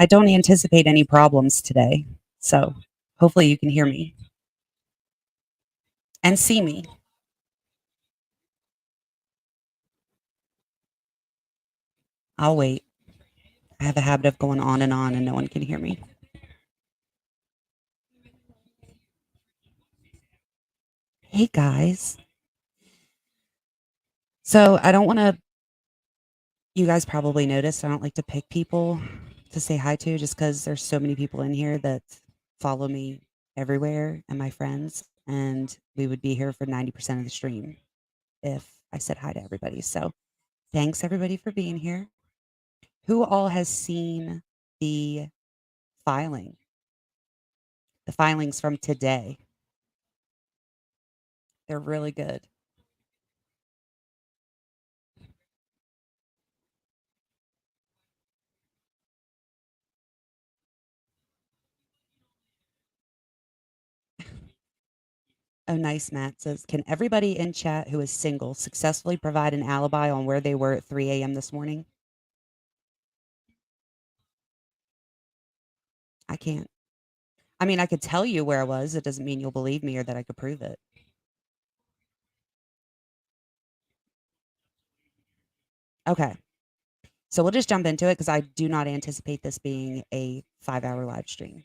I don't anticipate any problems today, so hopefully you can hear me and see me. I'll wait. I have a habit of going on and no one can hear me. Hey guys. So I don't want to, you guys probably noticed I don't like to pick people to say hi to just because there's so many people in here that follow me everywhere and my friends. And we would be here for 90% of the stream if I said hi to everybody. So thanks everybody for being here. Who all has seen the filing? The filings from today. They're really good. Oh, nice. Matt says, can everybody in chat who is single successfully provide an alibi on where they were at 3 a.m. this morning? I can't. I mean, I could tell you where I was. It doesn't mean you'll believe me or that I could prove it. Okay. So we'll just jump into it because I do not anticipate this being a 5-hour live stream.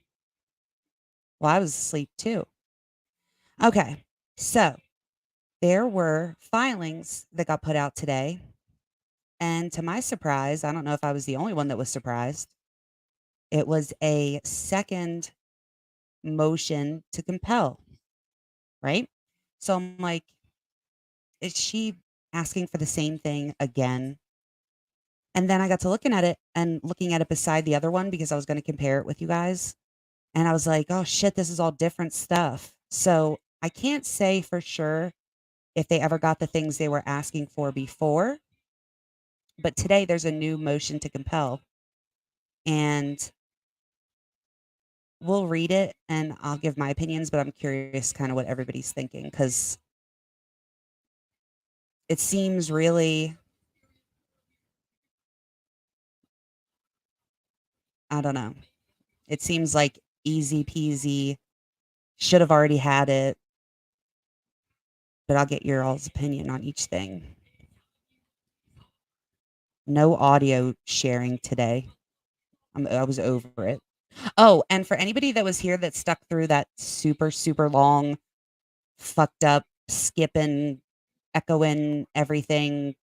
Well, I was asleep too. Okay. So there were filings that got put out today. And to my surprise, I don't know if I was the only one that was surprised. It was a second motion to compel, right? So I'm like, is she asking for the same thing again? And then I got to looking at it and looking at it beside the other one because I was going to compare it with you guys. And I was like, oh shit, this is all different stuff. So I can't say for sure if they ever got the things they were asking for before. But today there's a new motion to compel. And we'll read it and I'll give my opinions, but I'm curious kind of what everybody's thinking because it seems really, I don't know. It seems like easy peasy, should have already had it, but I'll get your all's opinion on each thing. No audio sharing today. I was over it. Oh, and for anybody that was here that stuck through that super, super long, fucked up, skipping, echoing everything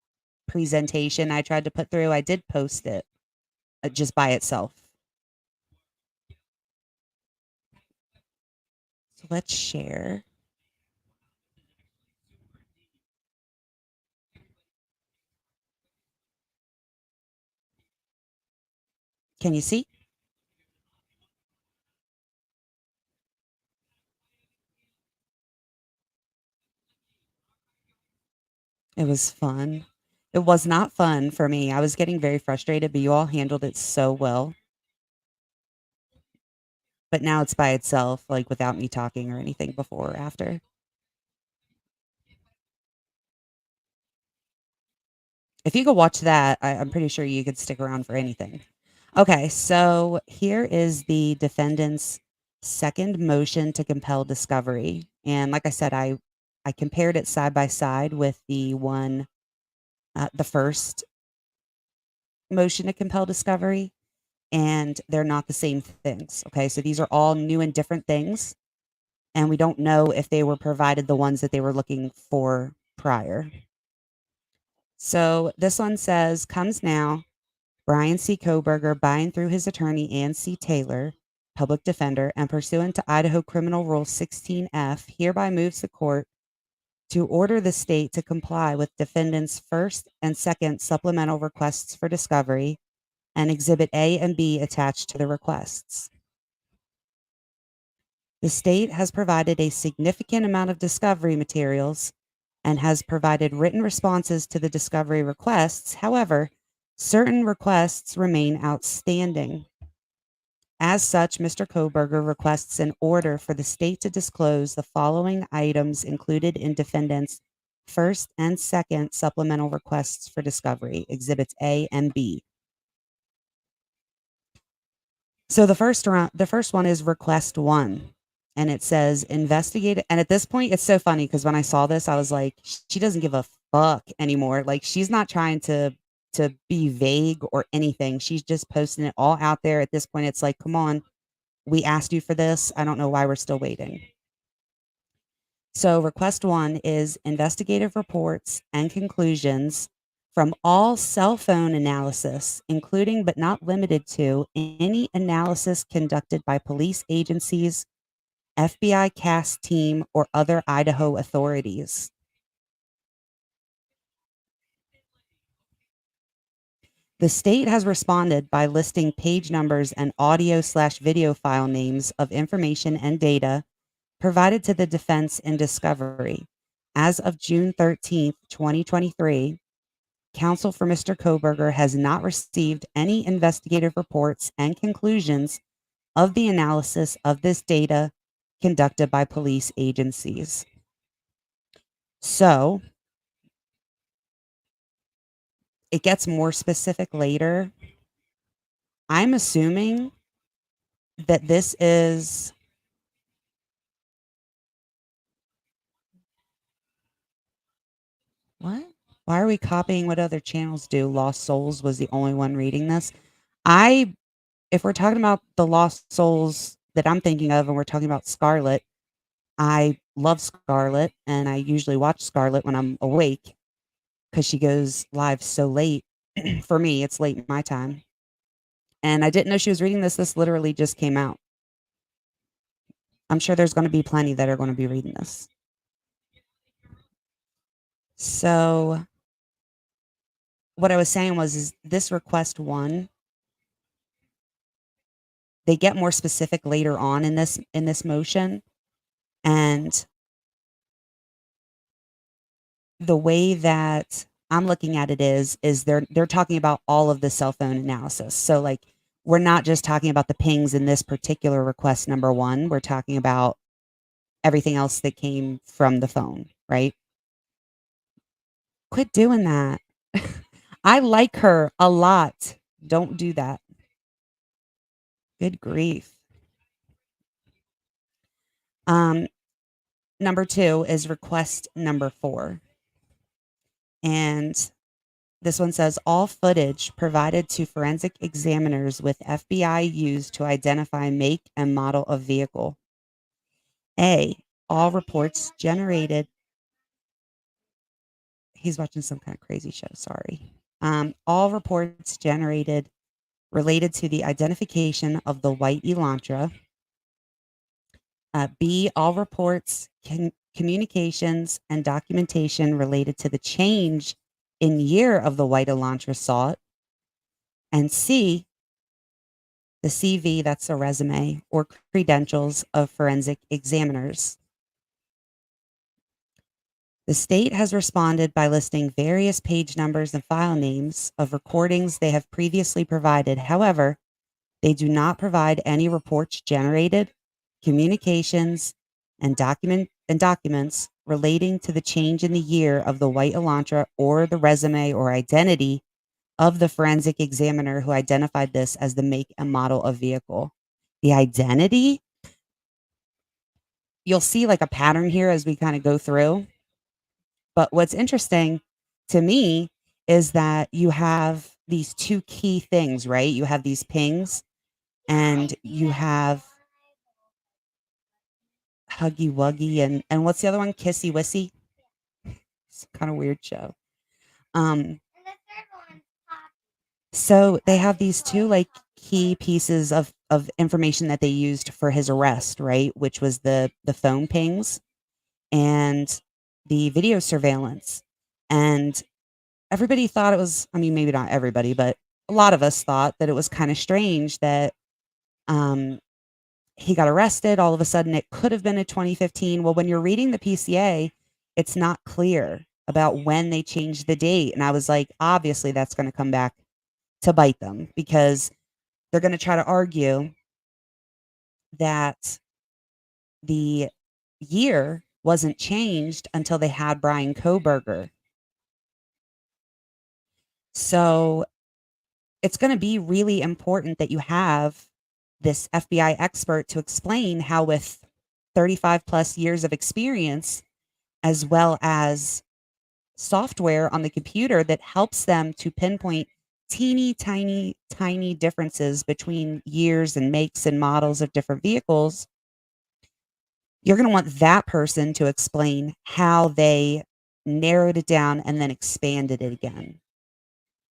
presentation I tried to put through, I did post it just by itself. So let's share. Can you see? It was fun. It was not fun for me. I was getting very frustrated, but you all handled it so well. But now it's by itself, like without me talking or anything before or after. If you could watch that, I'm pretty sure you could stick around for anything. Okay, so here is the defendant's second motion to compel discovery. And like I said, I compared it side by side with the one, the first motion to compel discovery, and they're not the same things. Okay, so these are all new and different things, and we don't know if they were provided the ones that they were looking for prior. So this one says, comes now, Bryan C. Kohberger, buying through his attorney Ann C. Taylor, public defender, and pursuant to Idaho Criminal Rule 16F, hereby moves the court to order the state to comply with defendant's first and second supplemental requests for discovery and Exhibit A and B attached to the requests. The state has provided a significant amount of discovery materials and has provided written responses to the discovery requests. However, certain requests remain outstanding. As such, Mr. Kohberger requests an order for the state to disclose the following items included in defendant's first and second supplemental requests for discovery, Exhibits A and B. So the first one is request one, and it says investigate. And at this point, it's so funny because when I saw this, I was like, she doesn't give a fuck anymore. Like she's not trying to be vague or anything. She's just posting it all out there. At this point, it's like, come on, we asked you for this. I don't know why we're still waiting. So request one is investigative reports and conclusions from all cell phone analysis, including but not limited to any analysis conducted by police agencies, FBI CAS team, or other Idaho authorities. The state has responded by listing page numbers and audio/video file names of information and data provided to the defense in discovery. As of June 13th, 2023, counsel for Mr. Kohberger has not received any investigative reports and conclusions of the analysis of this data conducted by police agencies. So it gets more specific later. I'm assuming that this is what? Why are we copying what other channels do? Lost Souls was the only one reading this. I If we're talking about the Lost Souls that I'm thinking of and we're talking about Scarlet, I love Scarlet and I usually watch Scarlet when I'm awake because she goes live so late. For me, it's late my time. And I didn't know she was reading this. This literally just came out. I'm sure there's going to be plenty that are going to be reading this. So what I was saying was is this request one, they get more specific later on in this motion. And the way that I'm looking at it is they're talking about all of the cell phone analysis. So like we're not just talking about the pings in this particular request number one. We're talking about everything else that came from the phone, right? Quit doing that. I like her a lot. Don't do that. Good grief. Um, Number two is request number 4. And this one says all footage provided to forensic examiners with FBI used to identify make and model of vehicle. A, all reports generated. He's watching some kind of crazy show, sorry. All reports generated related to the identification of the white Elantra. B, all reports, communications, and documentation related to the change in year of the white Elantra sought. And C, the CV, that's a resume, or credentials of forensic examiners. The state has responded by listing various page numbers and file names of recordings they have previously provided. However, they do not provide any reports generated, communications, and documents relating to the change in the year of the white Elantra or the resume or identity of the forensic examiner who identified this as the make and model of vehicle. The identity, you'll see like a pattern here as we kind of go through. But what's interesting to me is that you have these two key things, right? You have these pings and you have Huggy Wuggy and what's the other one? Kissy Wissy. It's kind of weird show. Um, so they have these two like key pieces of information that they used for his arrest, right? Which was the phone pings and the video surveillance. And everybody thought it was, I mean, maybe not everybody, but a lot of us thought that it was kind of strange that um, he got arrested. All of a sudden, it could have been in 2015. Well, when you're reading the PCA, it's not clear about when they changed the date. And I was like, obviously, that's going to come back to bite them because they're going to try to argue that the year wasn't changed until they had Bryan Kohberger. So it's going to be really important that you have this FBI expert to explain how, with 35 plus years of experience, as well as software on the computer that helps them to pinpoint teeny tiny, tiny differences between years and makes and models of different vehicles, you're going to want that person to explain how they narrowed it down and then expanded it again.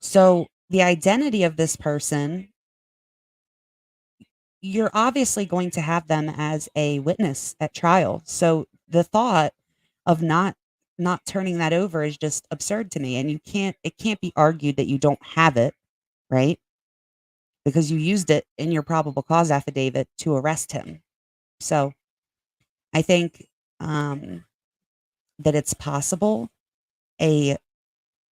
So the identity of this person, you're obviously going to have them as a witness at trial. So the thought of not turning that over is just absurd to me, and it can't be argued that you don't have it, right? Because you used it in your probable cause affidavit to arrest him. So I think that it's possible a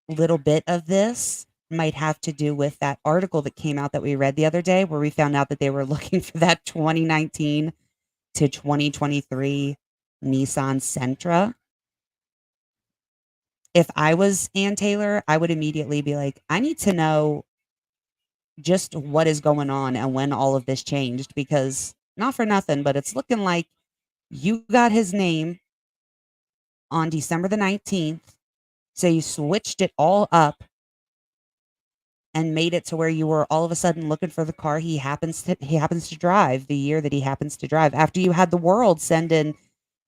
little bit of this might have to do with that article that came out that we read the other day, where we found out that they were looking for that 2019 to 2023 Nissan Sentra. If I was Ann Taylor, I would immediately be like, I need to know just what is going on and when all of this changed, because not for nothing, but it's looking like you got his name on December the 19th. So you switched it all up and made it to where you were all of a sudden looking for the car he happens to drive the year that he happens to drive, after you had the world send in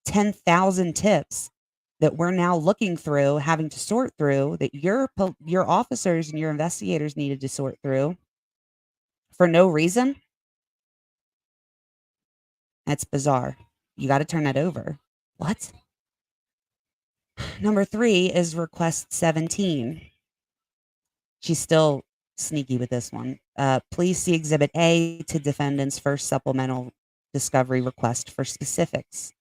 10,000 tips that we're now looking through, having to sort through, that your officers and your investigators needed to sort through for no reason. That's bizarre. You got to turn that over. What? Number 3 is request 17. She's still sneaky with this one. Please see Exhibit A to defendant's first supplemental discovery request for specifics.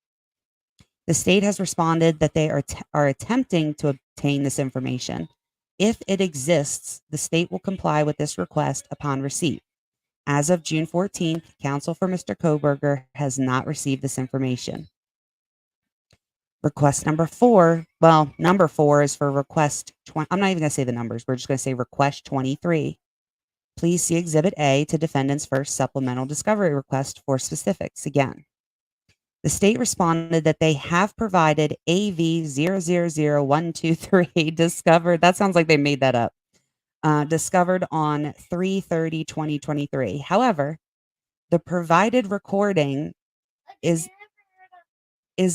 The state has responded that they are attempting to obtain this information. If it exists, the state will comply with this request upon receipt. As of June 14th, counsel for Mr. Kohberger has not received this information. Request number 4. Well, number 4 is for request 20. I'm not even going to say the numbers. We're just going to say request 23. Please see Exhibit A to defendant's first supplemental discovery request for specifics. Again, the state responded that they have provided AV000123 discovered. That sounds like they made that up. Discovered on 3/30/2023. However, the provided recording is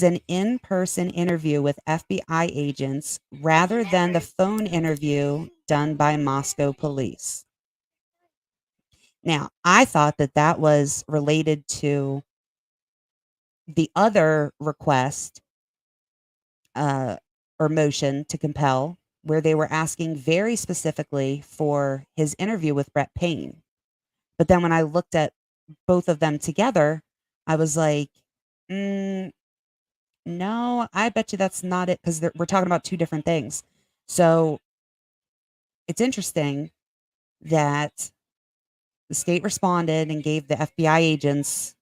an in-person interview with FBI agents rather than the phone interview done by Moscow police. Now, I thought that that was related to the other request or motion to compel, where they were asking very specifically for his interview with Payne. But then when I looked at both of them together, I was like, no, I bet you that's not it, because we're talking about two different things. So it's interesting that the state responded and gave the FBI agents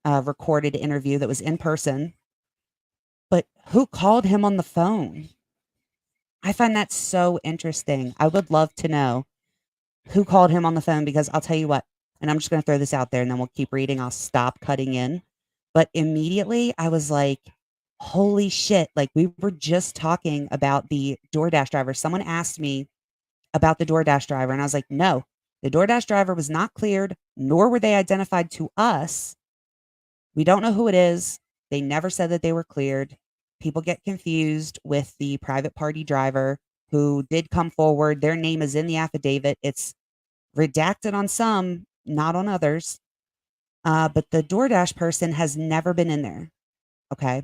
a recorded interview that was in person. But who called him on the phone? I find that so interesting. I would love to know who called him on the phone, because I'll tell you what, and I'm just going to throw this out there and then we'll keep reading. I'll stop cutting in. But immediately I was like, holy shit. Like, we were just talking about the DoorDash driver. Someone asked me about the DoorDash driver, and I was like, no, the DoorDash driver was not cleared, nor were they identified to us. We don't know who it is. They never said that they were cleared. People get confused with the private party driver who did come forward. Their name is in the affidavit. It's redacted on some, not on others. But the DoorDash person has never been in there. Okay.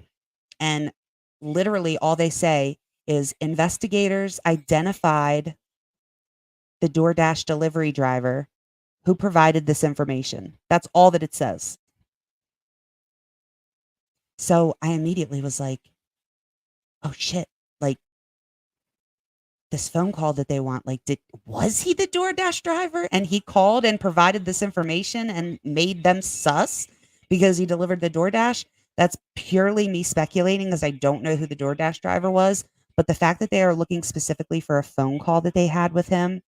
And literally all they say is investigators identified the DoorDash delivery driver who provided this information. That's all that it says. So I immediately was like, oh shit, like, this phone call that they want, like, was he the DoorDash driver? And he called and provided this information and made them sus because he delivered the DoorDash? That's purely me speculating, as I don't know who the DoorDash driver was. But the fact that they are looking specifically for a phone call that they had with him,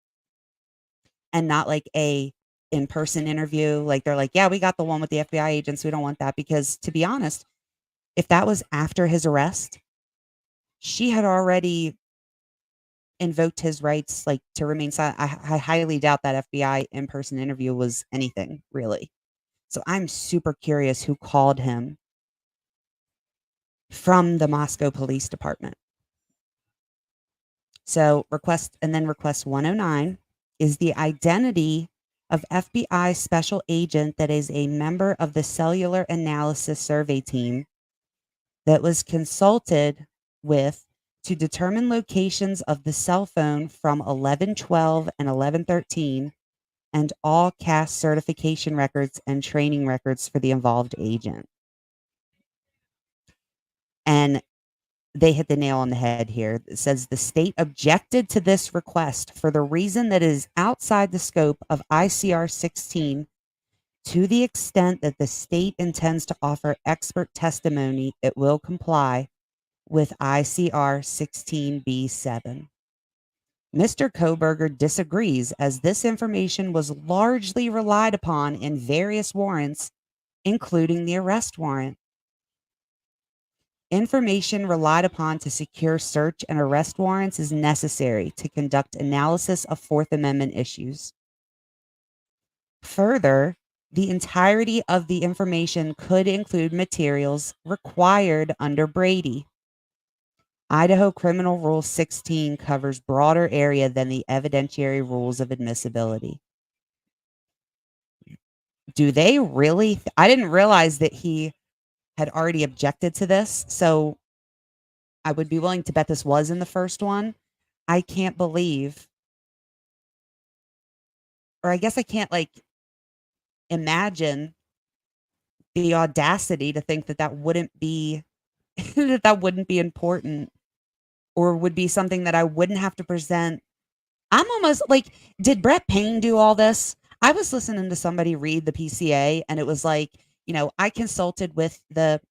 and not like a in-person interview. Like, they're like, "Yeah, we got the one with the FBI agents. We don't want that." Because to be honest, if that was after his arrest, she had already invoked his rights, like, to remain silent. I highly doubt that FBI in-person interview was anything, really. So I'm super curious who called him from the Moscow Police Department. So request 109 is the identity of FBI special agent that is a member of the cellular analysis survey team that was consulted with to determine locations of the cell phone from 1112 and 1113 and all CAS certification records and training records for the involved agent. And they hit the nail on the head here. It says the state objected to this request for the reason that it is outside the scope of ICR 16 to the extent that the state intends to offer expert testimony. It will comply with ICR 16b7. Mr. Kohberger disagrees, as this information was largely relied upon in various warrants, including the arrest warrant. Information relied upon to secure search and arrest warrants is necessary to conduct analysis of Fourth Amendment issues. Further, the entirety of the information could include materials required under Brady. Idaho Criminal Rule 16 covers broader area than the evidentiary rules of admissibility. Do they really? I didn't realize that he had already objected to this, so I would be willing to bet this was in the first one. I can't believe, or I guess I can't, like, imagine the audacity to think that that wouldn't be that wouldn't be important, or would be something that I wouldn't have to present. I'm almost like, did Brett Payne do all this? I was listening to somebody read the PCA, and it was like, I consulted with the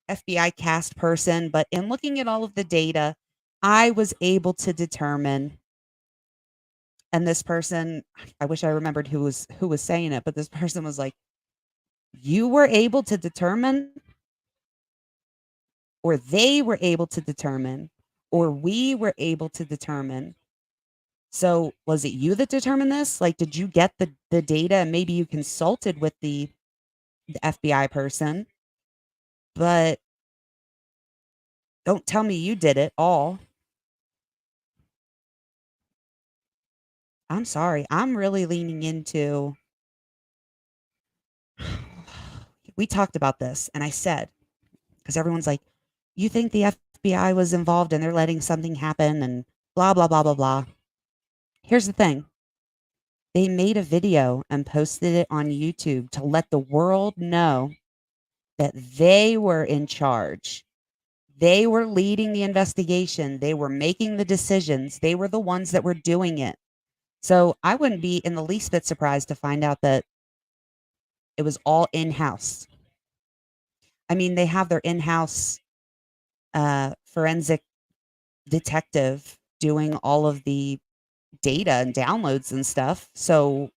FBI cast person, but in looking at all of the data, I was able to determine, and this person, I wish I remembered who was saying it, but this person was like, you were able to determine, or they were able to determine, or we were able to determine. So was it you that determined this? Like, did you get the data, and maybe you consulted with the FBI person, but don't tell me you did it all. I'm sorry. I'm really leaning into we talked about this, and I said, because everyone's like, you think the FBI was involved and they're letting something happen and blah, blah, blah, blah, blah. Here's the thing. They made a video and posted it on YouTube to let the world know that they were in charge. They were leading the investigation. They were making the decisions. They were the ones that were doing it. So I wouldn't be in the least bit surprised to find out that it was all in-house. I mean, they have their in-house forensic detective doing all of the data and downloads and stuff. So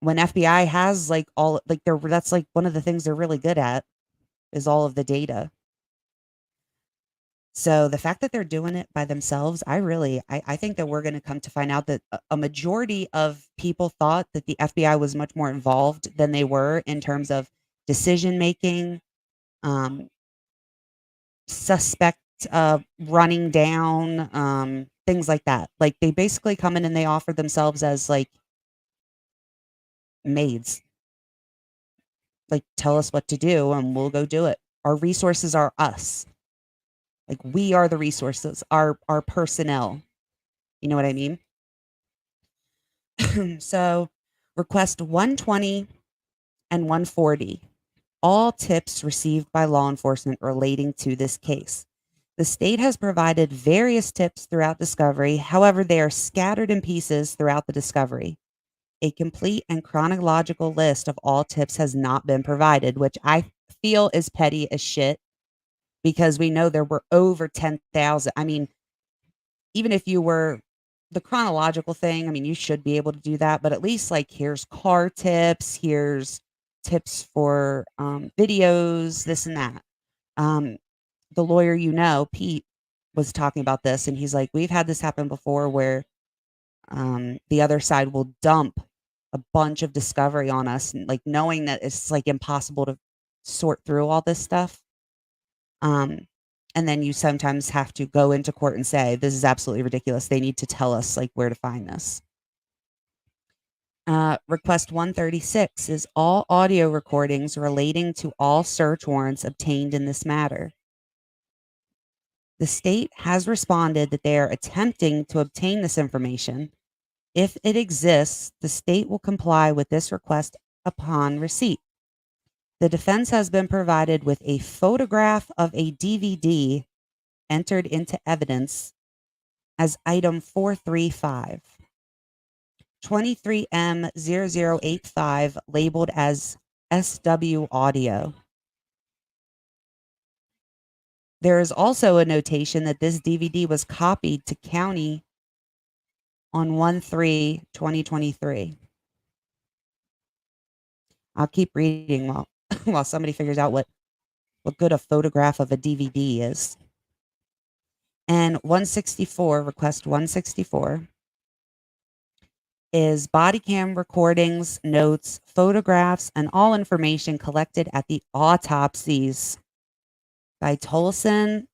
when FBI has like all like that's like one of the things they're really good at is all of the data. So the fact that they're doing it by themselves, I think that we're going to come to find out that a majority of people thought that the FBI was much more involved than they were in terms of decision making, um, suspect running down, things like that. Like, they basically come in and they offer themselves as like maids. Like, tell us what to do and we'll go do it. Our resources are us. Like, we are the resources, our personnel. You know what I mean? So, request 120 and 140. All tips received by law enforcement relating to this case. The state has provided various tips throughout discovery. However, they are scattered in pieces throughout the discovery. A complete and chronological list of all tips has not been provided, which I feel is petty as shit, because we know there were over 10,000. I mean, even if you were the chronological thing, I mean, you should be able to do that, but at least, like, here's car tips, here's tips for, videos, this and that. Um, the lawyer, Pete, was talking about this, and he's like, "We've had this happen before where, the other side will dump a bunch of discovery on us, and, like, knowing that it's, like, impossible to sort through all this stuff." Um, and then you sometimes have to go into court and say, "This is absolutely ridiculous. They need to tell us, like, where to find this." Request 136 is all audio recordings relating to all search warrants obtained in this matter. The state has responded that they are attempting to obtain this information. If it exists, the state will comply with this request upon receipt. The defense has been provided with a photograph of a DVD entered into evidence as item 435. 23M0085 labeled as SW audio. There is also a notation that this DVD was copied to county on 1/3/2023. I'll keep reading while while somebody figures out what good a photograph of a DVD is. And 164, request 164, is body cam recordings, notes, photographs, and all information collected at the autopsies by Tolson,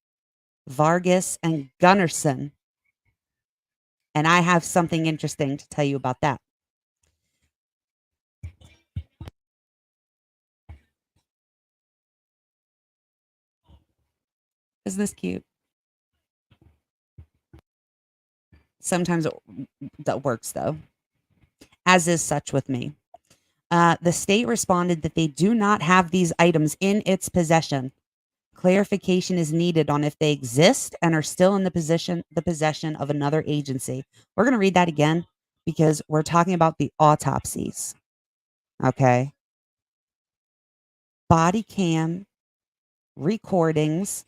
Vargas, and Gunnarsson. And I have something interesting to tell you about that. Isn't this cute? Sometimes that works, though, as is such with me. The state responded that they do not have these items in its possession. Clarification is needed on if they exist and are still in the possession of another agency. We're going to read that again because we're talking about the autopsies. Okay. Body cam recordings,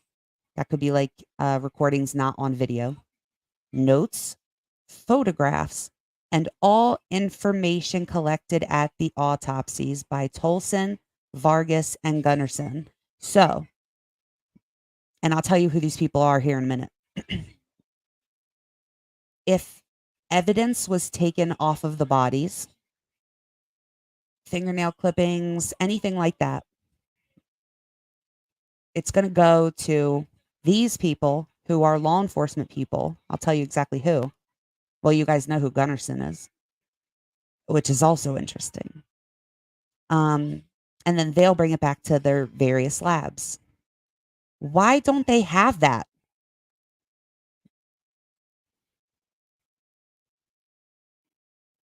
that could be like recordings not on video, notes, photographs, and all information collected at the autopsies by Tolson, Vargas, and Gunnarsson. So, and I'll tell you who these people are here in a minute. If evidence was taken off of the bodies, fingernail clippings, anything like that, it's going to go to these people who are law enforcement people. I'll tell you exactly who. Well, you guys know who Gunnarsson is, which is also interesting. And then they'll bring it back to their various labs. Why don't they have that?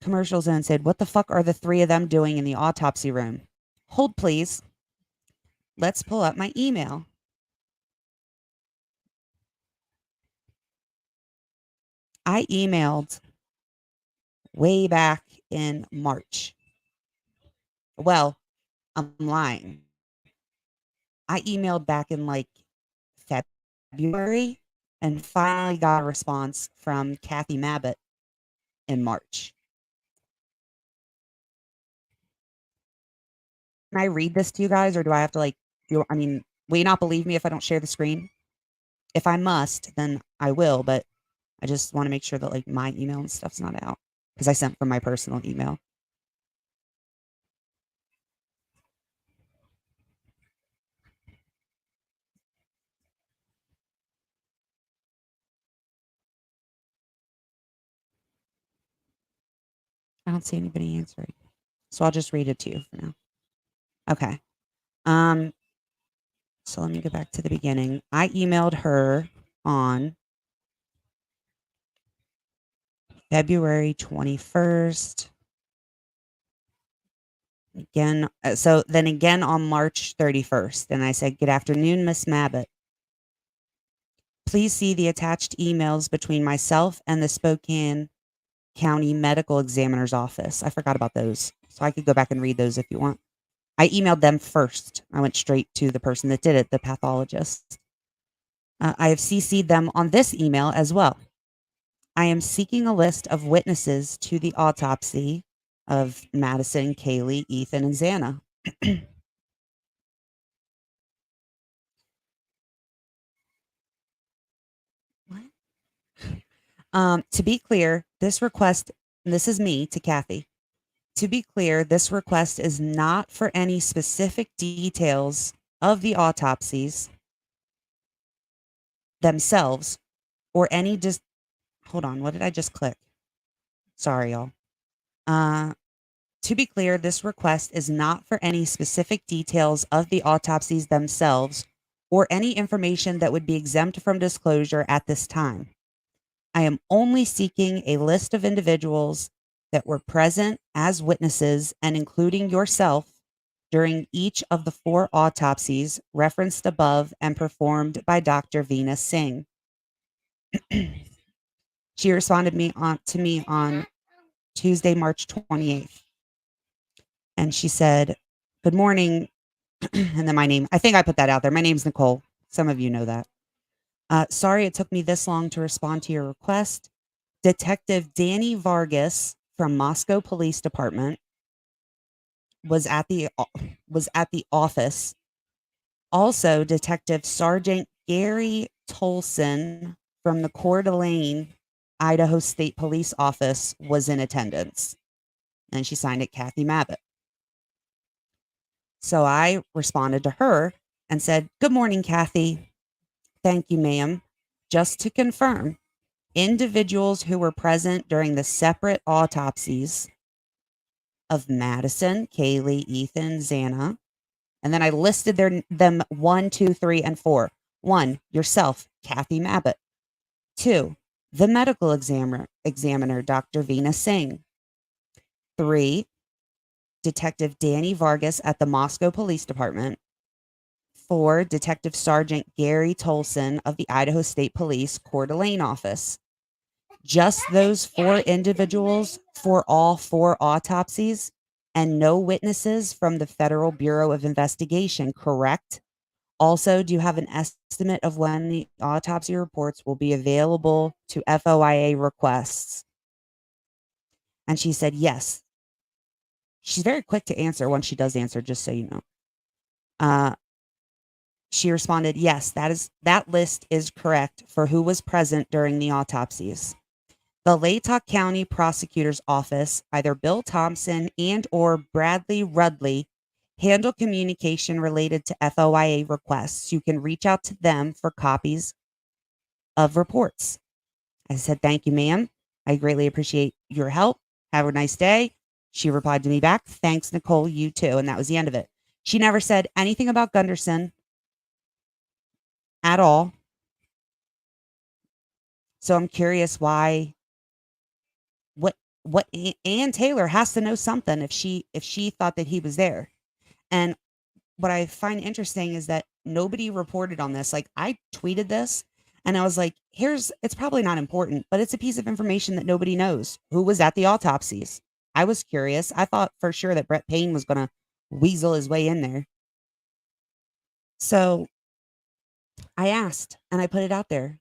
Commercials and said, "What the fuck are the three of them doing in the autopsy room?" Hold, please. Let's pull up my email. I emailed way back in March. Well, I'm lying. I emailed back in like February and finally got a response from Kathy Mabbitt in March. Can I read this to you guys, or do I have to will you not believe me if I don't share the screen? If I must, then I will, but I just want to make sure that like my email and stuff's not out because I sent from my personal email. I don't see anybody answering. So I'll just read it to you for now. Okay. So let me go back to the beginning. I emailed her on February 21st. Again, so then again on March 31st. And I said, "Good afternoon, Miss Mabbitt. Please see the attached emails between myself and the Spokane County Medical Examiner's Office." I forgot about those. So I could go back and read those if you want. I emailed them first. I went straight to the person that did it, the pathologist. I have CC'd them on this email as well. I am seeking a list of witnesses to the autopsy of Madison, Kaylee, Ethan, and Xana. What? To be clear, this request, and this is me to Kathy. To be clear, this request is not for any specific details of the autopsies themselves or any just hold on, what did I just click? Sorry, y'all. Uh, to be clear, this request is not for any specific details of the autopsies themselves or any information that would be exempt from disclosure at this time. I am only seeking a list of individuals that were present as witnesses and including yourself during each of the 4 autopsies referenced above and performed by Dr. Veena Singh. She responded to me on Tuesday, March 28th. And she said, "Good morning." And then my name, I think I put that out there. My name's Nicole. Some of you know that. Sorry it took me this long to respond to your request. Detective Danny Vargas from Moscow Police Department was at the office. Also, Detective Sergeant Gary Tolson from the Coeur d'Alene, Idaho State Police Office was in attendance. And she signed it Kathy Mabbitt. So I responded to her and said, "Good morning, Kathy. Thank you, ma'am. Just to confirm, individuals who were present during the separate autopsies of Madison, Kaylee, Ethan, Xana." And then I listed them 1, 2, 3, and 4. 1, yourself, Kathy Mabbitt. 2, the medical examiner, Dr. Veena Singh. 3, Detective Danny Vargas at the Moscow Police Department. 4, Detective Sergeant Gary Tolson of the Idaho State Police Coeur d'Alene office. Just those 4 individuals for all 4 autopsies and no witnesses from the Federal Bureau of Investigation, correct? Also, do you have an estimate of when the autopsy reports will be available to FOIA requests? And she said, yes. She's very quick to answer when she does answer, just so you know. She responded, yes, that list is correct for who was present during the autopsies. The Latah County Prosecutor's Office, either Bill Thompson and or Bradley Rudley, handle communication related to FOIA requests. You can reach out to them for copies of reports. I said, thank you, ma'am. I greatly appreciate your help. Have a nice day. She replied to me back, thanks, Nicole, you too. And that was the end of it. She never said anything about Gunderson at all. So I'm curious why, what Ann Taylor has to know something if she thought that he was there. And what I find interesting is that nobody reported on this. Like, I tweeted this and I was like, it's probably not important, but it's a piece of information that nobody knows. Who was at the autopsies? I was curious. I thought for sure that Brett Payne was going to weasel his way in there. So I asked and I put it out there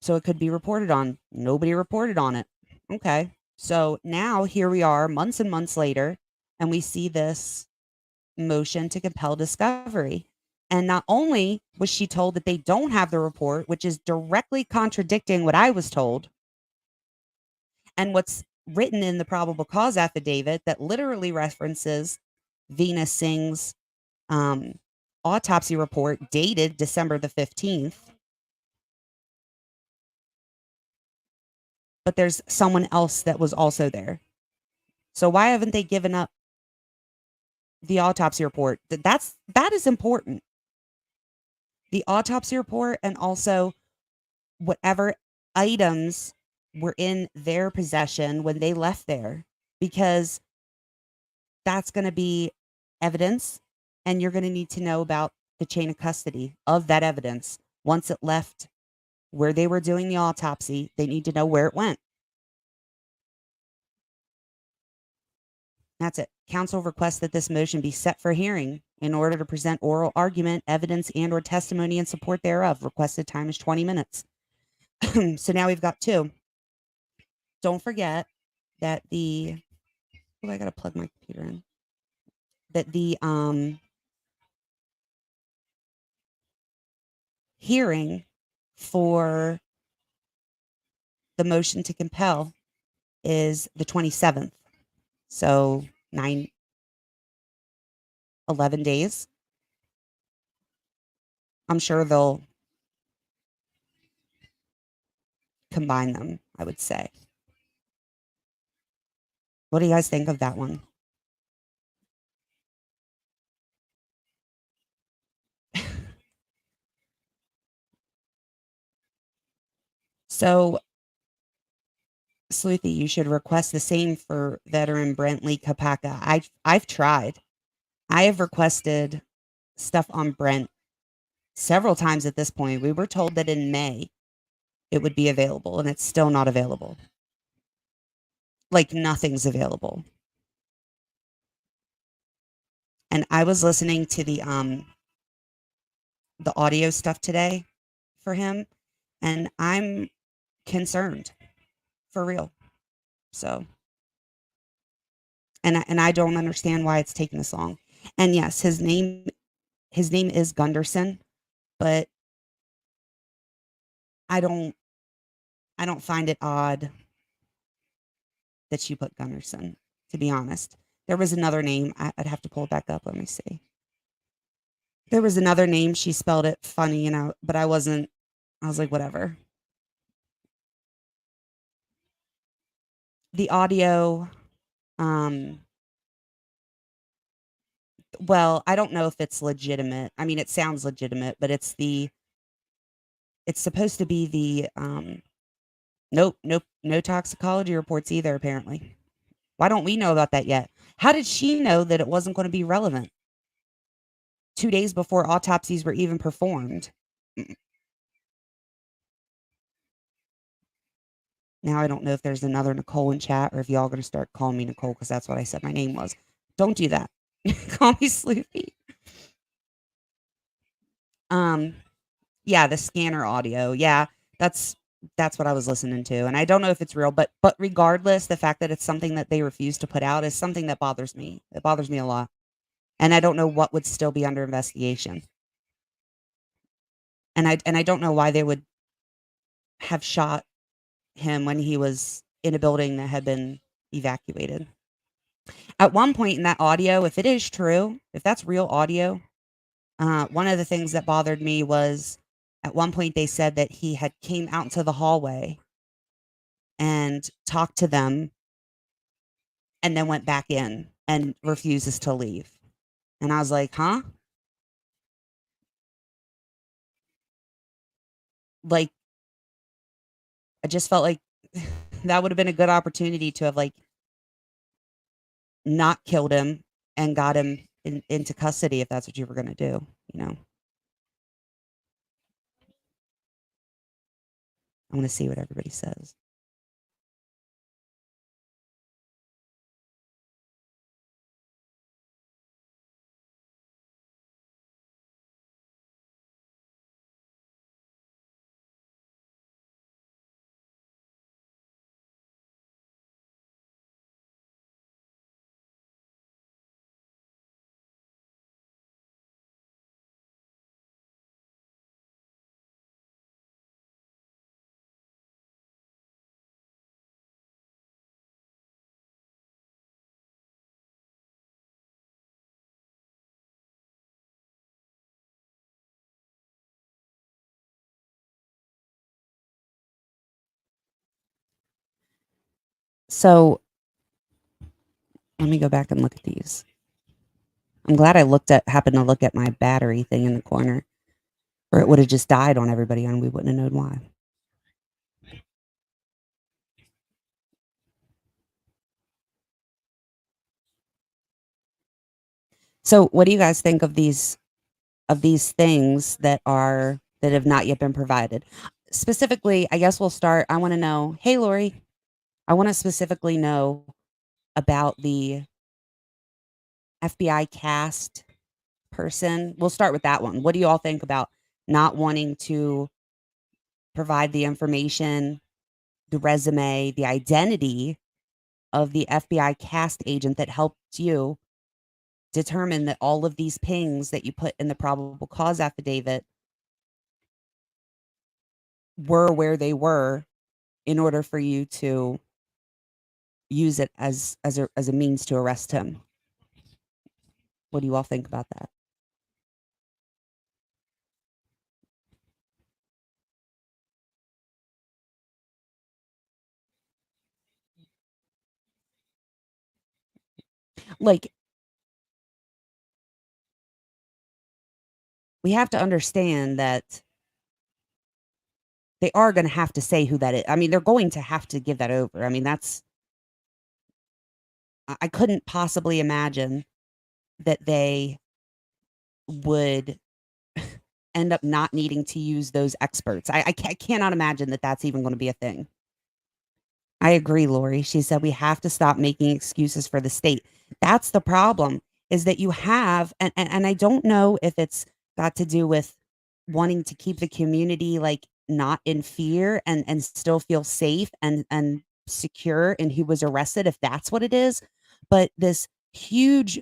so it could be reported on. Nobody reported on it. Okay. So now here we are months and months later, and we see this motion to compel discovery. And not only was she told that they don't have the report, which is directly contradicting what I was told, and what's written in the probable cause affidavit that literally references Veena Singh's autopsy report dated December the 15th. But there's someone else that was also there. So why haven't they given up the autopsy report? That is important. The autopsy report and also whatever items were in their possession when they left there, because that's going to be evidence and you're going to need to know about the chain of custody of that evidence. Once it left where they were doing the autopsy, they need to know where it went. That's it. Counsel requests that this motion be set for hearing in order to present oral argument, evidence, and or testimony in support thereof. Requested time is 20 minutes. So now we've got 2. don't forget that I gotta plug my computer in. That the hearing for the motion to compel is the 27th. So 11 days. I'm sure they'll combine them, I would say. What do you guys think of that one? So, Sleuthy, you should request the same for veteran Brentley Kapaka. I've tried. I have requested stuff on Brent several times at this point. We were told that in May it would be available, and it's still not available. Like nothing's available. And I was listening to the audio stuff today for him, and I'm concerned for real. So, and I don't understand why it's taking this long. And yes, his name is Gunderson, but I don't find it odd that you put Gunderson, to be honest. There was another name. I'd have to pull it back up. Let me see. There was another name. She spelled it funny, but I wasn't. I was like, whatever. The audio, well, I don't know if it's legitimate. I mean, it sounds legitimate, but it's supposed to be nope, no toxicology reports either, apparently. Why don't we know about that yet? How did she know that it wasn't going to be relevant 2 days before autopsies were even performed? Now I don't know if there's another Nicole in chat or if y'all going to start calling me Nicole because that's what I said my name was. Don't do that. Call me Sleepy. Yeah, the scanner audio. Yeah, that's what I was listening to, and I don't know if it's real, but regardless, the fact that it's something that they refuse to put out is something that bothers me. It bothers me a lot, and I don't know what would still be under investigation, and I don't know why they would have shot him when he was in a building that had been evacuated. At one point in that audio, if it is true, if that's real audio, one of the things that bothered me was at one point they said that he had came out into the hallway and talked to them and then went back in and refuses to leave. And I was like, huh? Like, I just felt like that would have been a good opportunity to have like not killed him and got him into custody if that's what you were going to do, I want to see what everybody says. So let me go back and look at these. I'm glad I happened to look at my battery thing in the corner, or it would have just died on everybody and we wouldn't have known why. So what do you guys think of these things that have not yet been provided? Specifically, I guess we'll start. I want to know, hey Lori, I want to specifically know about the FBI cast person. We'll start with that one. What do you all think about not wanting to provide the information the resume, the identity of the FBI cast agent that helped you determine that all of these pings that you put in the probable cause affidavit were where they were in order for you to use it as a means to arrest him. What do you all think about that? Like, we have to understand that they are gonna have to say who that is. I mean, they're going to have to give that over. I mean, that's I couldn't possibly imagine that they would end up not needing to use those experts. I cannot imagine that that's even gonna be a thing. I agree, Lori. She said we have to stop making excuses for the state. That's the problem, is that you have and I don't know if it's got to do with wanting to keep the community, like, not in fear and still feel safe and secure and who was arrested, if that's what it is, but this huge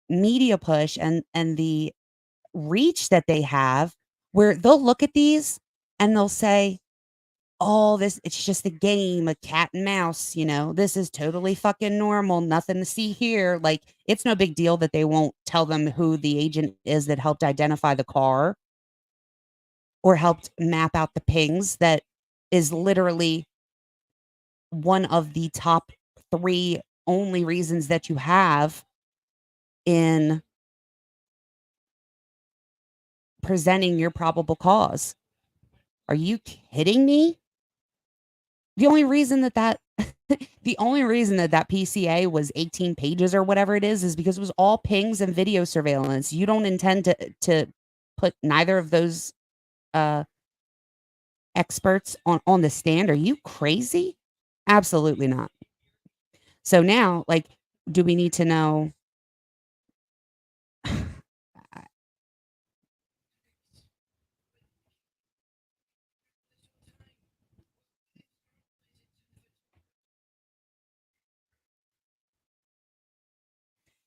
media push and the reach that they have, where they'll look at these and they'll say, "Oh, this it's just a game, a cat and mouse, you know, this is totally fucking normal, nothing to see here." Like, it's no big deal that they won't tell them who the agent is that helped identify the car or helped map out the pings that is literally one of the top 3 only reasons that you have in presenting your probable cause. Are you kidding me? The only reason that that the only reason that that PCA was 18 pages or whatever it is because it was all pings and video surveillance. You don't intend to put neither of those, uh, experts on the stand. Are you crazy? Absolutely not. So now, like, do we need to know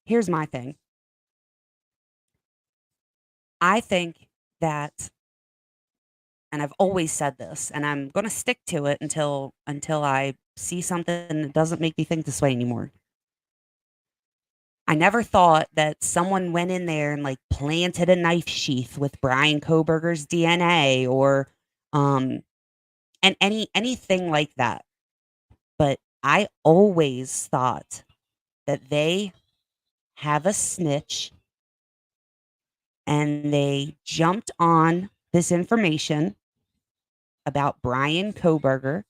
here's my thing. I think that and I've always said this, and I'm gonna stick to it until I see something that doesn't make me think this way anymore. I never thought that someone went in there and, like, planted a knife sheath with Bryan Kohberger's DNA or, um, and anything like that. But I always thought that they have a snitch and they jumped on this information about Bryan Kohberger,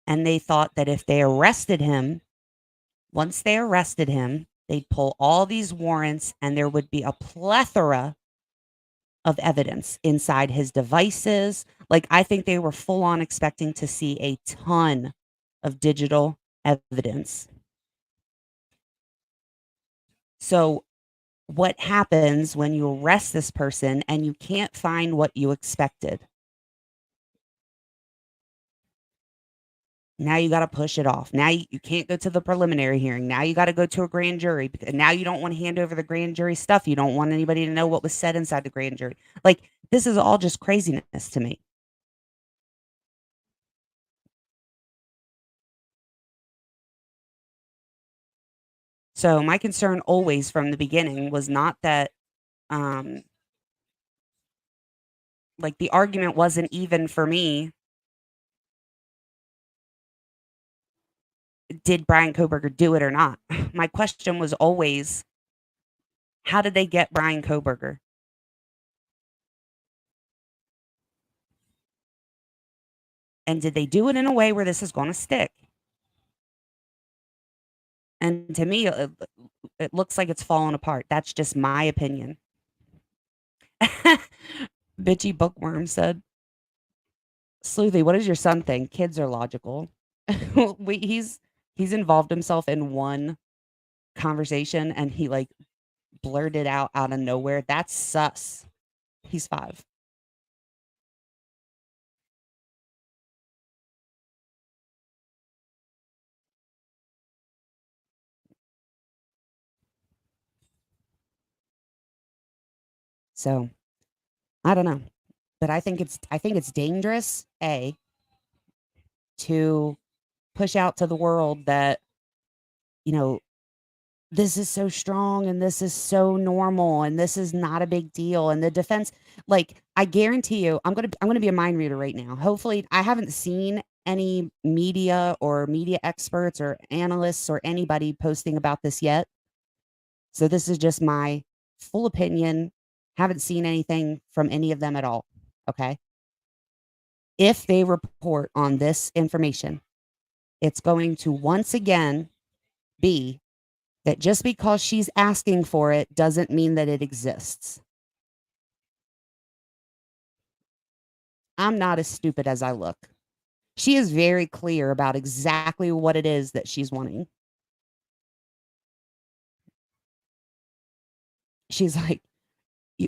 and they thought that if they arrested him, once they arrested him, they'd pull all these warrants and there would be a plethora of evidence inside his devices. Like, I think they were full on expecting to see a ton of digital evidence. So, what happens when you arrest this person and you can't find what you expected? Now you gotta push it off. Now you can't go to the preliminary hearing. Now you gotta go to a grand jury, and now you don't wanna hand over the grand jury stuff. You don't want anybody to know what was said inside the grand jury. Like, this is all just craziness to me. So, my concern always from the beginning was not that, um, like, the argument wasn't even for me, did Bryan Kohberger do it or not? My question was always, how did they get Bryan Kohberger? And did they do it in a way where this is gonna stick? And to me, it looks like it's falling apart. That's just my opinion. Bitchy Bookworm said, "Sleuthy, what does your son think? Kids are logical." He's involved himself in one conversation and he, like, blurted out of nowhere. That's sus. He's 5. So I don't know, but I think it's dangerous, to push out to the world that, you know, this is so strong and this is so normal and this is not a big deal. And the defense, like, I guarantee you, I'm gonna be a mind reader right now. Hopefully, I haven't seen any media or media experts or analysts or anybody posting about this yet. So this is just my full opinion. Haven't seen anything from any of them at all. Okay. If they report on this information, it's going to once again be that just because she's asking for it doesn't mean that it exists. I'm not as stupid as I look. She is very clear about exactly what it is that she's wanting. She's like,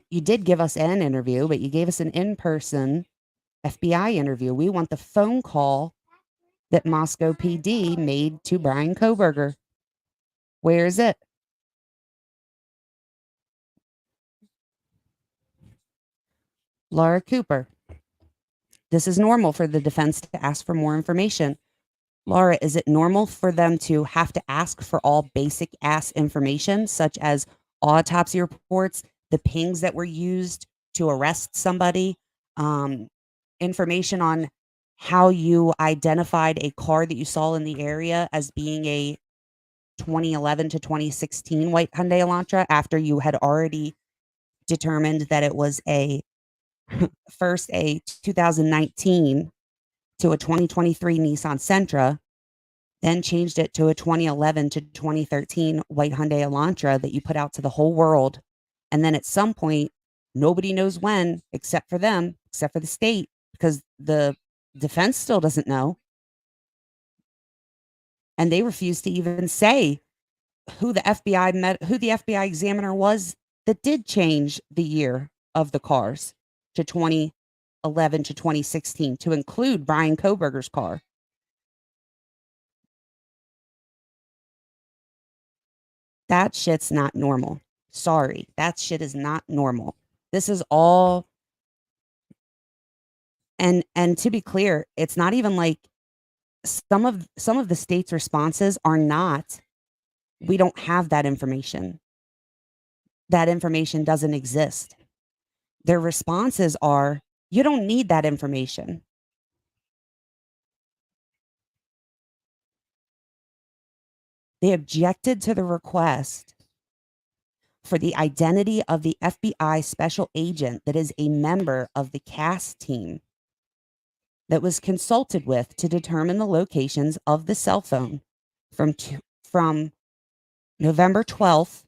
you did give us an interview, but you gave us an in person FBI interview. We want the phone call that Moscow PD made to Bryan Kohberger. Where is it? Laura Cooper. This is normal for the defense to ask for more information. Laura, is it normal for them to have to ask for all basic ass information, such as autopsy reports, the pings that were used to arrest somebody, um, information on how you identified a car that you saw in the area as being a 2011 to 2016 white Hyundai Elantra after you had already determined that it was a first a 2019 to a 2023 Nissan Sentra, then changed it to a 2011 to 2013 white Hyundai Elantra that you put out to the whole world. And then at some point, nobody knows when, except for them, except for the state, because the defense still doesn't know. And they refuse to even say who the FBI examiner was that did change the year of the cars to 2011 to 2016 to include Bryan Kohberger's car. That shit's not normal. Sorry, that shit is not normal. This is all, and to be clear, it's not even like some of the state's responses are not, we don't have that information. That information doesn't exist. Their responses are, you don't need that information. They objected to the request for the identity of the FBI special agent that is a member of the CAS team that was consulted with to determine the locations of the cell phone from November 12th,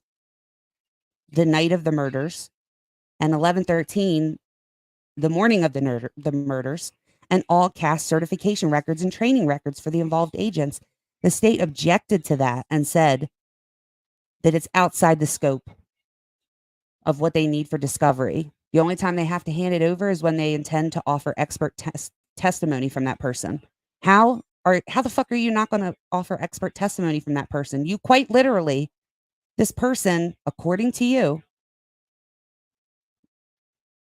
the night of the murders, and 11/13, the morning of the murders, and all CAS certification records and training records for the involved agents. The state objected to that and said that it's outside the scope of what they need for discovery. The only time they have to hand it over is when they intend to offer expert testimony from that person. How the fuck are you not going to offer expert testimony from that person? You quite literally, this person, according to you,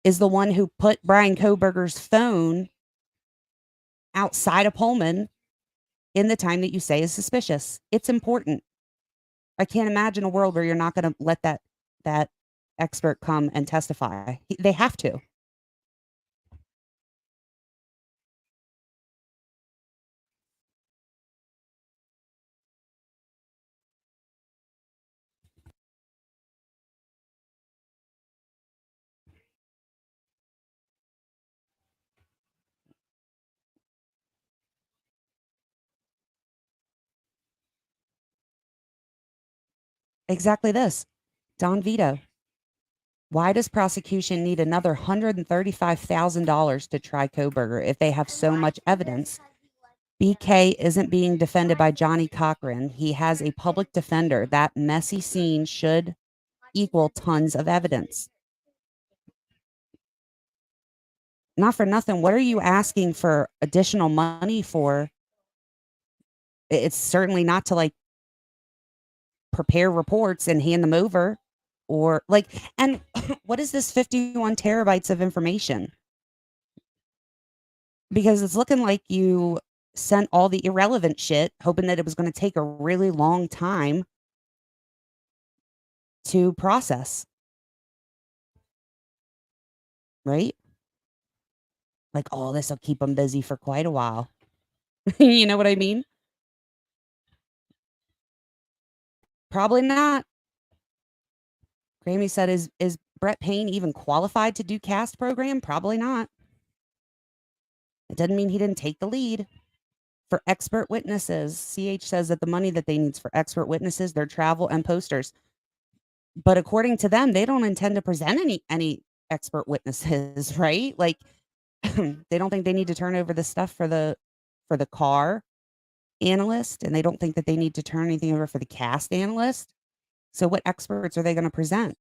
is the one who put Bryan Kohberger's phone outside of Pullman in the time that you say is suspicious. It's important. I can't imagine a world where you're not going to let that expert come and testify. They have to. Exactly this. Don Vito. Why does prosecution need another $135,000 to try Kohberger if they have so much evidence? BK isn't being defended by Johnny Cochran. He has a public defender. That messy scene should equal tons of evidence. Not for nothing. What are you asking for additional money for? It's certainly not to like prepare reports and hand them over or like, and what is this 51 terabytes of information? Because it's looking like you sent all the irrelevant shit, hoping that it was going to take a really long time to process, right? Like, oh, this will keep them busy for quite a while. You know what I mean? Probably not. Grammy said, is Brett Payne even qualified to do cast program? Probably not. It doesn't mean he didn't take the lead. For expert witnesses, CH says that the money that they need is for expert witnesses, their travel and posters. But according to them, they don't intend to present any expert witnesses, right? Like they don't think they need to turn over the stuff for the car analyst, and they don't think that they need to turn anything over for the cast analyst. So what experts are they going to present?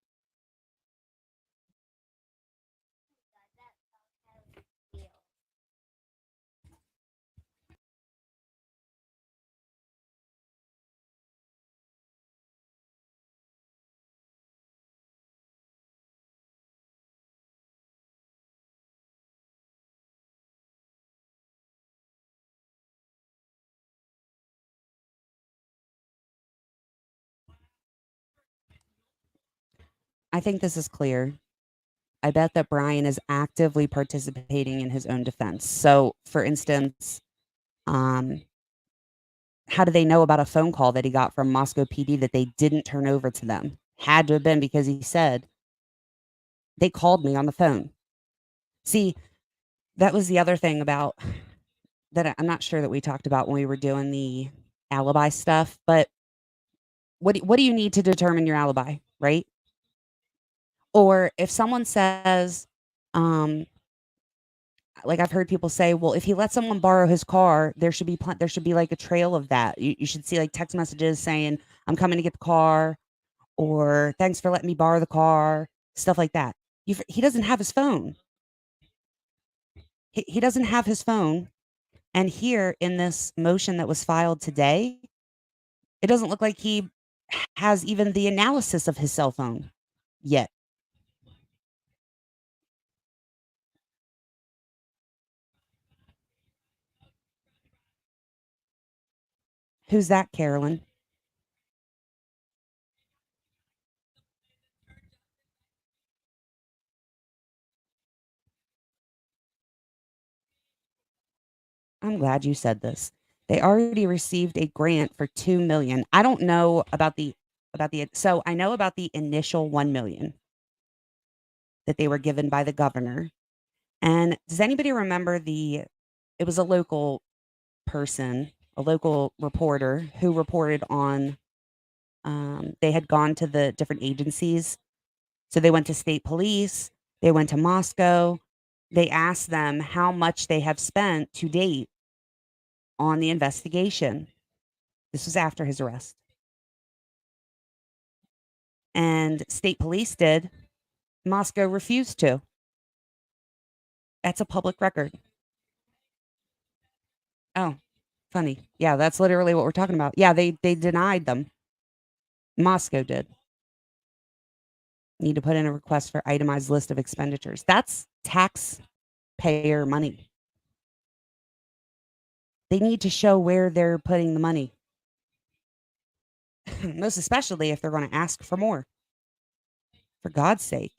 I think this is clear. I bet that Bryan is actively participating in his own defense. So, for instance, um, how do they know about a phone call that he got from Moscow PD that they didn't turn over to them? Had to have been because he said, they called me on the phone. See, that was the other thing about that I'm not sure that we talked about when we were doing the alibi stuff, but what do you need to determine your alibi, right? Or if someone says, um, like I've heard people say, well, if he lets someone borrow his car, there should be like a trail of that. You should see like text messages saying, "I'm coming to get the car," or "Thanks for letting me borrow the car," stuff like that. He doesn't have his phone. He doesn't have his phone. And here in this motion that was filed today, it doesn't look like he has even the analysis of his cell phone yet. Who's that, Carolyn? I'm glad you said this. They already received a grant for 2 million. I don't know about the so I know about the initial 1 million that they were given by the governor. And does anybody remember it was a local person, a local reporter who reported on they had gone to the different agencies. So they went to state police, they went to Moscow. They asked them how much they have spent to date on the investigation. This was after his arrest. And state police did. Moscow refused to. That's a public record. Oh, funny. Yeah, that's literally what we're talking about. Yeah, they denied them. Moscow did. Need to put in a request for itemized list of expenditures. That's taxpayer money. They need to show where they're putting the money. Most especially if they're going to ask for more. For God's sake.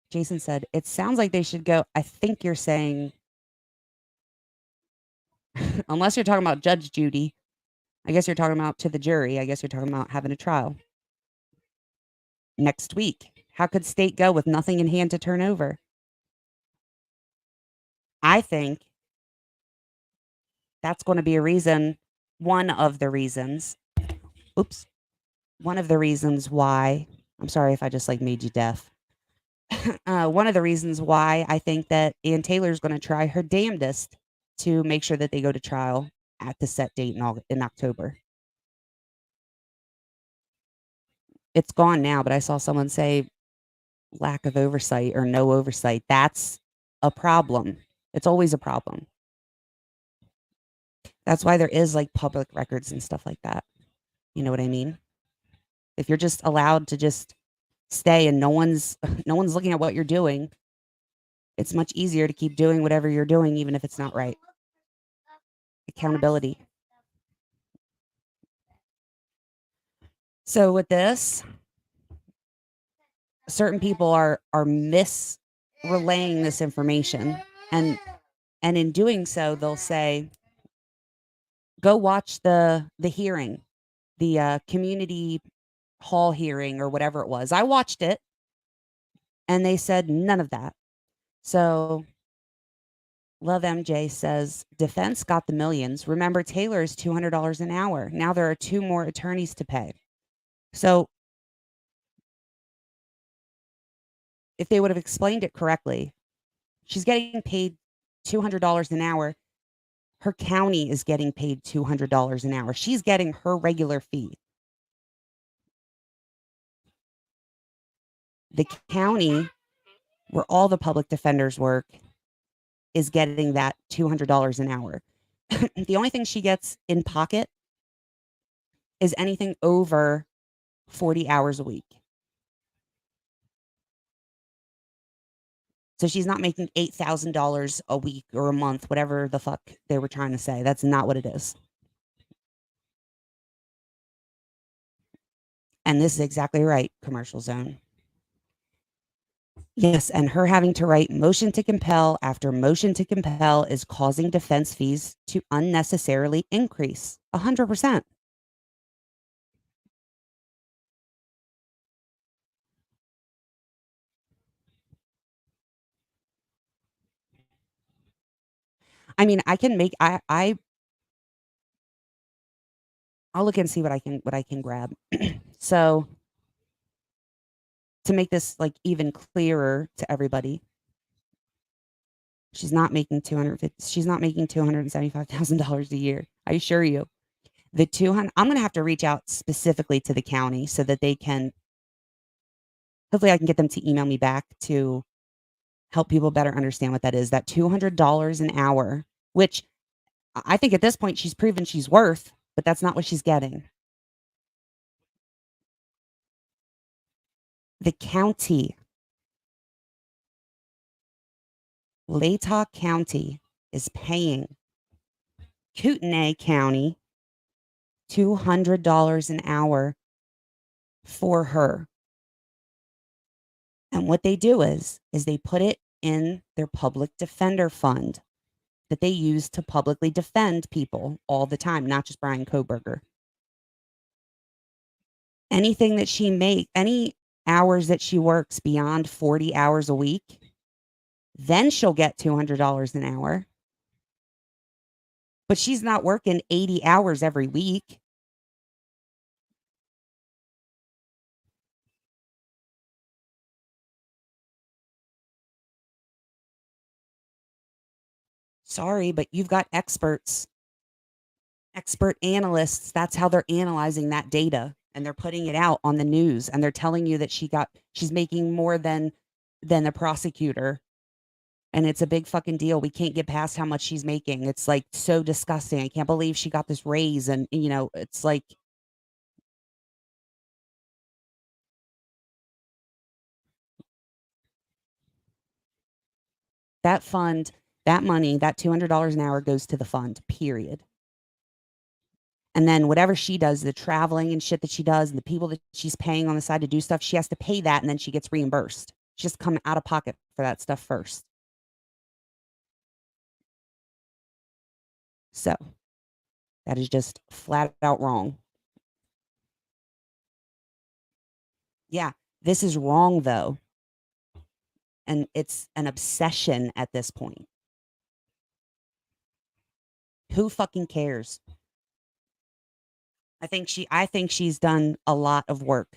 Jason said, it sounds like they should go. I think you're saying, unless you're talking about Judge Judy, I guess you're talking about to the jury. I guess you're talking about having a trial next week. How could state go with nothing in hand to turn over? I think that's going to be a reason, one of the reasons, oops, one of the reasons why, I'm sorry if I just like made you deaf. One of the reasons why I think that Ann Taylor's going to try her damnedest to make sure that they go to trial at the set date in October. It's gone now, but I saw someone say lack of oversight or no oversight. That's a problem. It's always a problem. That's why there is like public records and stuff like that. You know what I mean? If you're just allowed to just stay and no one's no one's looking at what you're doing, it's much easier to keep doing whatever you're doing even if it's not right. Accountability. So with this, certain people are relaying this information, and in doing so they'll say, go watch the hearing, the community hall hearing or whatever it was. I watched it and they said none of that. So Love MJ says defense got the millions. Remember, Taylor is $200 an hour. Now there are two more attorneys to pay. So if they would have explained it correctly, she's getting paid $200 an hour. Her county is getting paid $200 an hour. She's getting her regular fee. The county, where all the public defenders work, is getting that $200 an hour. The only thing she gets in pocket is anything over 40 hours a week. So she's not making $8,000 a week or a month, whatever the fuck they were trying to say. That's not what it is. And this is exactly right, commercial zone. Yes, and her having to write motion to compel after motion to compel is causing defense fees to unnecessarily increase 100%. I mean, I can make I'll look and see what I can grab. So to make this like even clearer to everybody, she's not making $275,000 a year. I assure you. The 200 I'm going to have to reach out specifically to the county so that they can, hopefully I can get them to email me back to help people better understand what that is. That $200 an hour, which I think at this point she's proven she's worth, but that's not what she's getting. The county, Latah County, is paying Kootenai County $200 an hour for her. And what they do is they put it in their public defender fund that they use to publicly defend people all the time, not just Bryan Kohberger. Anything that any hours that she works beyond 40 hours a week, then she'll get $200 an hour. But she's not working 80 hours every week. Sorry, but you've got expert analysts. That's how they're analyzing that data, and they're putting it out on the news, and they're telling you that she's making more than the prosecutor. And it's a big fucking deal. We can't get past how much she's making. It's like so disgusting. I can't believe she got this raise. And, it's like, that fund, that money, that $200 an hour goes to the fund, period. And then whatever she does, the traveling and shit that she does, and the people that she's paying on the side to do stuff, she has to pay that, and then she gets reimbursed. She has to come out of pocket for that stuff first. So that is just flat out wrong. Yeah, this is wrong though. And it's an obsession at this point. Who fucking cares? I think she's done a lot of work.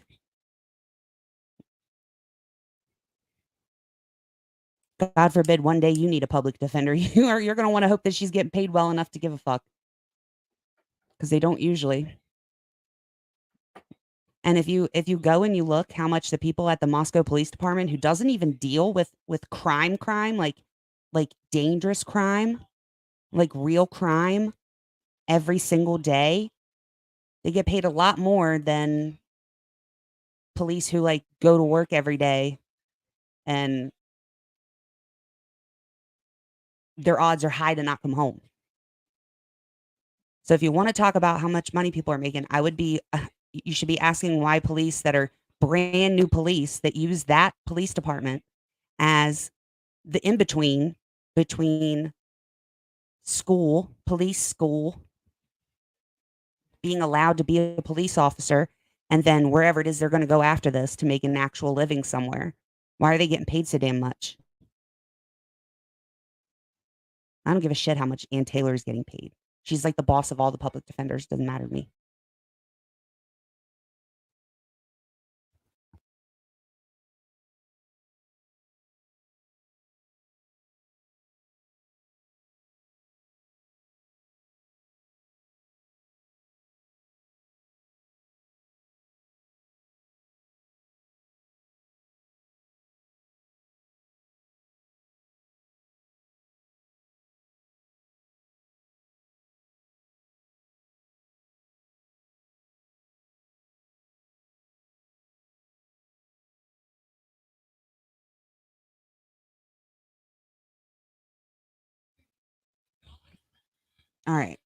God forbid one day you need a public defender. You're going to want to hope that she's getting paid well enough to give a fuck. Because they don't usually. And if you go and you look how much the people at the Moscow Police Department, who doesn't even deal with crime, like dangerous crime, like real crime, every single day, they get paid a lot more than police who like go to work every day and their odds are high to not come home. So if you want to talk about how much money people are making, I would be you should be asking why police that are brand new police that use that police department as the in between school, police school, being allowed to be a police officer, and then wherever it is they're going to go after this to make an actual living somewhere. Why are they getting paid so damn much? I don't give a shit how much Ann Taylor is getting paid. She's like the boss of all the public defenders. Doesn't matter to me. All right.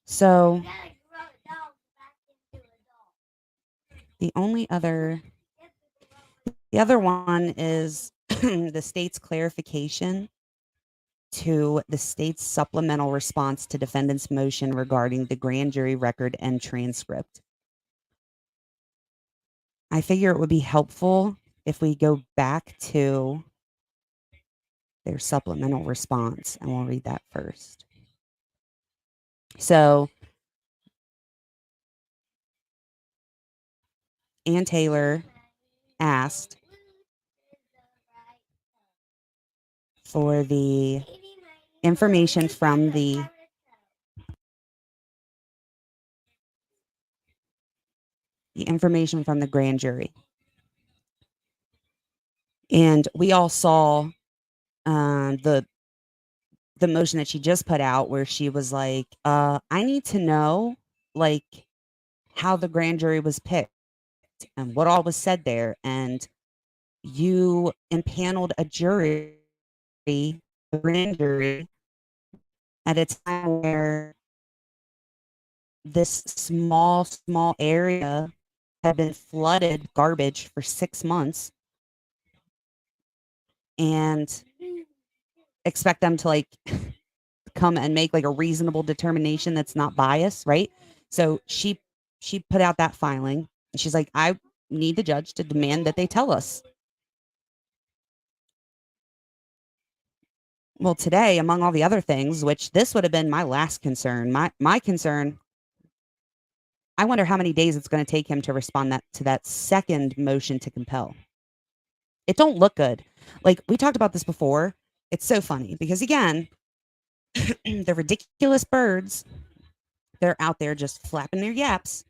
So the only other the other one is the state's clarification to the state's supplemental response to defendant's motion regarding the grand jury record and transcript. I figure it would be helpful if we go back to their supplemental response, and we'll read that first. So Ann Taylor asked for the information from the grand jury. And we all saw the motion that she just put out where she was like, I need to know like how the grand jury was picked and what all was said there. And you impaneled a jury, a grand jury, at a time where this small area had been flooded with garbage for 6 months, and expect them to like come and make like a reasonable determination that's not biased, right? So she put out that filing and she's like, I need the judge to demand that they tell us. Well, today, among all the other things, which this would have been my last concern, my concern, I wonder how many days it's going to take him to respond to that second motion to compel. It don't look good. Like we talked about this before. It's so funny because again, the ridiculous birds, they're out there just flapping their yaps,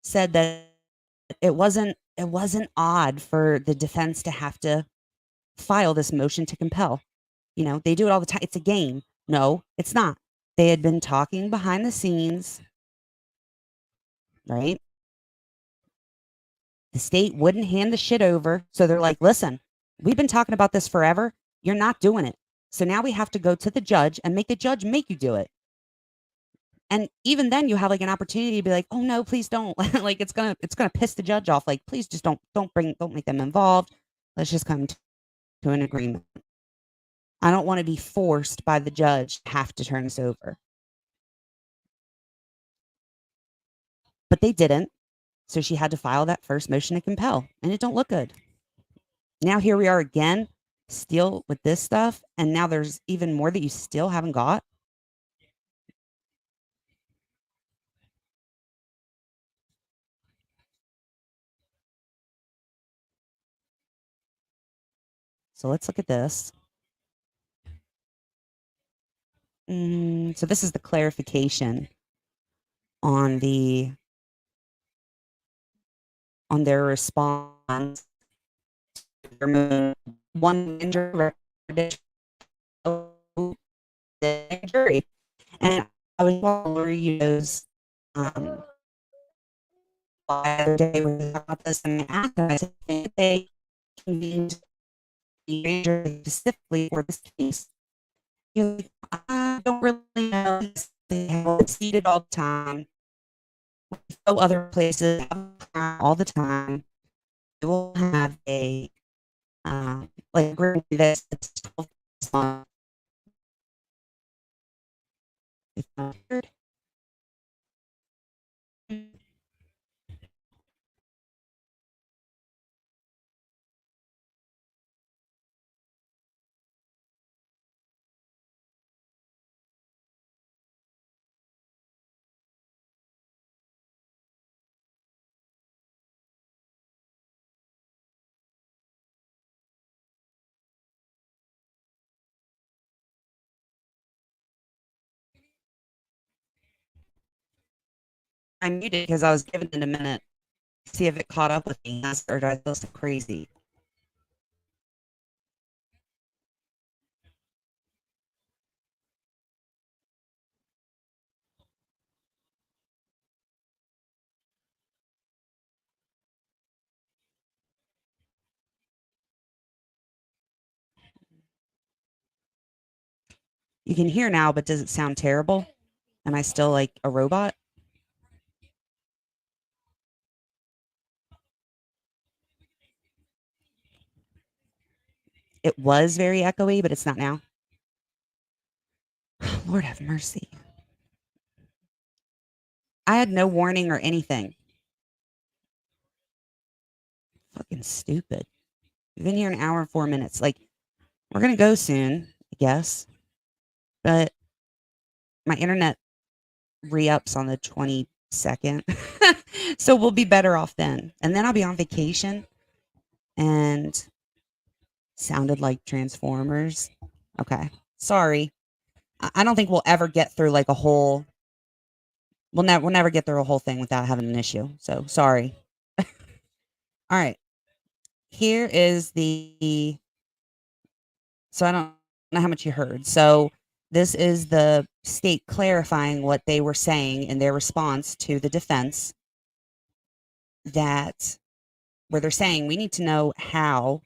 said that it wasn't odd for the defense to have to file this motion to compel. You know, they do it all the time. It's a game. No, it's not. They had been talking behind the scenes, right? The state wouldn't hand the shit over. So they're like, listen, we've been talking about this forever. You're not doing it. So now we have to go to the judge and make the judge make you do it. And even then you have like an opportunity to be like, oh no, please don't. Like it's gonna piss the judge off. Like, please just don't make them involved. Let's just come to an agreement. I don't want to be forced by the judge to have to turn this over. But they didn't. So she had to file that first motion to compel, and it don't look good. Now here we are again, still with this stuff, and now there's even more that you still haven't got. So let's look at this. So this is the clarification on their response. One injury the jury. And I was wondering, um, the other day when we talked about this, and I asked him, I said, "Did they convened the grand jury specifically for this case?" He was like, "I don't really know. They have it seated all the time. We go other places all the time. We will have a like grand jury that's 12 months. It's not weird." I muted because I was giving it a minute to see if it caught up with me, or did I feel so crazy? You can hear now, but does it sound terrible? Am I still like a robot? It was very echoey, but it's not now. Lord have mercy. I had no warning or anything. Fucking stupid. We've been here an hour and 4 minutes. Like, we're going to go soon, I guess. But my internet re-ups on the 22nd. So we'll be better off then. And then I'll be on vacation. And sounded like Transformers. Okay. Sorry. I don't think we'll ever get through like a whole. We'll never get through a whole thing without having an issue. So sorry. All right. Here is the. So I don't know how much you heard. So this is the state clarifying what they were saying in their response to the defense, that where they're saying we need to know how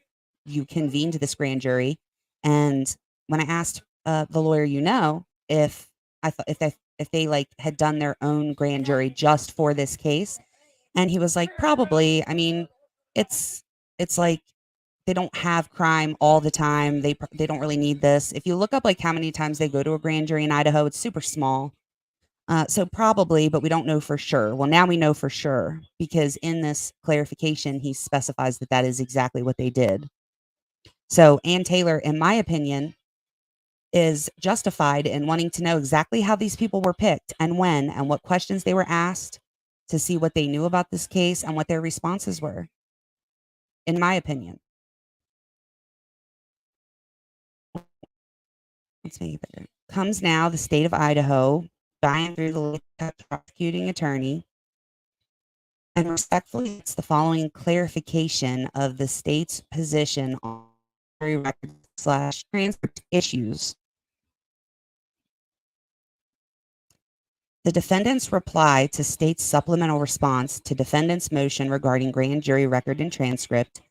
you convened this grand jury. And when I asked the lawyer, if I thought if they like had done their own grand jury just for this case, and he was like, probably. I mean, it's like they don't have crime all the time. They don't really need this. If you look up like how many times they go to a grand jury in Idaho, it's super small. So probably, but we don't know for sure. Well, now we know for sure because in this clarification, he specifies that that is exactly what they did. So Ann Taylor, in my opinion, is justified in wanting to know exactly how these people were picked and when and what questions they were asked to see what they knew about this case and what their responses were, in my opinion. Let's make it better. Comes now the state of Idaho, Bryan through the prosecuting attorney, and respectfully, it's the following clarification of the state's position on record/transcript issues. The defendant's reply to state's supplemental response to defendant's motion regarding grand jury record and transcript,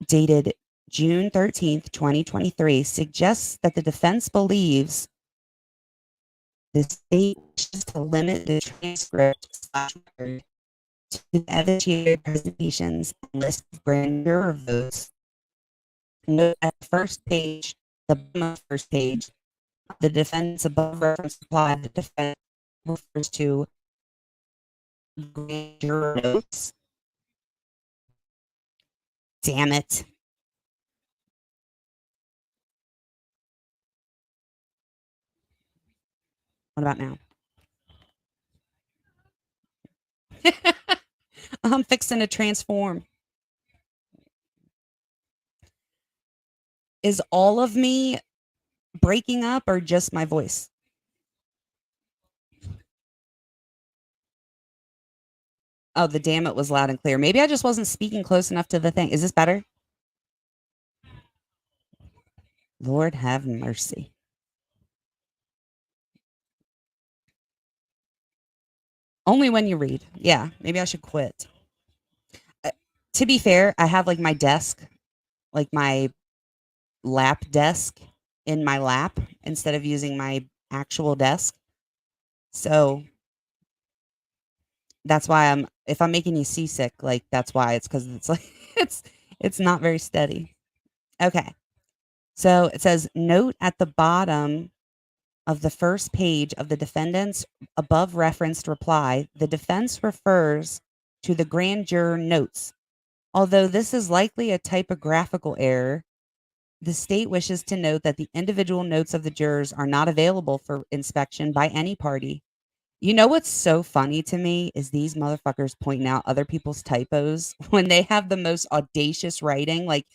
dated June 13th, 2023, suggests that the defense believes the state wishes to limit the transcript/record to evidentiary presentations and list of grand juror votes. Note at the first page, the first page, the defendant's above reference reply, the defense refers to grand juror notes. Damn it. What about now? I'm fixing to transform. Is all of me breaking up or just my voice? Oh, the damn it was loud and clear. Maybe I just wasn't speaking close enough to the thing. Is this better? Lord have mercy. Only when you read. Yeah, maybe I should quit. Uh, to be fair, I have like my desk, like my lap desk in my lap instead of using my actual desk. So that's why if I'm making you seasick, like that's why it's because it's like it's it's not very steady. Okay. So it says note at the bottom of the first page of the defendant's above referenced reply, the defense refers to the grand juror notes. Although this is likely a typographical error, the state wishes to note that the individual notes of the jurors are not available for inspection by any party. You know what's so funny to me is these motherfuckers pointing out other people's typos when they have the most audacious writing. Like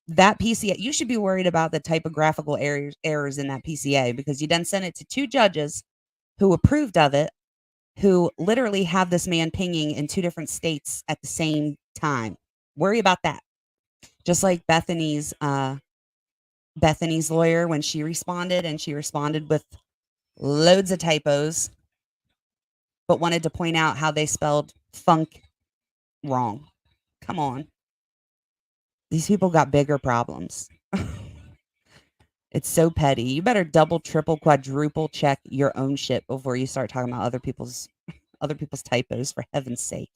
that PCA, you should be worried about the typographical errors in that PCA because you then sent it to two judges who approved of it, who literally have this man pinging in two different states at the same time. Worry about that. Just like Bethany's lawyer when she responded, and she responded with loads of typos, but wanted to point out how they spelled funk wrong. Come on. These people got bigger problems. It's so petty. You better double, triple, quadruple check your own shit before you start talking about other people's typos, for heaven's sake.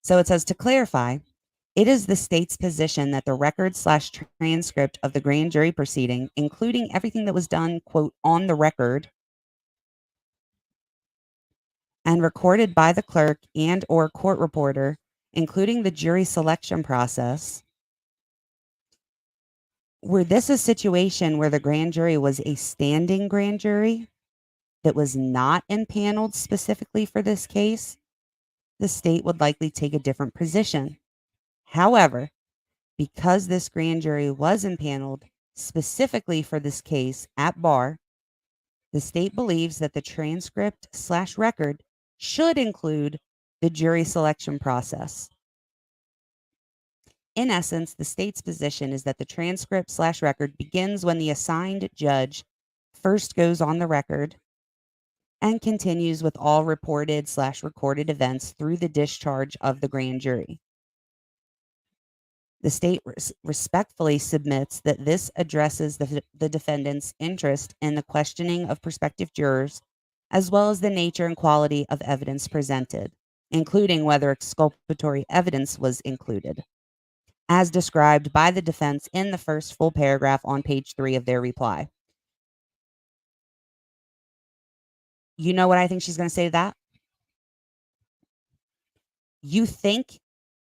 So it says, to clarify, it is the state's position that the record/transcript of the grand jury proceeding, including everything that was done, quote, on the record and recorded by the clerk and or court reporter, including the jury selection process, were this a situation where the grand jury was a standing grand jury that was not impaneled specifically for this case, the state would likely take a different position. However, because this grand jury was impaneled specifically for this case at bar, the state believes that the transcript/record should include the jury selection process. In essence, the state's position is that the transcript/record begins when the assigned judge first goes on the record and continues with all reported/recorded events through the discharge of the grand jury. The state respectfully submits that this addresses the defendant's interest in the questioning of prospective jurors, as well as the nature and quality of evidence presented, including whether exculpatory evidence was included, as described by the defense in the first full paragraph on page 3 of their reply. You know what I think she's going to say to that? You think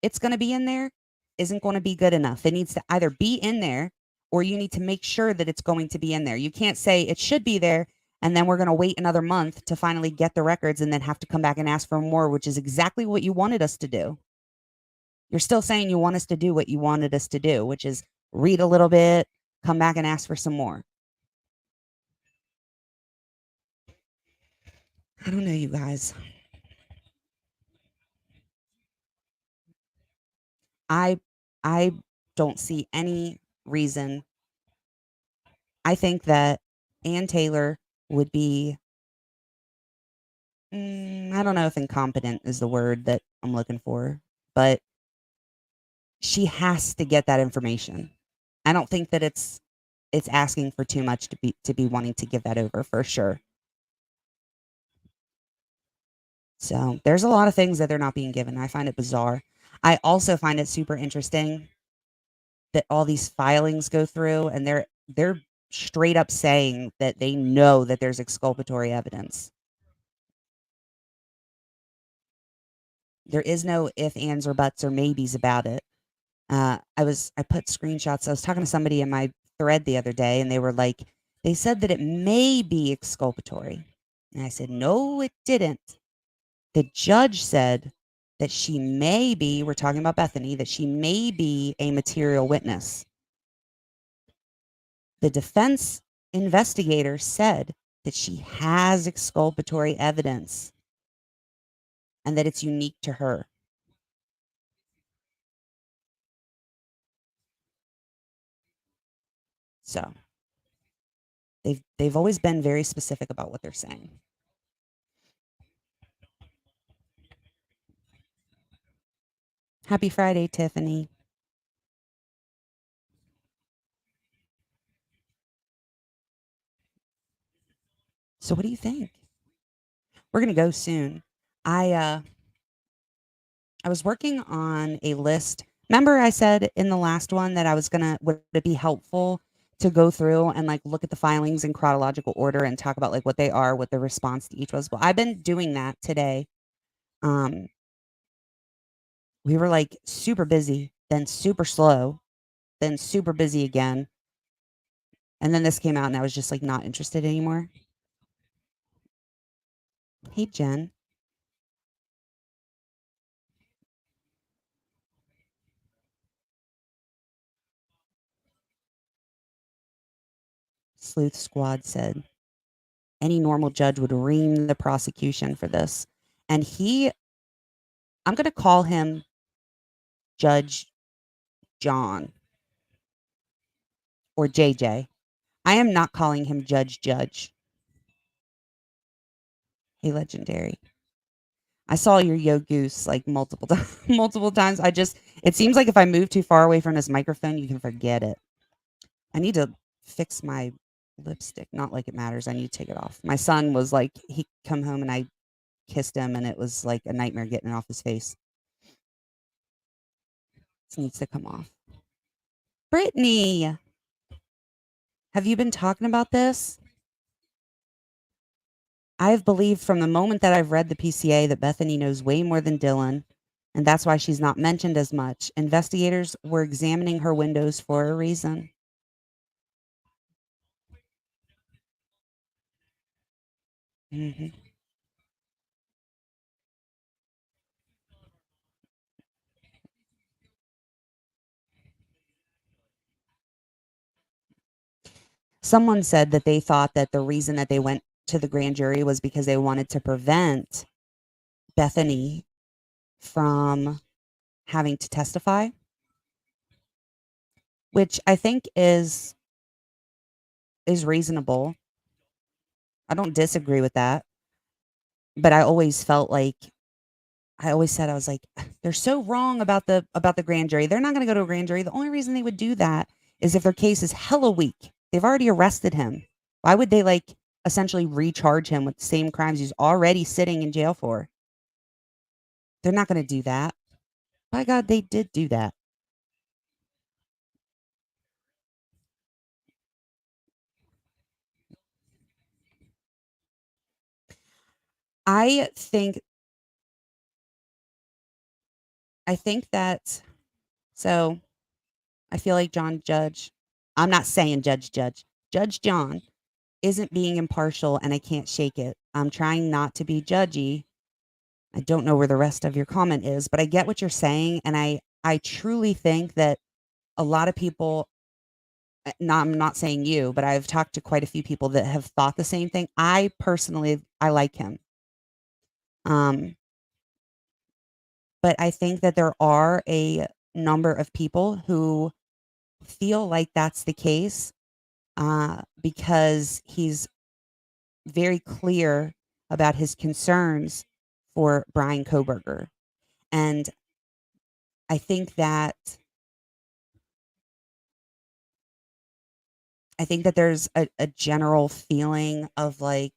it's going to be in there isn't going to be good enough. It needs to either be in there or you need to make sure that it's going to be in there. You can't say it should be there and then we're going to wait another month to finally get the records and then have to come back and ask for more, which is exactly what you wanted us to do. You're still saying you want us to do what you wanted us to do, which is read a little bit, come back and ask for some more. I don't know, you guys. I I don't see any reason. I think that Ann Taylor would be I don't know if incompetent is the word that I'm looking for, but she has to get that information. I don't think that it's asking for too much to be wanting to give that over for sure. So there's a lot of things that they're not being given. I find it bizarre. I also find it super interesting that all these filings go through and they're straight up saying that they know that there's exculpatory evidence. There is no if, ands, or buts, or maybes about it. I put screenshots. I was talking to somebody in my thread the other day, and they were like, they said that it may be exculpatory. And I said, no, it didn't. The judge said that she may be, we're talking about Bethany, that she may be a material witness. The defense investigator said that she has exculpatory evidence and that it's unique to her. So they've always been very specific about what they're saying. Happy Friday, Tiffany. So what do you think? We're gonna go soon. I was working on a list. Remember I said in the last one that I was gonna would it be helpful to go through and like look at the filings in chronological order and talk about like what they are, what the response to each was. Well, I've been doing that today. Um, we were like super busy, then super slow, then super busy again. And then this came out and I was just like not interested anymore. Hey Jen. Sleuth Squad said any normal judge would ream the prosecution for this. And I'm going to call him Judge John or JJ. I am not calling him Judge. Hey, legendary. I saw your Yo Goose like multiple multiple times. It seems like if I move too far away from this microphone, you can forget it. I need to fix my lipstick. Not like it matters. I need to take it off. My son was like, he come home and I kissed him and it was like a nightmare getting it off his face. This needs to come off. Brittany, have you been talking about this? I have believed from the moment that I've read the PCA that Bethany knows way more than Dylan, and that's why she's not mentioned as much. Investigators were examining her windows for a reason. Mhm. Someone said that they thought that the reason that they went to the grand jury was because they wanted to prevent Bethany from having to testify, which I think is reasonable. I don't disagree with that, but I always said I was like, they're so wrong about the grand jury. They're not going to go to a grand jury. The only reason they would do that is if their case is hella weak. They've already arrested him. Why would they like essentially recharge him with the same crimes he's already sitting in jail for? They're not going to do that. By God, they did do that. I think I think that so I feel like John Judge, I'm not saying Judge John isn't being impartial and I can't shake it. I'm trying not to be judgy. I don't know where the rest of your comment is, but I get what you're saying and I truly think that a lot of people I'm not saying you, but I've talked to quite a few people that have thought the same thing. I personally I like him. Um but I think that there are a number of people who feel like that's the case because he's very clear about his concerns for Bryan Kohberger. And I think that there's a general feeling of like,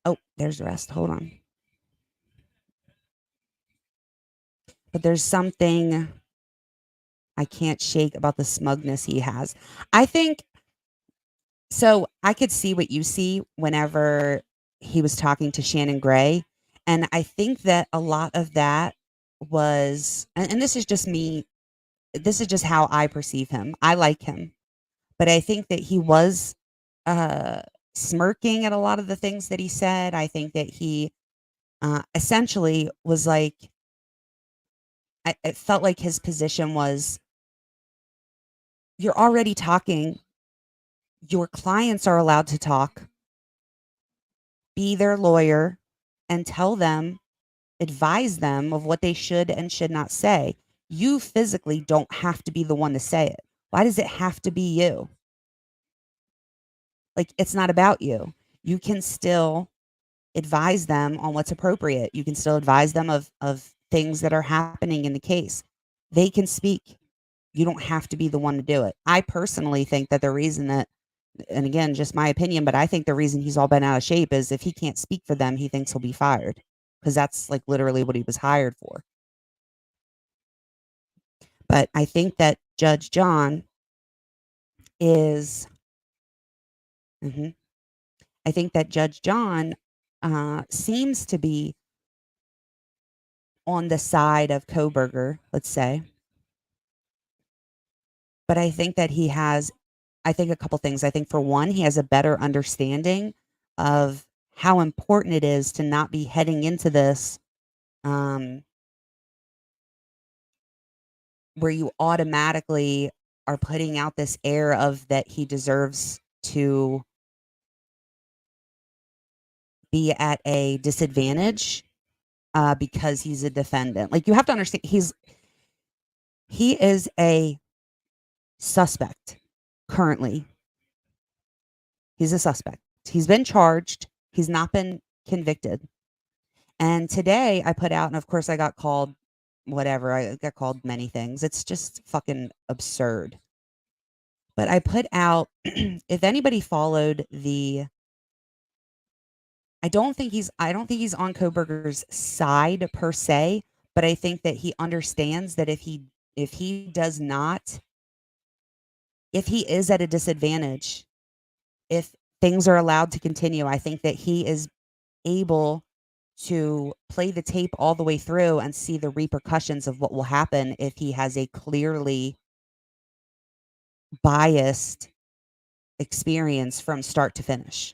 oh, there's the rest. Hold on. But there's something I can't shake about the smugness he has. I think so. I could see what you see whenever he was talking to Shannon Gray. And I think that a lot of that was, and this is just me, this is just how I perceive him. I like him, but I think that he was uh, smirking at a lot of the things that he said. I think that he essentially was like, it felt like his position was, you're already talking. Your clients are allowed to talk. Be their lawyer and tell them, advise them of what they should and should not say. You physically don't have to be the one to say it. Why does it have to be you? Like, it's not about you. You can still advise them on what's appropriate. You can still advise them of things that are happening in the case. They can speak. You don't have to be the one to do it. I personally think that the reason that, and again, just my opinion, but I think the reason he's all bent out of shape is if he can't speak for them, he thinks he'll be fired because that's like literally what he was hired for. But I think that Judge John is, mhm, I think that Judge John seems to be on the side of Kohberger, let's say. But I think that he has, I think a couple things. I think for one, he has a better understanding of how important it is to not be heading into this um, where you automatically are putting out this air of that he deserves to be at a disadvantage because he's a defendant. Like you have to understand, he is a suspect currently. He's a suspect. He's been charged. He's not been convicted. And today I put out, and of course I got called whatever. I got called many things. It's just fucking absurd. But I put out, if anybody followed the, I don't think he's on Kohberger's side per se, but I think that he understands that if he does not, if he is at a disadvantage, if things are allowed to continue, I think that he is able to play the tape all the way through and see the repercussions of what will happen if he has a clearly biased experience from start to finish.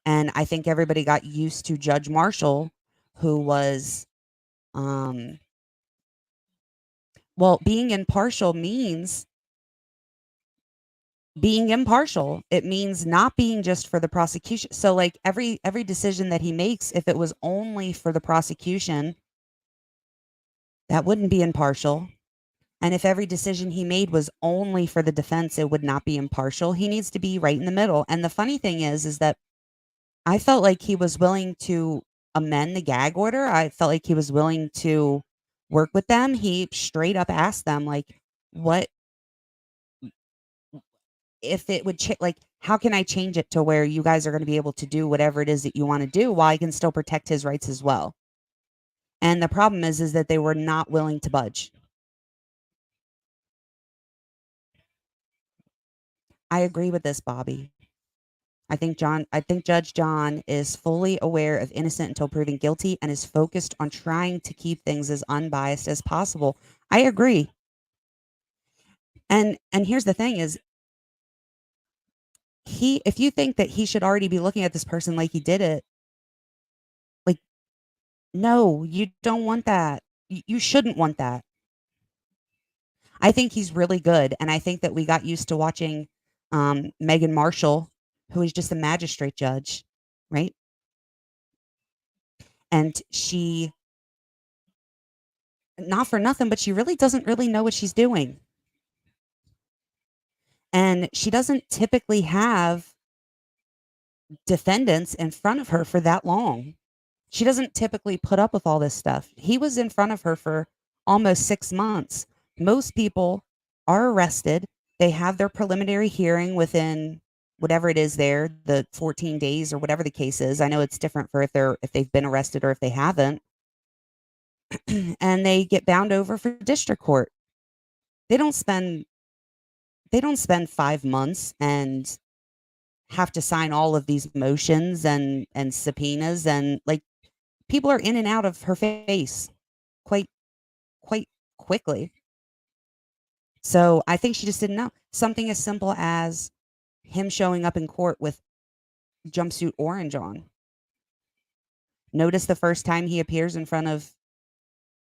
And I think everybody got used to Judge Marshall, who was, um, well, being impartial means being impartial. It means not being just for the prosecution. So like every decision that he makes, if it was only for the prosecution, that wouldn't be impartial. And if every decision he made was only for the defense, it would not be impartial. He needs to be right in the middle. And the funny thing is that I felt like he was willing to amend the gag order. I felt like he was willing to work with them. He straight up asked them, like, what if it would like, how can I change it to where you guys are going to be able to do whatever it is that you want to do while I can still protect his rights as well? And the problem is that they were not willing to budge. I agree with this, Bobby. I think Judge John is fully aware of innocent until proven guilty and is focused on trying to keep things as unbiased as possible. I agree. And here's the thing is if you think that he should already be looking at this person like he did it, like no, you don't want that. You shouldn't want that. I think he's really good and I think that we got used to watching Megan Marshall, who is just a magistrate judge, right? And she, not for nothing, but she really doesn't really know what she's doing. And she doesn't typically have defendants in front of her for that long. She doesn't typically put up with all this stuff. He was in front of her for almost 6 months. Most people are arrested. They have their preliminary hearing within whatever it is there, the 14 days or whatever the case is. I know it's different for if they've been arrested or if they haven't. And they get bound over for district court. They don't spend 5 months and have to sign all of these motions and subpoenas, and like people are in and out of her face quite quite quickly. So I think she just didn't know. Something as simple as him showing up in court with jumpsuit orange on. Notice the first time he appears in front of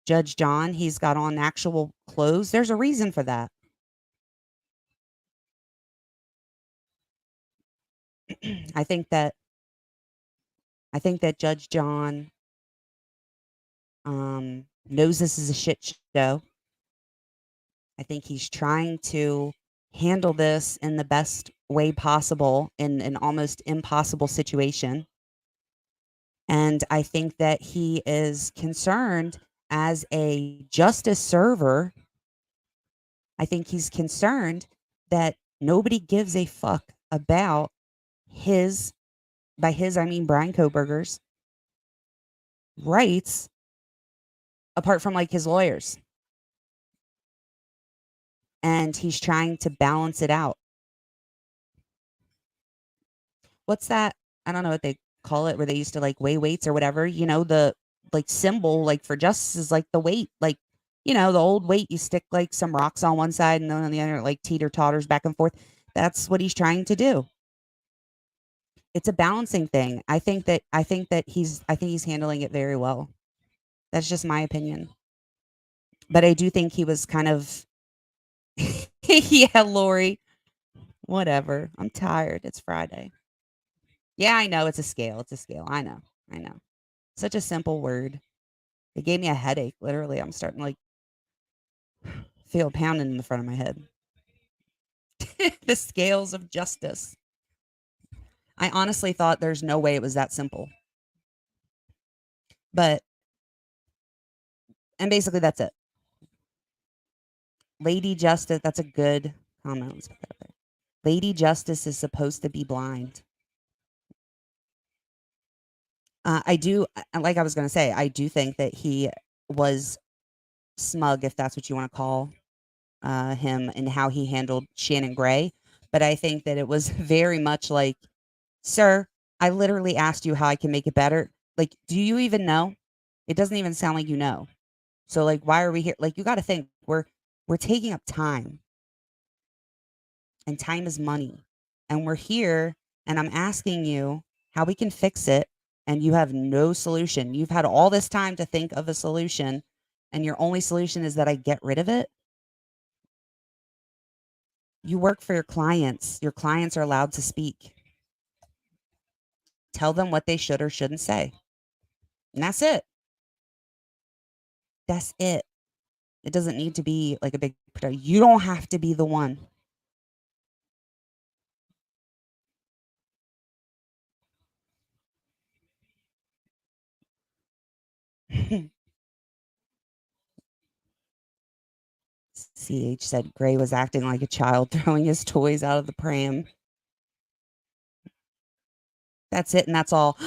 Judge John, he's got on actual clothes. There's a reason for that. I think that Judge John knows this is a shit show. I think he's trying to handle this in the best way possible in an almost impossible situation. And I think that he is concerned as a justice server. I think he's concerned that nobody gives a fuck about his, by his, I mean Bryan Kohberger's rights apart from like his lawyers. And he's trying to balance it out. What's that? I don't know what they call it, where they used to like weigh weights or whatever. The like symbol like for justice is like the weight, like the old weight you stick like some rocks on one side and then on the other like teeter totters back and forth. That's what he's trying to do. It's a balancing thing. I think he's handling it very well. That's just my opinion. But I do think he was kind of yeah, Lori. Whatever. I'm tired. It's Friday. Yeah, I know it's a scale. It's a scale. I know. I know. Such a simple word. It gave me a headache. Literally, I'm starting to like feel a pounding in the front of my head. The scales of justice. I honestly thought there's no way it was that simple. But and basically that's it. Lady Justice, that's a good comment. Let's put that up there. Lady Justice is supposed to be blind. I do, like I was going to say, I do think that he was smug, if that's what you want to call him, and how he handled Shannon Gray. But I think that it was very much like, sir, I literally asked you how I can make it better. Like, do you even know? It doesn't even sound like you know. So, like, why are we here? Like, you got to think we're taking up time, and time is money, and we're here, and I'm asking you how we can fix it, and you have no solution. You've had all this time to think of a solution, and your only solution is that I get rid of it. You work for your clients. Your clients are allowed to speak. Tell them what they should or shouldn't say. And that's it. That's it. It doesn't need to be like a big production. You don't have to be the one. CH said Gray was acting like a child throwing his toys out of the pram. That's it, and that's all.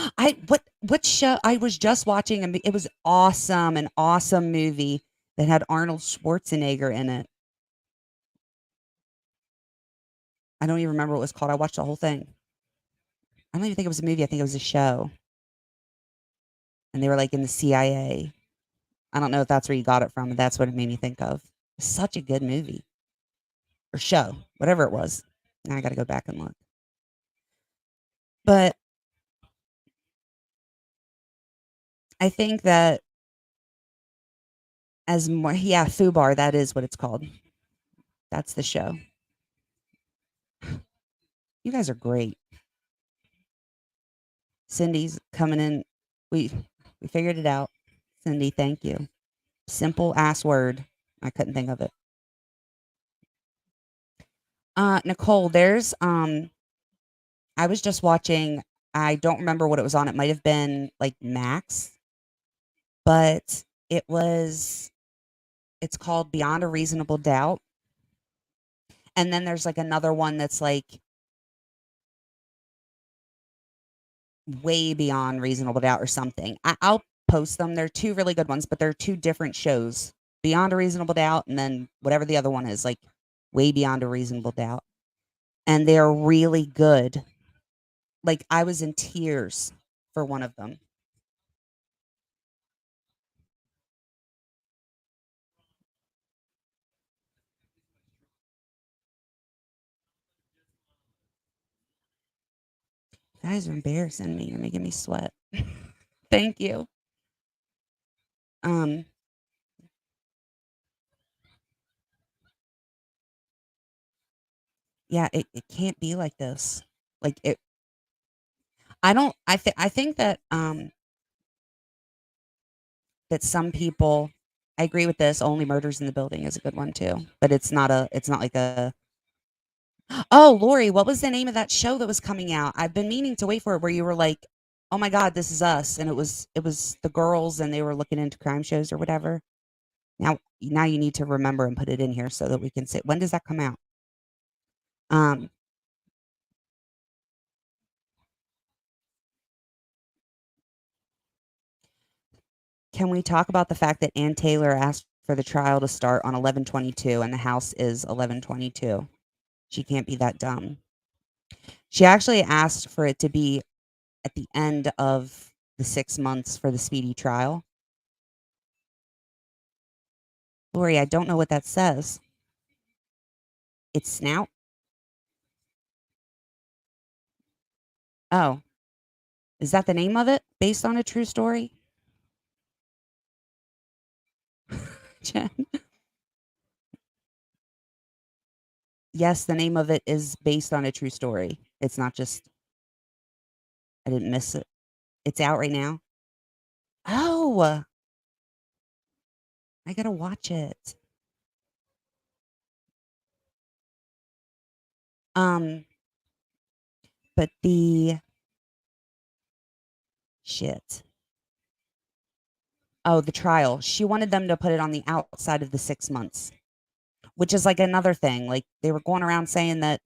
What show I was just watching, it was awesome, an awesome movie that had Arnold Schwarzenegger in it. I don't even remember what it was called. I watched the whole thing. I don't even think it was a movie. I think it was a show. And they were like in the CIA. I don't know if that's where you got it from, but that's what it made me think of. Such a good movie or show, whatever it was. Now I got to go back and look. But I think that as more, yeah, Fubar, that is what it's called. That's the show. You guys are great. Cindy's coming in. We figured it out. Cindy, thank you. Simple ass word. I couldn't think of it. Nicole, there's I was just watching, I don't remember what it was on. It might have been like Max, but it's called Beyond a Reasonable Doubt. And then there's like another one that's like way beyond reasonable doubt or something. I'll post them. They're two really good ones, but they're two different shows. Beyond a Reasonable Doubt, and then whatever the other one is, like way beyond a reasonable doubt. And they're really good. Like I was in tears for one of them. You guys are embarrassing me. You're making me sweat. Thank you. Um, yeah, it can't be like this. Like it I don't I think that that some people, I agree with this, Only Murders in the Building is a good one too. But it's not like a Oh, Lori, what was the name of that show that was coming out? I've been meaning to wait for it where you were like oh my God, this is us. And it was the girls and they were looking into crime shows or whatever. Now you need to remember and put it in here so that we can say, when does that come out? Um, can we talk about the fact that Ann Taylor asked for the trial to start on 11/22 and the House is 11/22? She can't be that dumb. She actually asked for it to be at the end of the 6 months for the speedy trial. Lori, I don't know what that says. It's snout? Oh, is that the name of it? Based on a true story? Jen? Yes, the name of it is based on a true story. It's not just I didn't miss it. It's out right now? Oh, I gotta watch it. Um, but the shit. Oh, the trial. She wanted them to put it on the outside of the 6 months, which is like another thing. Like they were going around saying that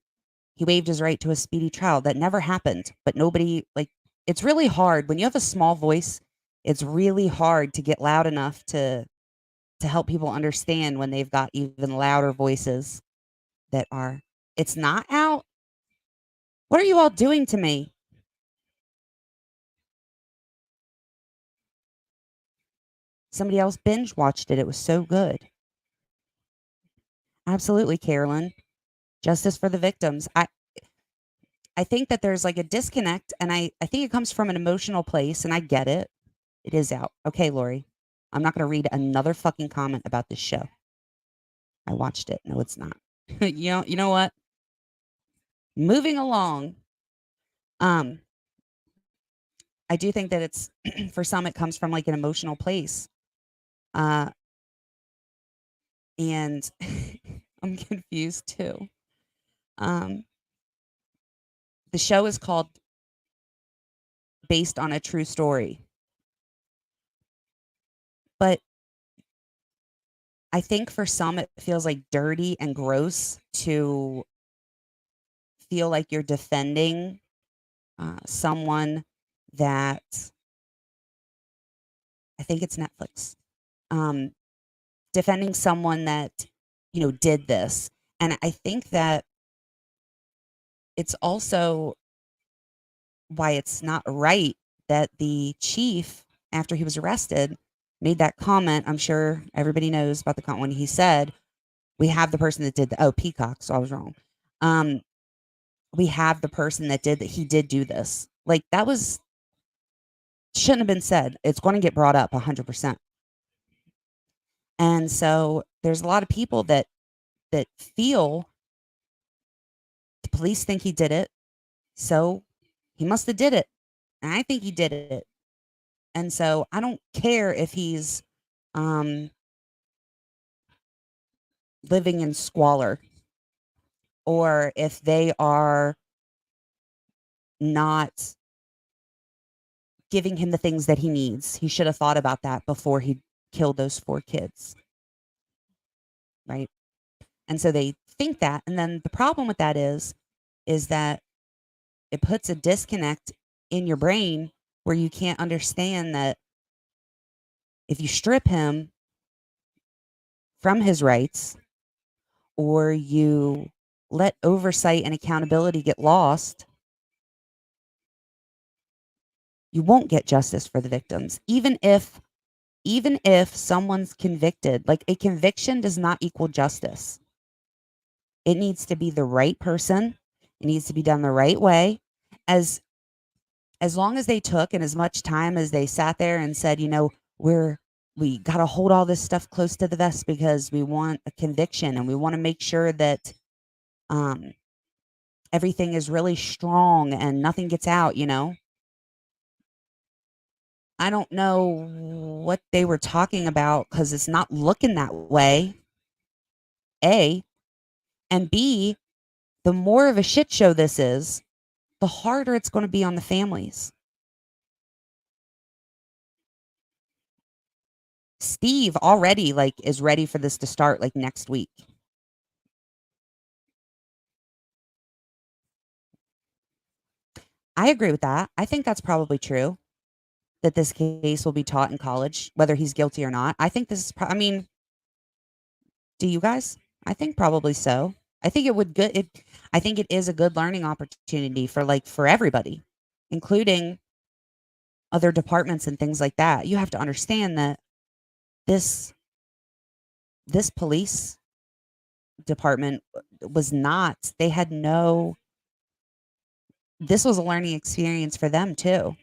he waived his right to a speedy trial. That never happened, but nobody like it's really hard when you have a small voice. It's really hard to get loud enough to help people understand when they've got even louder voices that are it's not out. What are you all doing to me? Somebody else binge watched it. It was so good. Absolutely, Carolyn. Justice for the victims. I think that there's like a disconnect and I think it comes from an emotional place and I get it. It is out. Okay, Lori. I'm not going to read another fucking comment about this show. I watched it. No, it's not. You know what? Moving along. Um I do think that it's for some it comes from like an emotional place. Uh and I'm confused too. Um the show is called Based on a True Story. But I think for some it feels like dirty and gross to feel like you're defending someone that I think it's Netflix. Um, defending someone that did this, and I think that it's also why it's not right that the chief, after he was arrested, made that comment. I'm sure everybody knows about the comment when he said, "We have the person that did the Peacock." So I was wrong. Um, we have the person that did that. He did do this. Like that was shouldn't have been said. It's going to get brought up 100%. And so there's a lot of people that feel the police think he did it, so he must have did it. And I think he did it. And so I don't care if he's um living in squalor or if they are not giving him the things that he needs. He should have thought about that before he killed those 4 kids, right? And so they think that, and then the problem with that is that it puts a disconnect in your brain where you can't understand that if you strip him from his rights or you let oversight and accountability get lost, you won't get justice for the victims. Even if someone's convicted, like a conviction does not equal justice. It needs to be the right person. It needs to be done the right way. As as long as they took and as much time as they sat there and said, we got to hold all this stuff close to the vest because we want a conviction and we want to make sure that um, everything is really strong and nothing gets out. I don't know what they were talking about because it's not looking that way. A and B, the more of a shit show this is, the harder it's going to be on the families. Steve already, like, is ready for this to start, like, next week. I agree with that. I think that's probably true, that this case will be taught in college, whether he's guilty or not. I think this is I mean, do you guys? I think probably so. I think it would good it I think it is a good learning opportunity for, like, for everybody, including other departments and things like that. You have to understand that this this police department was not they had no this was a learning experience for them too.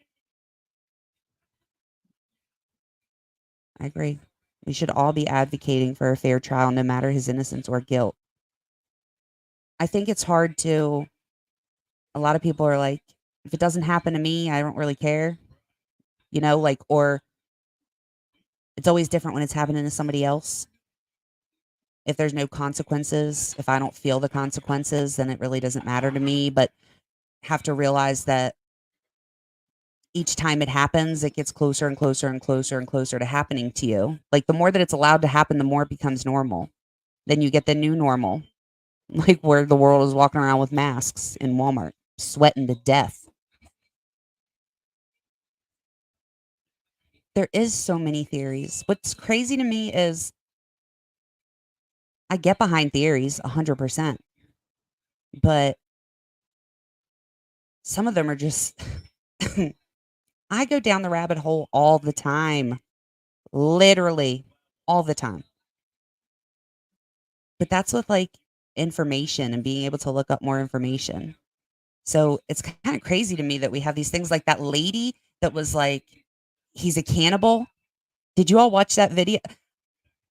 I agree. We should all be advocating for a fair trial no matter his innocence or guilt. I think it's hard to a lot of people are like, if it doesn't happen to me, I don't really care, like, or it's always different when it's happening to somebody else. If there's no consequences, if I don't feel the consequences, then it really doesn't matter to me. But have to realize that each time it happens, it gets closer and closer and closer and closer to happening to you. Like the more that it's allowed to happen, the more it becomes normal. Then you get the new normal, like where the world is walking around with masks in Walmart, sweating to death. There is so many theories. What's crazy to me is I get behind theories 100%, but some of them are just I go down the rabbit hole all the time, literally all the time. But that's with like information and being able to look up more information. So it's kind of crazy to me that we have these things like that lady that was like, he's a cannibal. Did you all watch that video?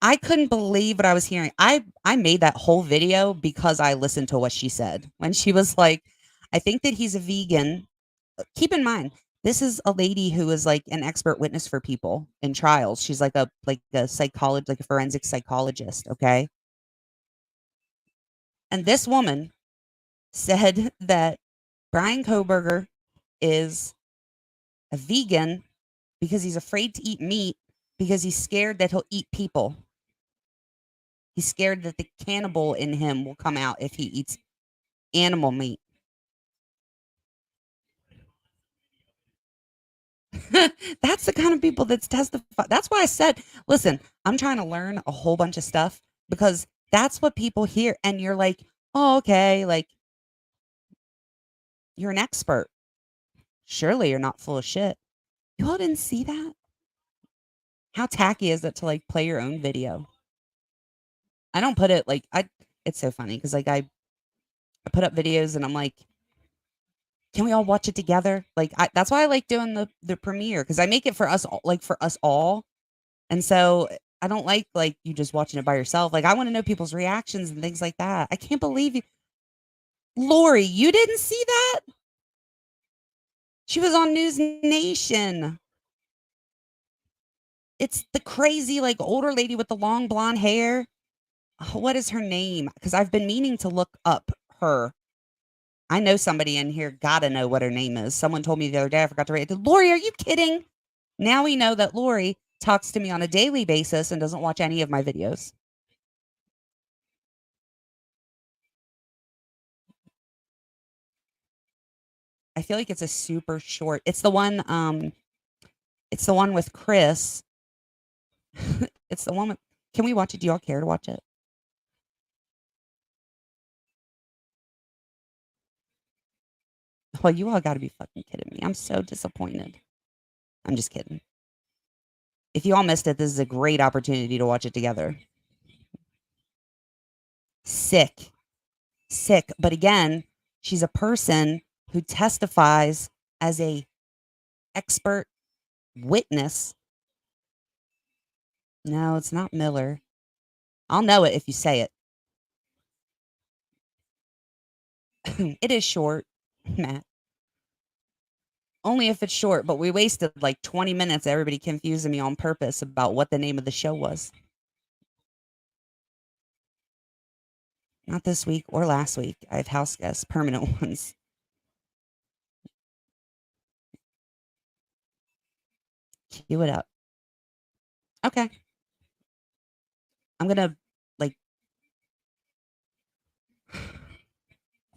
I couldn't believe what I was hearing. I made that whole video because I listened to what she said when she was like, I think that he's a vegan. Keep in mind, this is a lady who is like an expert witness for people in trials. She's like a psychologist, like a forensic psychologist, okay? And this woman said that Bryan Kohberger is a vegan because he's afraid to eat meat because he's scared that he'll eat people. He's scared that the cannibal in him will come out if he eats animal meat. That's the kind of people that's testify. That's why I said, listen, I'm trying to learn a whole bunch of stuff because that's what people hear. And you're like, oh, okay, like you're an expert. Surely you're not full of shit. You all didn't see that? How tacky is it to like play your own video? I don't put it like I it's so funny because like I put up videos and I'm like, can we all watch it together? Like that's why I like doing the premiere because I make it for us all, like for us all. And so I don't like you just watching it by yourself. Like I want to know people's reactions and things like that. I can't believe you, Lori, you didn't see that? She was on News Nation. It's the crazy like older lady with the long blonde hair. Oh, what is her name? Because I've been meaning to look up her. I know somebody in here gotta know what her name is. Someone told me the other day. I forgot to write it. Lori, are you kidding? Now we know that Lori talks to me on a daily basis and doesn't watch any of my videos. I feel like it's a super short. It's the one with Chris. It's the one with Can we watch it? Do y'all care to watch it? Well, you all gotta be fucking kidding me. I'm so disappointed. I'm just kidding. If you all missed it, this is a great opportunity to watch it together. Sick. Sick. But again, she's a person who testifies as a expert witness. No, it's not Miller. I'll know it if you say it. It is short, Matt. Only if it's short, but we wasted like 20 minutes, everybody confusing me on purpose about what the name of the show was. Not this week or last week. I have house guests, permanent ones. Cue it up. Okay. I'm gonna like.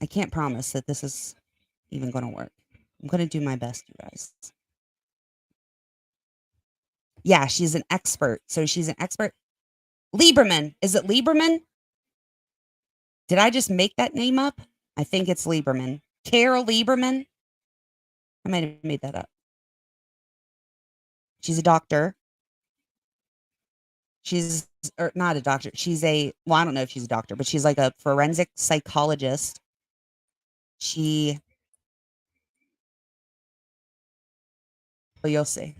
I can't promise that this is even gonna work. I'm gonna do my best, you guys. Yeah, she's an expert. So she's an expert. Lieberman. Is it Lieberman? Did I just make that name up? I think it's Lieberman. Carol Lieberman? I might have made that up. She's a doctor. She's or not a doctor. She's well, I don't know if she's a doctor, but she's like a forensic psychologist. Well, you'll see.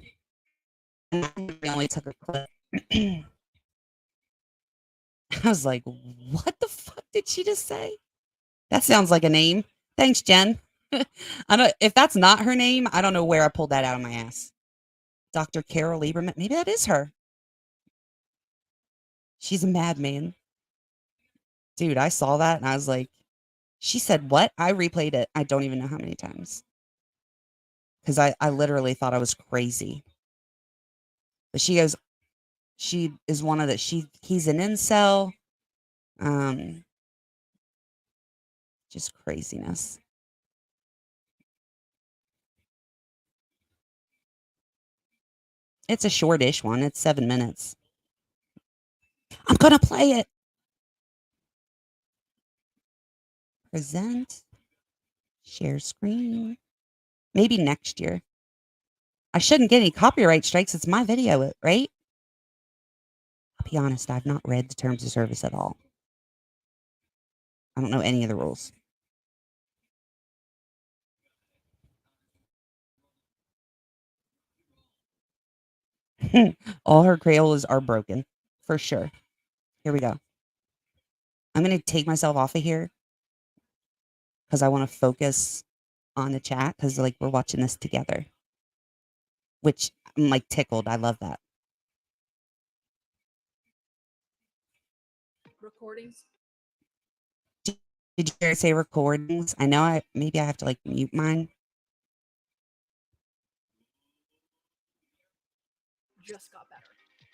And I only took a clip. I was like, what the fuck did she just say? That sounds like a name. Thanks, Jen. I don't if that's not her name, I don't know where I pulled that out of my ass. Dr. Carol Lieberman. Maybe that is her. She's a madman. Dude, I saw that and I was like, she said what? I replayed it. I don't even know how many times. Because I literally thought I was crazy. But she goes, she is one of the he's an incel. Just craziness. It's a shortish one. It's 7 minutes. I'm gonna play it. Present. Share screen. Maybe next year. I shouldn't get any copyright strikes. It's my video, right? I'll be honest, I've not read the terms of service at all. I don't know any of the rules. All her Crayolas are broken. For sure. Here we go. I'm going to take myself off of here because I want to focus on the chat because like we're watching this together. Which I'm like tickled. I love that. Recordings. Did you hear it say recordings? I know maybe I have to like mute mine. Just got better.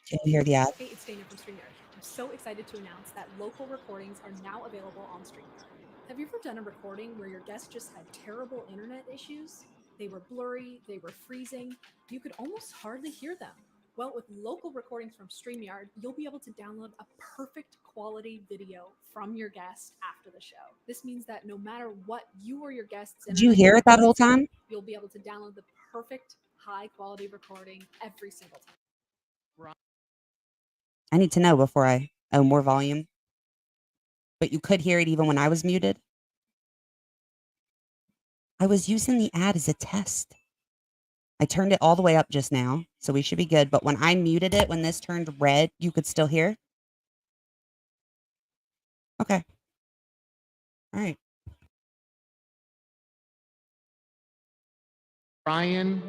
Can you hear the ad? Hey, it's Dana from StreamYard. I'm so excited to announce that local recordings are now available on StreamYard. Have you ever done a recording where your guest just had terrible internet issues? They were blurry, they were freezing, you could almost hardly hear them. Well, with local recordings from StreamYard, you'll be able to download a perfect quality video from your guest after the show. This means that no matter what you or your guests Did you hear it that whole time? You'll be able to download the perfect high quality recording every single time. I need to know before I more volume. But you could hear it even when I was muted. I was using the ad as a test. I turned it all the way up just now, so we should be good. But when I muted it, when this turned red, you could still hear? Okay. All right. Bryan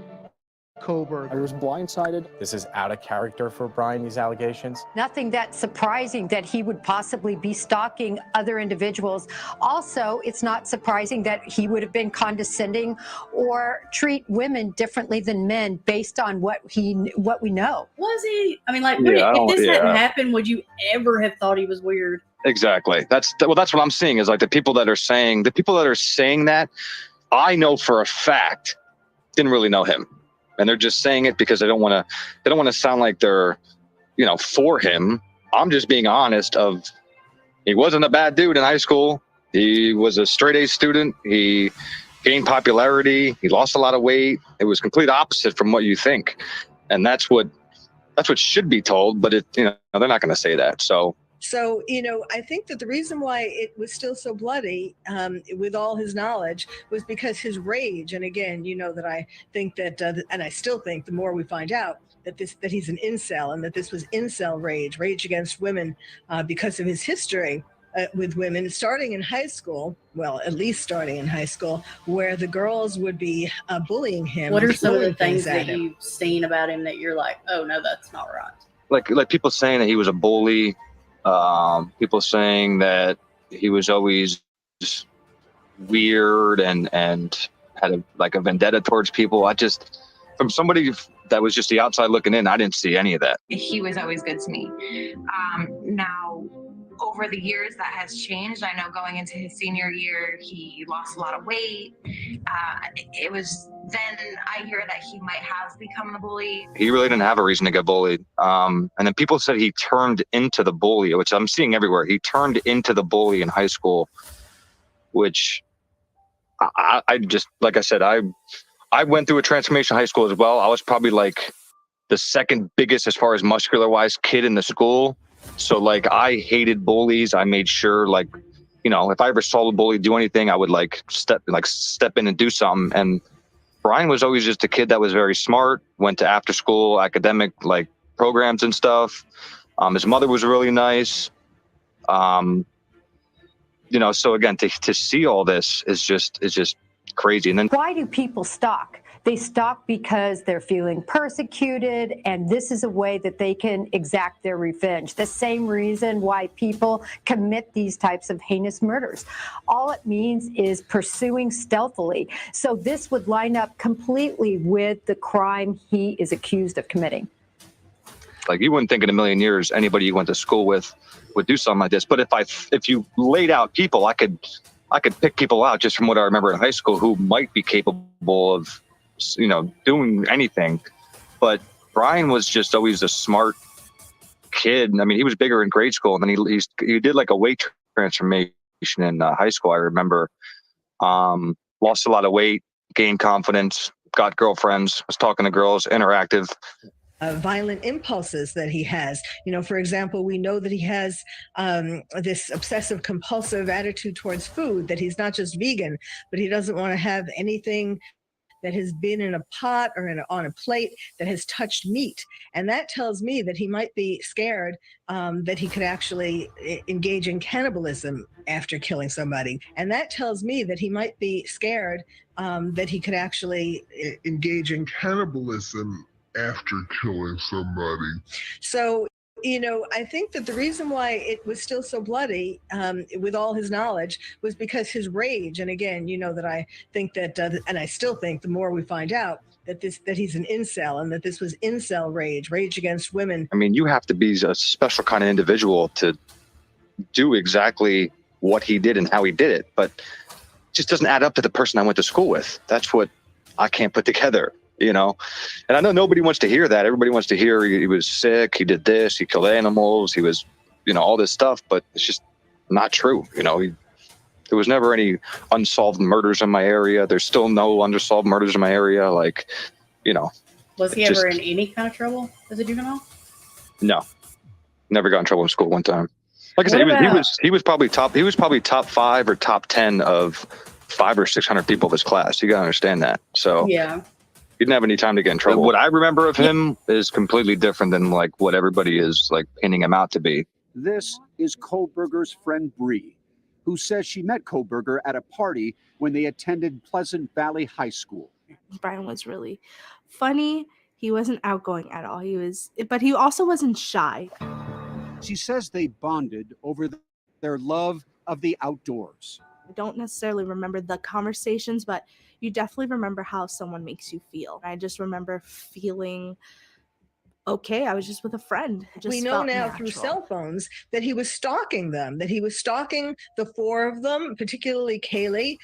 Kohberger. I was blindsided. This is out of character for Bryan, these allegations. Nothing that surprising that he would possibly be stalking other individuals. Also, it's not surprising that he would have been condescending or treat women differently than men based on what we know. Was he? I mean, like, if this hadn't happened, would you ever have thought he was weird? Exactly. That's what I'm seeing is like the people that are saying that, I know for a fact didn't really know him. And they're just saying it because they don't want to sound like they're, for him. I'm just being honest he wasn't a bad dude in high school. He was a straight A student. He gained popularity. He lost a lot of weight. It was complete opposite from what you think. And that's what should be told, but they're not going to say that. So, I think that the reason why it was still so bloody with all his knowledge was because his rage. And again, that I think that, and I still think the more we find out that he's an incel and that this was incel rage against women because of his history with women starting in high school. Well, at least starting in high school, where the girls would be bullying him. What are some of the things that you've seen about him that you're like, oh no, that's not right? Like people saying that he was a bully. People saying that he was always just weird and had a vendetta towards people. From somebody that was just the outside looking in. I didn't see any of that. He was always good to me. Now, over the years, that has changed. I know going into his senior year, he lost a lot of weight. It was then I hear that he might have become the bully. He really didn't have a reason to get bullied. And then people said he turned into the bully, which I'm seeing everywhere. He turned into the bully in high school, which I just, like I said, I went through a transformation in high school as well. I was probably like the second biggest as far as muscular wise kid in the school. So like I hated bullies. I made sure, like, you know, if I ever saw a bully do anything, I would step in and do something. And Bryan was always just a kid that was very smart, went to after school academic like programs and stuff. His mother was really nice. You know, so again, to see all this is just crazy. And then Why do people stalk? They stalk because they're feeling persecuted, and this is a way that they can exact their revenge. The same reason why people commit these types of heinous murders. All it means is pursuing stealthily. So this would line up completely with the crime he is accused of committing. like you wouldn't think in a million years anybody you went to school with would do something like this. But if you laid out people, I could pick people out just from what I remember in high school who might be capable of, you know, doing anything. But Bryan was just always a smart kid. I mean, he was bigger in grade school, and then he did like a weight transformation in high school. I remember, lost a lot of weight, gained confidence, got girlfriends, was talking to girls, interactive. Violent impulses that he has. You know, for example, we know that he has this obsessive compulsive attitude towards food, that he's not just vegan, but he doesn't want to have anything that has been in a pot or on a plate that has touched meat. And that tells me that he might be scared that he could actually engage in cannibalism after killing somebody. And that tells me that he might be scared that he could actually engage in cannibalism after killing somebody. So, you know, I think that the reason why it was still so bloody with all his knowledge was because his rage. And again, you know that I think that, and I still think the more we find out that he's an incel, and that this was incel rage against women. I mean, you have to be a special kind of individual to do exactly what he did and how he did it. But it just doesn't add up to the person I went to school with. That's what I can't put together. You know, and I know nobody wants to hear that. Everybody wants to hear he was sick, he did this, he killed animals, he was, you know, all this stuff, but it's just not true. You know, there was never any unsolved murders in my area. There's still no unsolved murders in my area. Like, you know. Was he ever in any kind of trouble as a juvenile? No, never got in trouble in school one time. Like I said, he was probably top 5 or top 10 of 500 or 600 people of his class. You got to understand that. So yeah. He didn't have any time to get in trouble. What I remember of him is completely different than like what everybody is like pinning him out to be. This is Kohberger's friend Bree, who says she met Kohberger at a party when they attended Pleasant Valley High School. Bryan was really funny. He wasn't outgoing at all. But he also wasn't shy. She says they bonded over their love of the outdoors. I don't necessarily remember the conversations, but you definitely remember how someone makes you feel. I just remember feeling okay. I was just with a friend. We know now through cell phones that he was stalking them, that he was stalking the 4 of them, particularly Kaylee,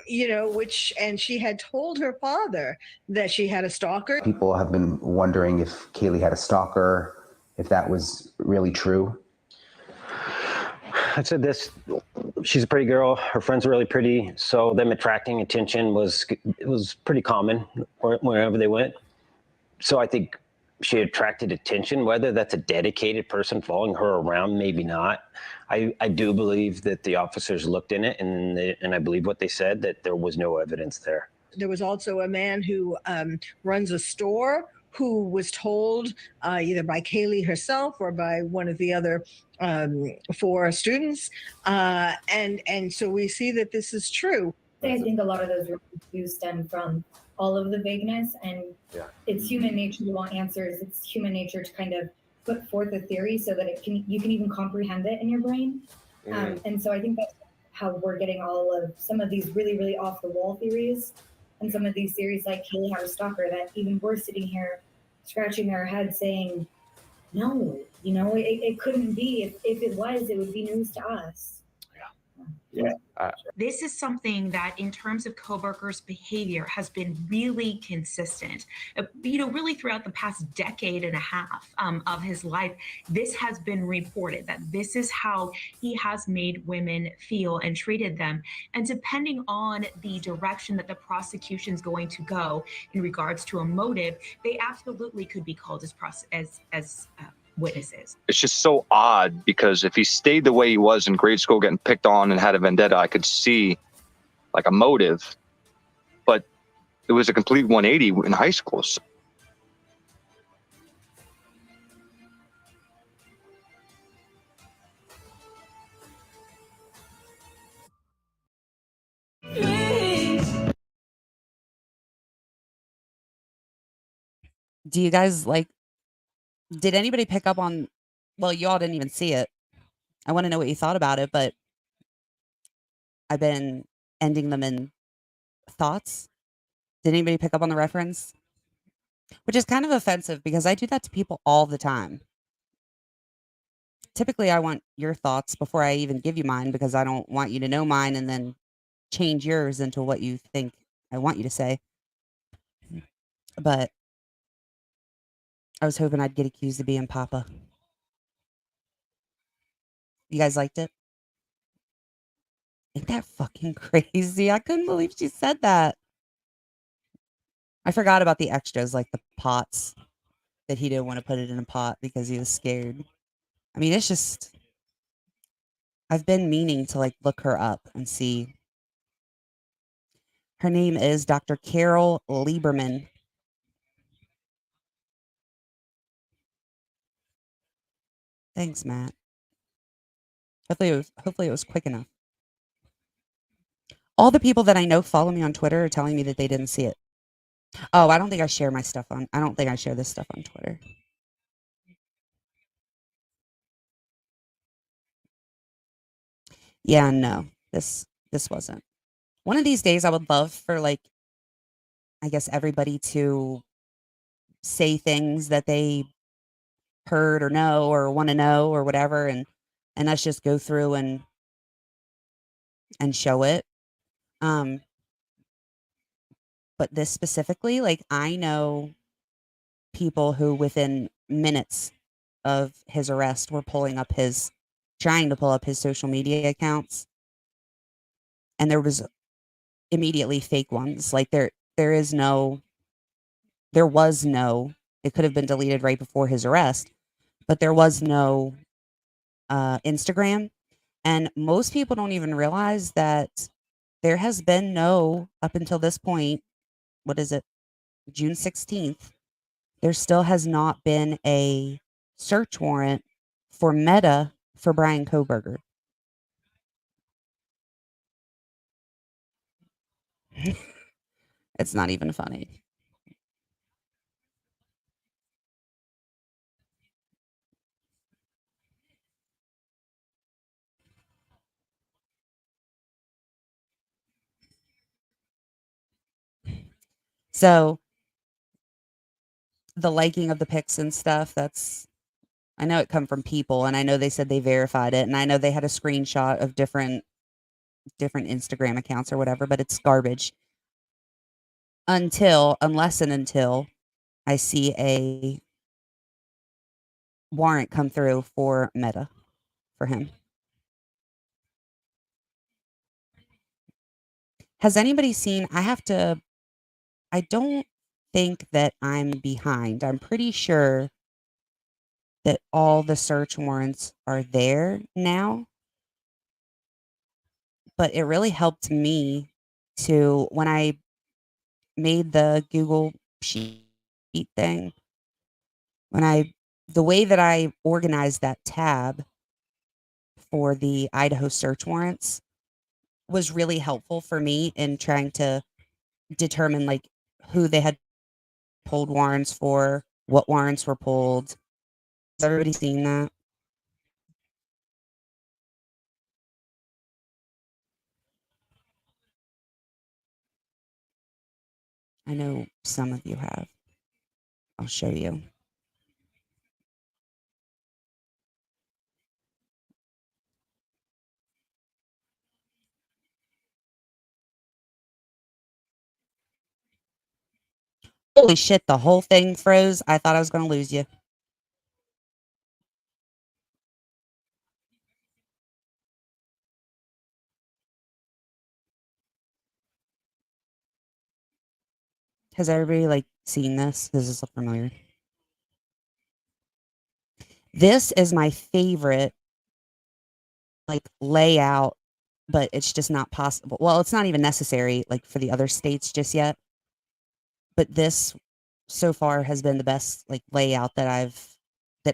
you know, and she had told her father that she had a stalker. People have been wondering if Kaylee had a stalker, if that was really true. I said this, she's a pretty girl, her friends are really pretty, so them attracting attention was pretty common wherever they went. So I think she attracted attention, whether that's a dedicated person following her around, maybe not. I do believe that the officers looked in it, and I believe what they said, that there was no evidence there. There was also a man who runs a store who was told either by Kaylee herself or by one of the other 4 students. And so we see that this is true. I think a lot of those do stem from all of the vagueness, and it's human nature to want answers. It's human nature to kind of put forth a theory so that you can even comprehend it in your brain. And so I think that's how we're getting all of some of these really, really off the wall theories on some of these theories, like Kaylee had a stalker, that even we're sitting here scratching our head saying, no, it couldn't be. If it was, it would be news to us. Yeah. This is something that, in terms of Kohberger's behavior, has been really consistent. Really throughout the past decade and a half of his life, this has been reported that this is how he has made women feel and treated them. And depending on the direction that the prosecution is going to go in regards to a motive, they absolutely could be called as witnesses. It's just so odd because if he stayed the way he was in grade school, getting picked on and had a vendetta, I could see like a motive, but it was a complete 180 in high school. So Do you guys did anybody pick up on, well, y'all didn't even see it. I want to know what you thought about it, but I've been ending them in thoughts. Did anybody pick up on the reference? Which is kind of offensive because I do that to people all the time. Typically, I want your thoughts before I even give you mine because I don't want you to know mine and then change yours into what you think I want you to say. But I was hoping I'd get accused of being Papa. You guys liked it? Ain't that fucking crazy? I couldn't believe she said that. I forgot about the extras, like the pots, that he didn't want to put it in a pot because he was scared. I mean, it's just, I've been meaning to look her up and see. Her name is Dr. Carol Lieberman. Thanks, Matt. Hopefully it was quick enough. All the people that I know follow me on Twitter are telling me that they didn't see it. Oh, I don't think I share my stuff on, I don't think I share this stuff on Twitter. Yeah, no, this wasn't. One of these days I would love for I guess everybody to say things that they heard or know or want to know or whatever, and us just go through and show it. But this specifically, I know people who within minutes of his arrest were trying to pull up his social media accounts, and there was immediately fake ones. There was no, it could have been deleted right before his arrest, but there was no Instagram. And most people don't even realize that there has been no, up until this point, what is it, June 16th, there still has not been a search warrant for Meta for Bryan Kohberger. It's not even funny. So the liking of the pics and stuff, I know it come from people, and I know they said they verified it, and I know they had a screenshot of different Instagram accounts or whatever, but it's garbage. Unless and until I see a warrant come through for Meta for him. Has anybody seen, I don't think that I'm behind. I'm pretty sure that all the search warrants are there now. But it really helped me when I made the Google Sheet thing, the way that I organized that tab for the Idaho search warrants was really helpful for me in trying to determine who they had pulled warrants for, what warrants were pulled. Has everybody seen that? I know some of you have. I'll show you. Holy shit, the whole thing froze. I thought I was going to lose you. Has everybody like seen this? Does this look familiar? This is my favorite like layout, but it's just not possible. Well, it's not even necessary like for the other states just yet. But this so far has been the best like layout that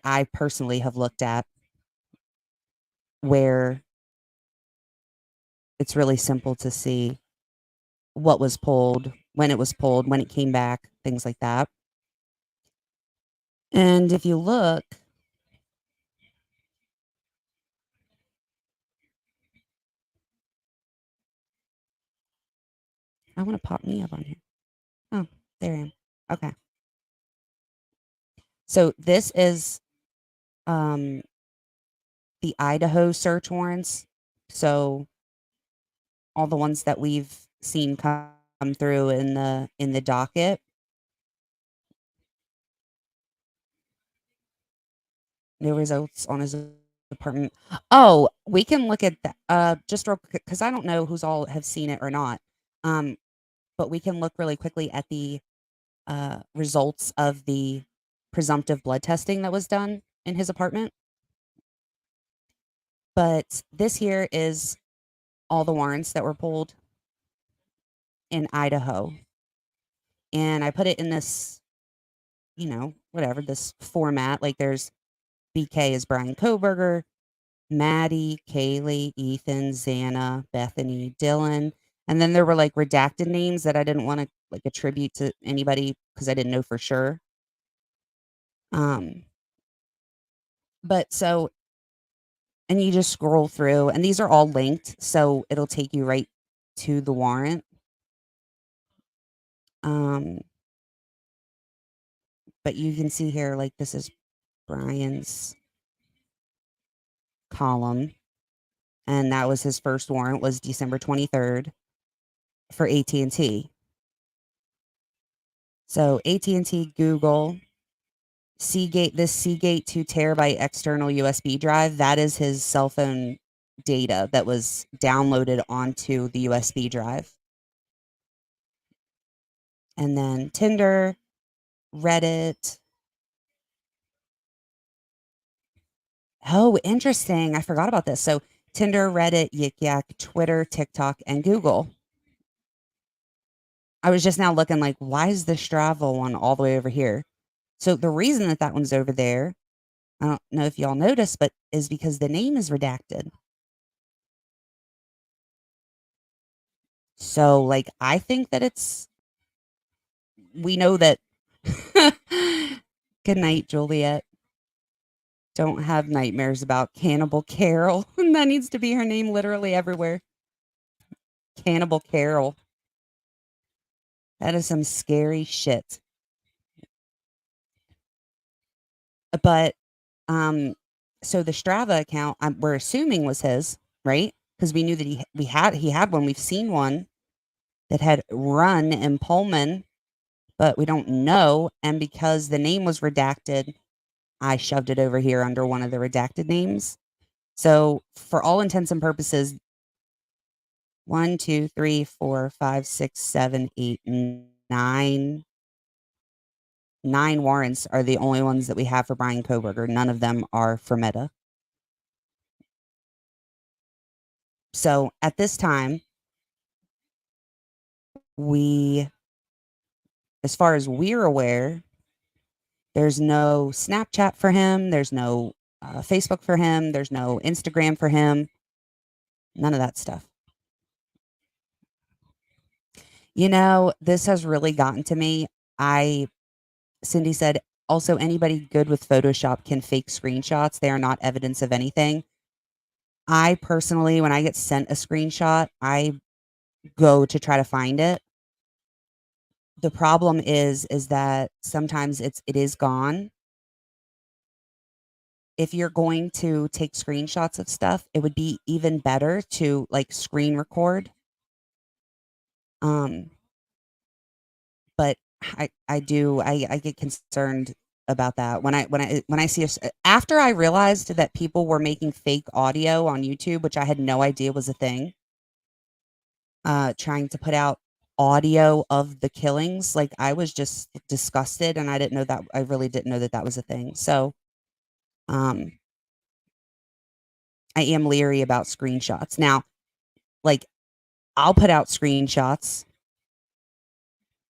I personally have looked at, where it's really simple to see what was pulled, when it was pulled, when it came back, things like that. And if you look, I want to pop me up on here. Oh, there I am. Okay. So this is the Idaho search warrants. So all the ones that we've seen come through in the docket. No results on his apartment. Oh, we can look at that just real quick because I don't know who's all have seen it or not. But we can look really quickly at the results of the presumptive blood testing that was done in his apartment. But this here is all the warrants that were pulled in Idaho. And I put it in this, whatever, this format. Like there's BK is Bryan Kohberger, Maddie, Kaylee, Ethan, Xana, Bethany, Dylan. And then there were like redacted names that I didn't want to like attribute to anybody because I didn't know for sure. But so, and you just scroll through, and these are all linked, so it'll take you right to the warrant. But you can see here, like this is Bryan's column, and that was his first warrant was December 23rd for AT&T. So AT&T, Google, Seagate, this Seagate 2 terabyte external USB drive, that is his cell phone data that was downloaded onto the USB drive. And then Tinder, Reddit. Oh, interesting. I forgot about this. So Tinder, Reddit, Yik Yak, Twitter, TikTok, and Google. I was just now looking like, why is the Strava one all the way over here? So the reason that one's over there, I don't know if y'all noticed, but is because the name is redacted. So like, I think that we know that. Good night, Juliet. Don't have nightmares about Cannibal Carol. That needs to be her name literally everywhere. Cannibal Carol. That is some scary shit. But so the Strava account we're assuming was his, right? Because we knew that he had one. We've seen one that had run in Pullman, but we don't know. And because the name was redacted, I shoved it over here under one of the redacted names. So for all intents and purposes, 1, 2, 3, 4, 5, 6, 7, 8, 9 warrants are the only ones that we have for Bryan Kohberger. None of them are for Meta. So at this time, as far as we're aware, there's no Snapchat for him. There's no Facebook for him. There's no Instagram for him. None of that stuff. This has really gotten to me. Cindy said, also, anybody good with Photoshop can fake screenshots. They are not evidence of anything. I personally, when I get sent a screenshot, I go to try to find it. The problem is that sometimes it is gone. If you're going to take screenshots of stuff, it would be even better to like screen record. But I get concerned about that when I see after I realized that people were making fake audio on YouTube, which I had no idea was a thing, trying to put out audio of the killings. Like, I was just disgusted, and I really didn't know that that was a thing. So, I am leery about screenshots. Now, like, I'll put out screenshots,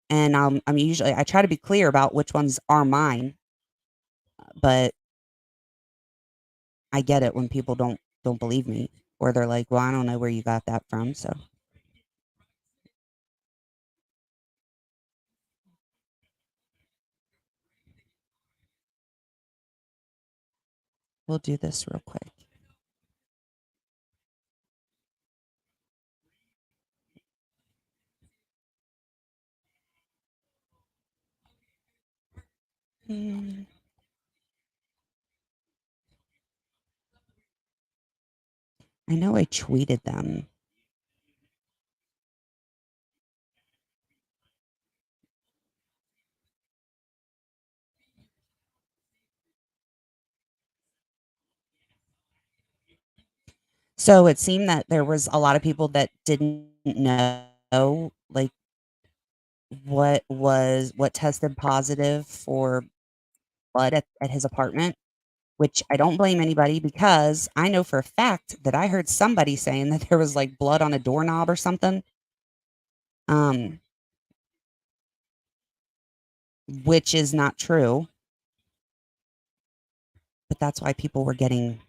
and I try to be clear about which ones are mine, but I get it when people don't believe me, or they're like, "Well, I don't know where you got that from." So we'll do this real quick. I know I tweeted them. So it seemed that there was a lot of people that didn't know, like, what tested positive for blood at his apartment, which I don't blame anybody, because I know for a fact that I heard somebody saying that there was, like, blood on a doorknob or something. Which is not true. But that's why people were getting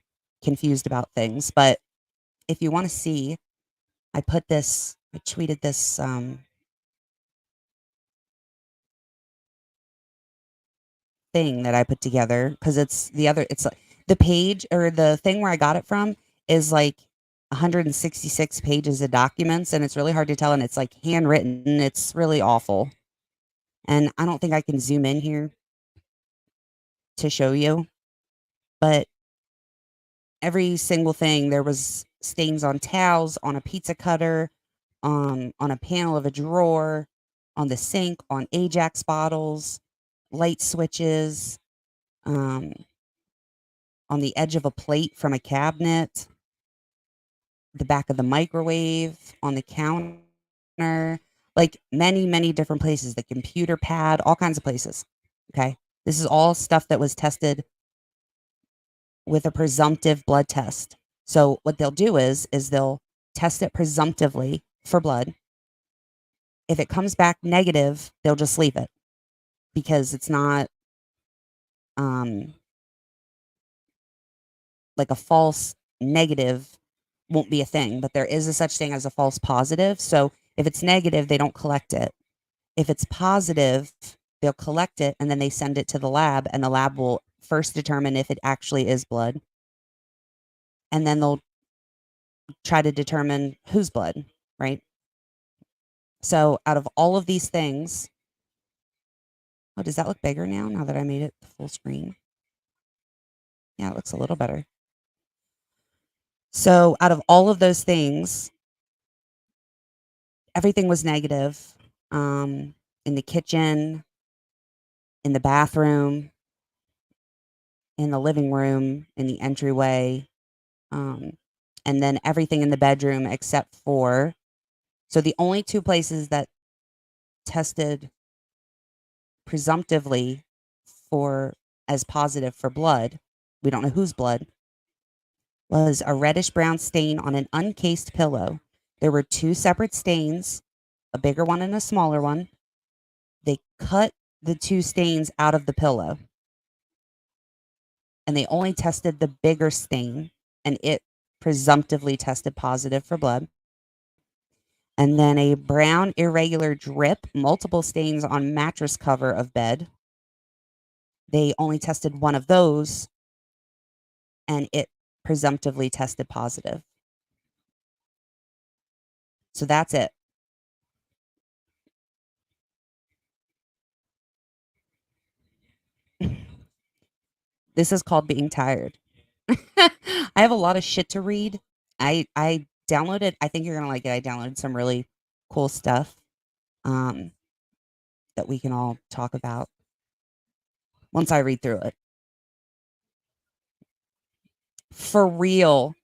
confused about things. But if you wanna see, I tweeted this, thing that I put together, 'cause it's the page, or the thing where I got it from is, like, 166 pages of documents, and it's really hard to tell, and it's, like, handwritten. It's really awful. And I don't think I can zoom in here to show you, but every single thing, there was stains on towels, on a pizza cutter, on a panel of a drawer, on the sink, on Ajax bottles, light switches, on the edge of a plate from a cabinet, the back of the microwave, on the counter, like many, many different places, the computer pad, all kinds of places. Okay. This is all stuff that was tested with a presumptive blood test. So what they'll do is they'll test it presumptively for blood. If it comes back negative, they'll just leave it, because it's not like a false negative won't be a thing, but there is a such thing as a false positive. So if it's negative, they don't collect it. If it's positive, they'll collect it, and then they send it to the lab, and the lab will first determine if it actually is blood. And then they'll try to determine whose blood, right? So out of all of these things, oh, does that look bigger now that I made it full screen? Yeah, it looks a little better. So out of all of those things, everything was negative, in the kitchen, in the bathroom, in the living room, in the entryway, and then everything in the bedroom except for, so the only two places that tested presumptively for as positive for blood, we don't know whose blood, was a reddish brown stain on an uncased pillow. There were two separate stains, a bigger one and a smaller one. They cut the two stains out of the pillow, and they only tested the bigger stain, and it presumptively tested positive for blood. And then a brown irregular drip, multiple stains on mattress cover of bed. They only tested one of those, and it presumptively tested positive. So that's it. This is called being tired. I have a lot of shit to read. I downloaded, I think you're gonna like it. I downloaded some really cool stuff that we can all talk about once I read through it. For real.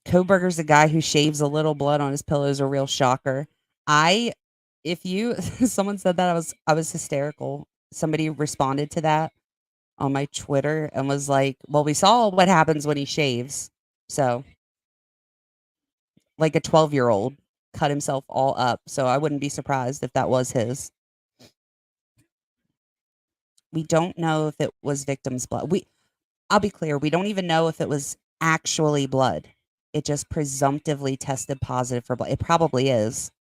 Kohberger's a guy who shaves a little blood on his pillow is a real shocker. If you someone said that I was hysterical. Somebody responded to that on my Twitter and was like, "Well, we saw what happens when he shaves." So, like a 12-year-old cut himself all up. So I wouldn't be surprised if that was his. We don't know if it was victim's blood. I'll be clear, we don't even know if it was actually blood. It just presumptively tested positive for blood. It probably is.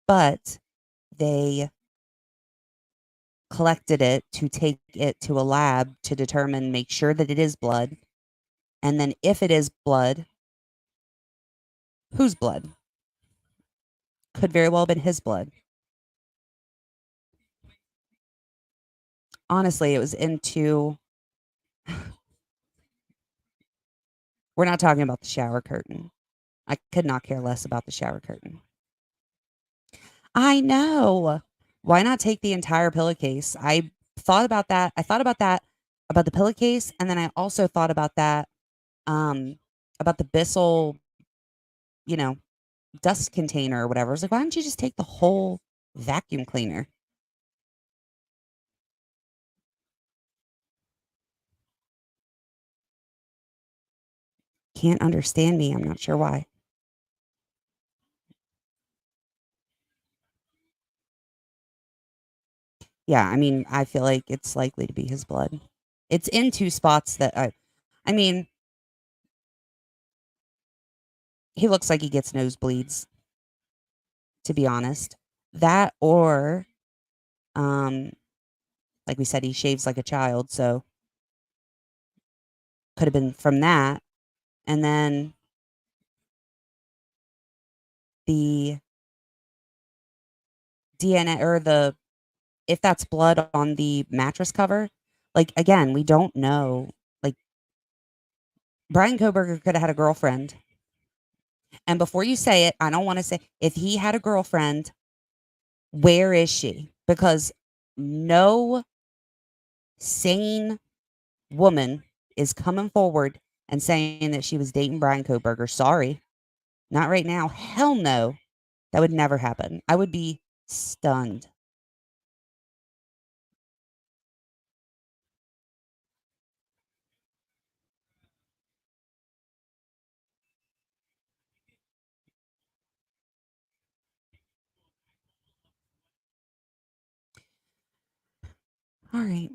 But they collected it to take it to a lab to determine, make sure that it is blood. And then if it is blood, whose blood? Could very well have been his blood. Honestly, it was into... We're not talking about the shower curtain. I could not care less about the shower curtain. I know. Why not take the entire pillowcase? I thought about that. I thought about that, about the pillowcase, and then I also thought about that, about the Bissell, dust container or whatever. I was like, why don't you just take the whole vacuum cleaner? Can't understand me. I'm not sure why. Yeah, I mean, I feel like it's likely to be his blood. It's in two spots that I mean, he looks like he gets nosebleeds, to be honest. That or, like we said, he shaves like a child, so could have been from that. And then the DNA or if that's blood on the mattress cover, like, again, we don't know. Like, Bryan Kohberger could have had a girlfriend. And before you say it, I don't want to say, if he had a girlfriend, where is she? Because no sane woman is coming forward and saying that she was dating Bryan Kohberger. Sorry. Not right now. Hell no. That would never happen. I would be stunned. All right.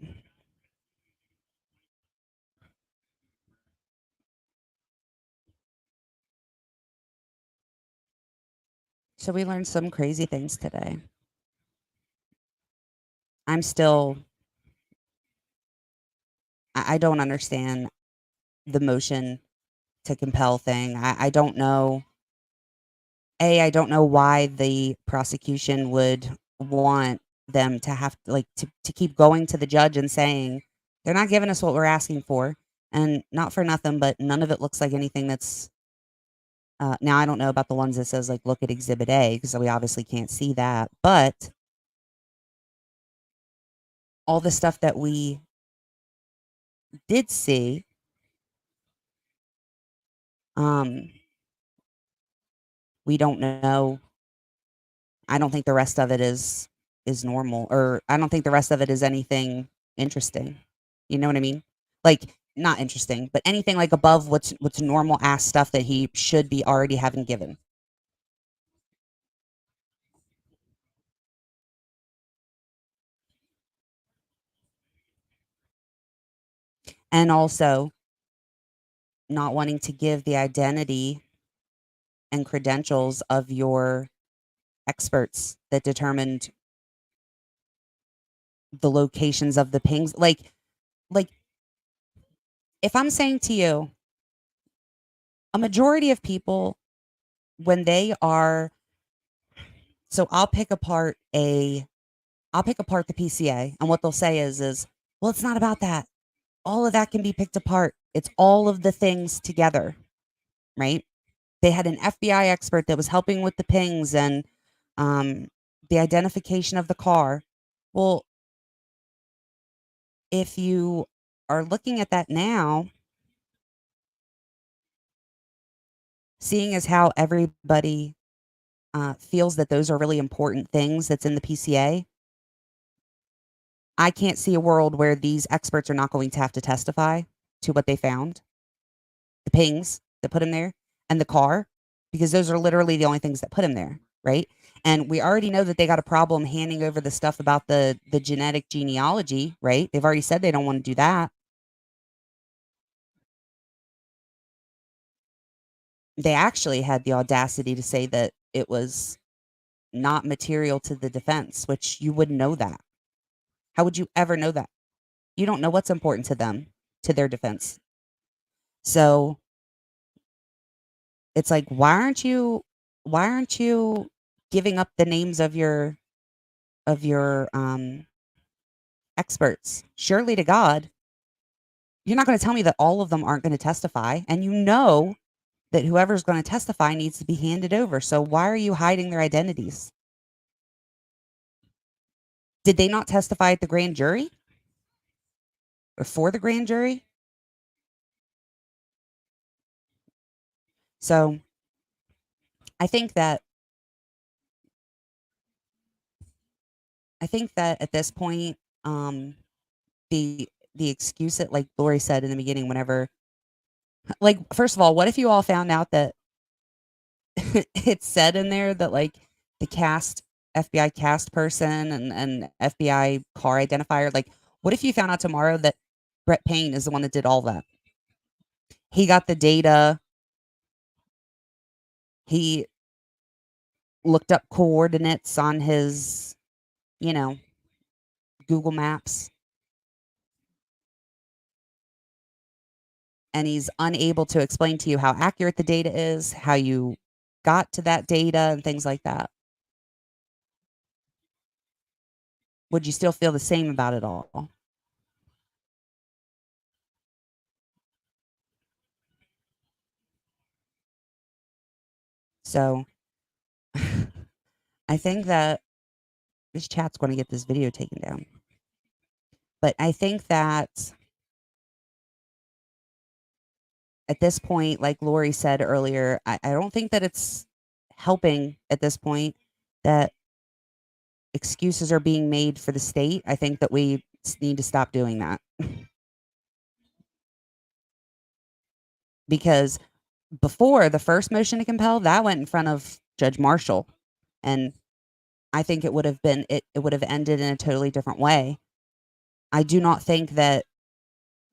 So we learned some crazy things today. I'm still... I don't understand the motion to compel thing. I don't know. I don't know why the prosecution would want them to have to keep going to the judge and saying they're not giving us what we're asking for, and not for nothing, but none of it looks like anything that's now I don't know about the ones that says like look at Exhibit A because we obviously can't see that, but all the stuff that we did see, we don't know. I don't think the rest of it is normal, or I don't think the rest of it is anything interesting. You know what I mean? Like, not interesting, but anything like above what's normal ass stuff that he should be already having given. And also not wanting to give the identity and credentials of your experts that determined the locations of the pings. Like if I'm saying to you, a majority of people, when they are... So I'll pick apart a I'll pick apart the PCA, and what they'll say is, well, it's not about that. All of that can be picked apart. It's all of the things together, right? They had an FBI expert that was helping with the pings and the identification of the car. Well, if you are looking at that now, seeing as how everybody feels that those are really important things that's in the PCA, I can't see a world where these experts are not going to have to testify to what they found, the pings that put him there, and the car, because those are literally the only things that put him there, right? And we already know that they got a problem handing over the stuff about the genetic genealogy, right? They've already said they don't want to do that. They actually had the audacity to say that it was not material to the defense, which you wouldn't know that. How would you ever know that? You don't know what's important to them, to their defense. So it's like, why aren't you giving up the names of your experts? Surely to God, you're not going to tell me that all of them aren't going to testify, and you know that whoever's going to testify needs to be handed over. So why are you hiding their identities? Did they not testify at the grand jury? Or for the grand jury? So I think that at this point, the excuse that, like Lori said in the beginning, whenever, like, first of all, what if you all found out that it said in there that, like, the FBI cast person and FBI car identifier, like, what if you found out tomorrow that Brett Payne is the one that did all that? He got the data. He looked up coordinates on his, Google Maps. And he's unable to explain to you how accurate the data is, how you got to that data, and things like that. Would you still feel the same about it all? So I think that this chat's going to get this video taken down. But I think that at this point, like Lori said earlier, I don't think that it's helping at this point that excuses are being made for the state. I think that we need to stop doing that. Because before the first motion to compel, that went in front of Judge Marshall. And I think it would have been, it would have ended in a totally different way. I do not think that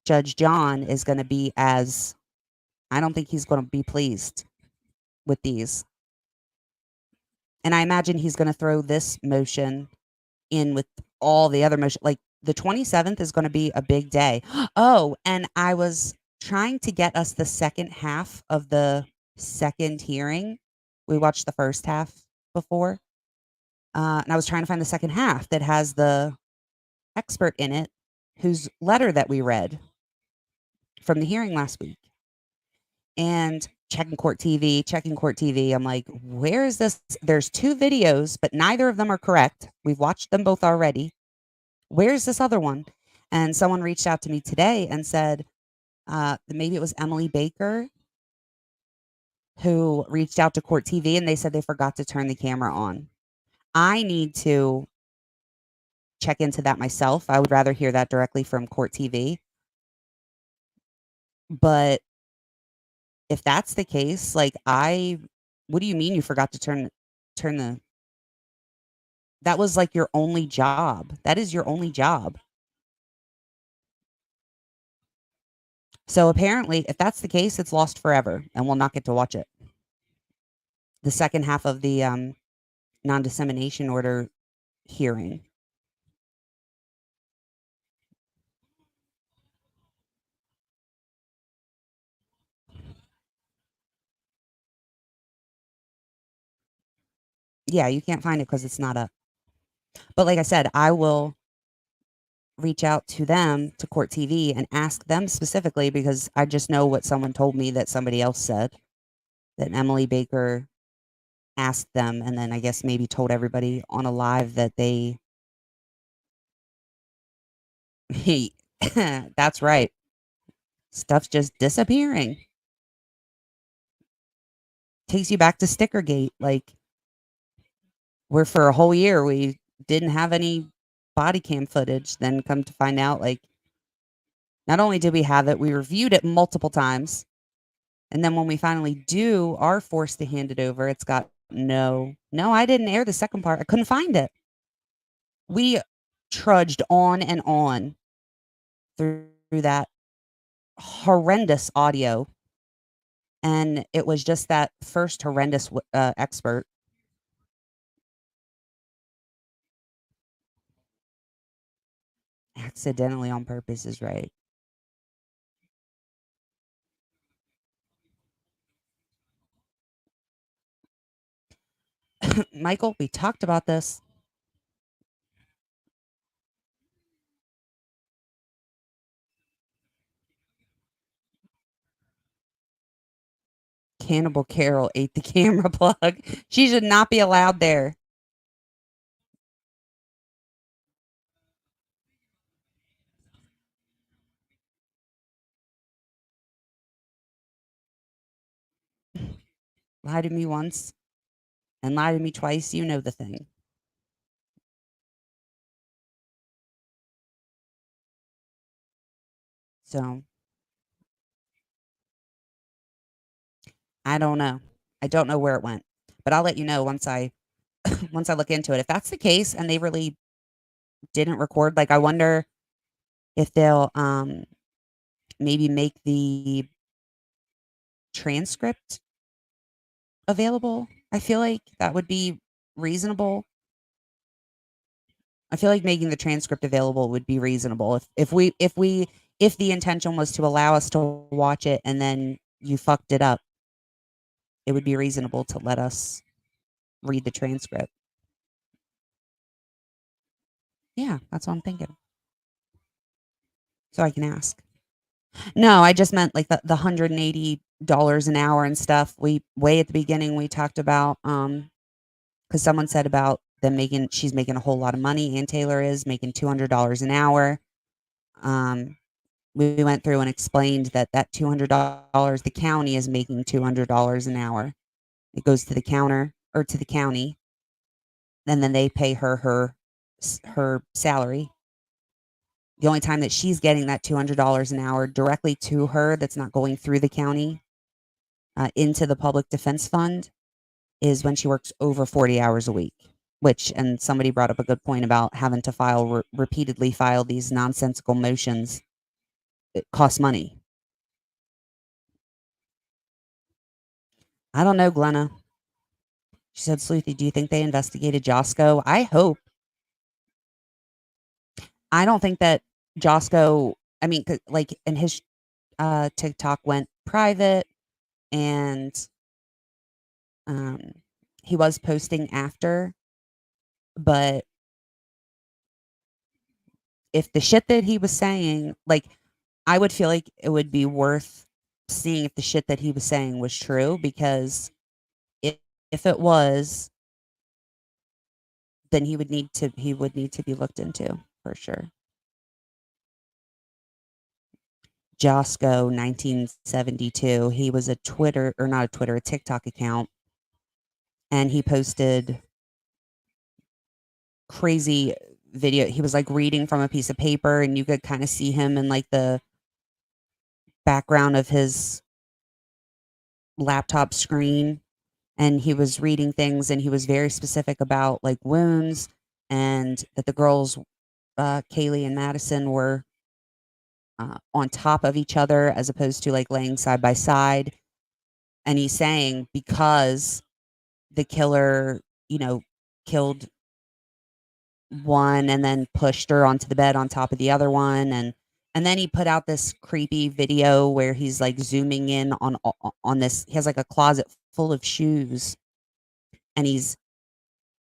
Judge John is going to be as, I don't think he's going to be pleased with these. And I imagine he's going to throw this motion in with all the other motion. Like the 27th is going to be a big day. Oh, and I was trying to get us the second half of the second hearing. We watched the first half before. And I was trying to find the second half that has the expert in it, whose letter that we read from the hearing last week. And checking court TV. I'm like, where is this? There's two videos, but neither of them are correct. We've watched them both already. Where's this other one? And someone reached out to me today and said, maybe it was Emily Baker who reached out to Court TV, and they said they forgot to turn the camera on. I need to check into that myself. I would rather hear that directly from Court TV. But if that's the case, like, what do you mean you forgot to turn the, that was like your only job. That is your only job. So apparently, if that's the case, it's lost forever and we'll not get to watch it. The second half of the non-dissemination order hearing. Yeah, you can't find it because it's not up. But like I said, I will reach out to them, to Court TV, and ask them specifically, because I just know what someone told me that somebody else said, that Emily Baker asked them, and then I guess maybe told everybody on a live that they that's right. Stuff's just disappearing. Takes you back to Stickergate. Like, where for a whole year we didn't have any body cam footage. Then come to find out, like, not only did we have it, we reviewed it multiple times. And then when we finally are forced to hand it over, it's got no, I didn't air the second part. I couldn't find it. We trudged on and on through that horrendous audio. And it was just that first horrendous expert. Accidentally on purpose is right. Michael, we talked about this. Cannibal Carol ate the camera plug. She should not be allowed there. Lie to me once and lie to me twice, you know the thing. So I don't know. I don't know where it went, but I'll let you know once I once I look into it. If that's the case and they really didn't record, like, I wonder if they'll maybe make the transcript available. I feel like that would be reasonable. I feel like making the transcript available would be reasonable. If the intention was to allow us to watch it and then you fucked it up, it would be reasonable to let us read the transcript. Yeah, that's what I'm thinking. So I can ask. No, I just meant like the $180 an hour and stuff. We way at the beginning we talked about because someone said about them she's making a whole lot of money, and Taylor is making $200 an hour. We went through and explained that $200, the county is making $200 an hour. It goes to the counter or to the county, and then they pay her salary. The only time that she's getting that $200 an hour directly to her, that's not going through the county into the public defense fund, is when she works over 40 hours a week. And somebody brought up a good point about having to repeatedly file these nonsensical motions. It costs money. I don't know, Glenna. She said, Sleuthy, do you think they investigated Josco? I hope. I don't think that Josco, I mean, like, in his TikTok went private, and he was posting after, but if the shit that he was saying, like, I would feel like it would be worth seeing if the shit that he was saying was true, because if it was, then he would need to be looked into for sure. Josco 1972. He was a TikTok account, and he posted crazy video. He was like reading from a piece of paper, and you could kind of see him in like the background of his laptop screen, and he was reading things, and he was very specific about like wounds, and that the girls, Kaylee and Madison, were on top of each other as opposed to like laying side by side. And he's saying because the killer, killed one and then pushed her onto the bed on top of the other one, and then he put out this creepy video where he's like zooming in on this. He has like a closet full of shoes, and he's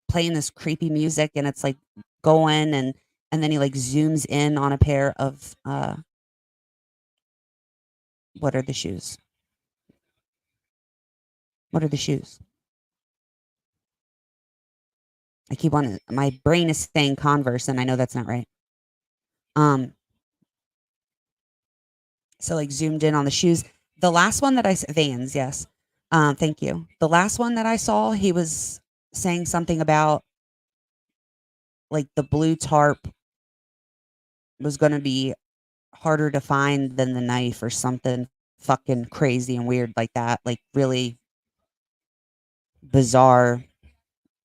playing this creepy music, and it's like going, and then he like zooms in on a pair of what are the shoes? What are the shoes? I keep on my brain is saying Converse, and I know that's not right. So like zoomed in on the shoes. The last one that Vans, yes. Thank you. The last one that I saw, he was saying something about like the blue tarp was going to be harder to find than the knife or something fucking crazy and weird like that. Like really bizarre.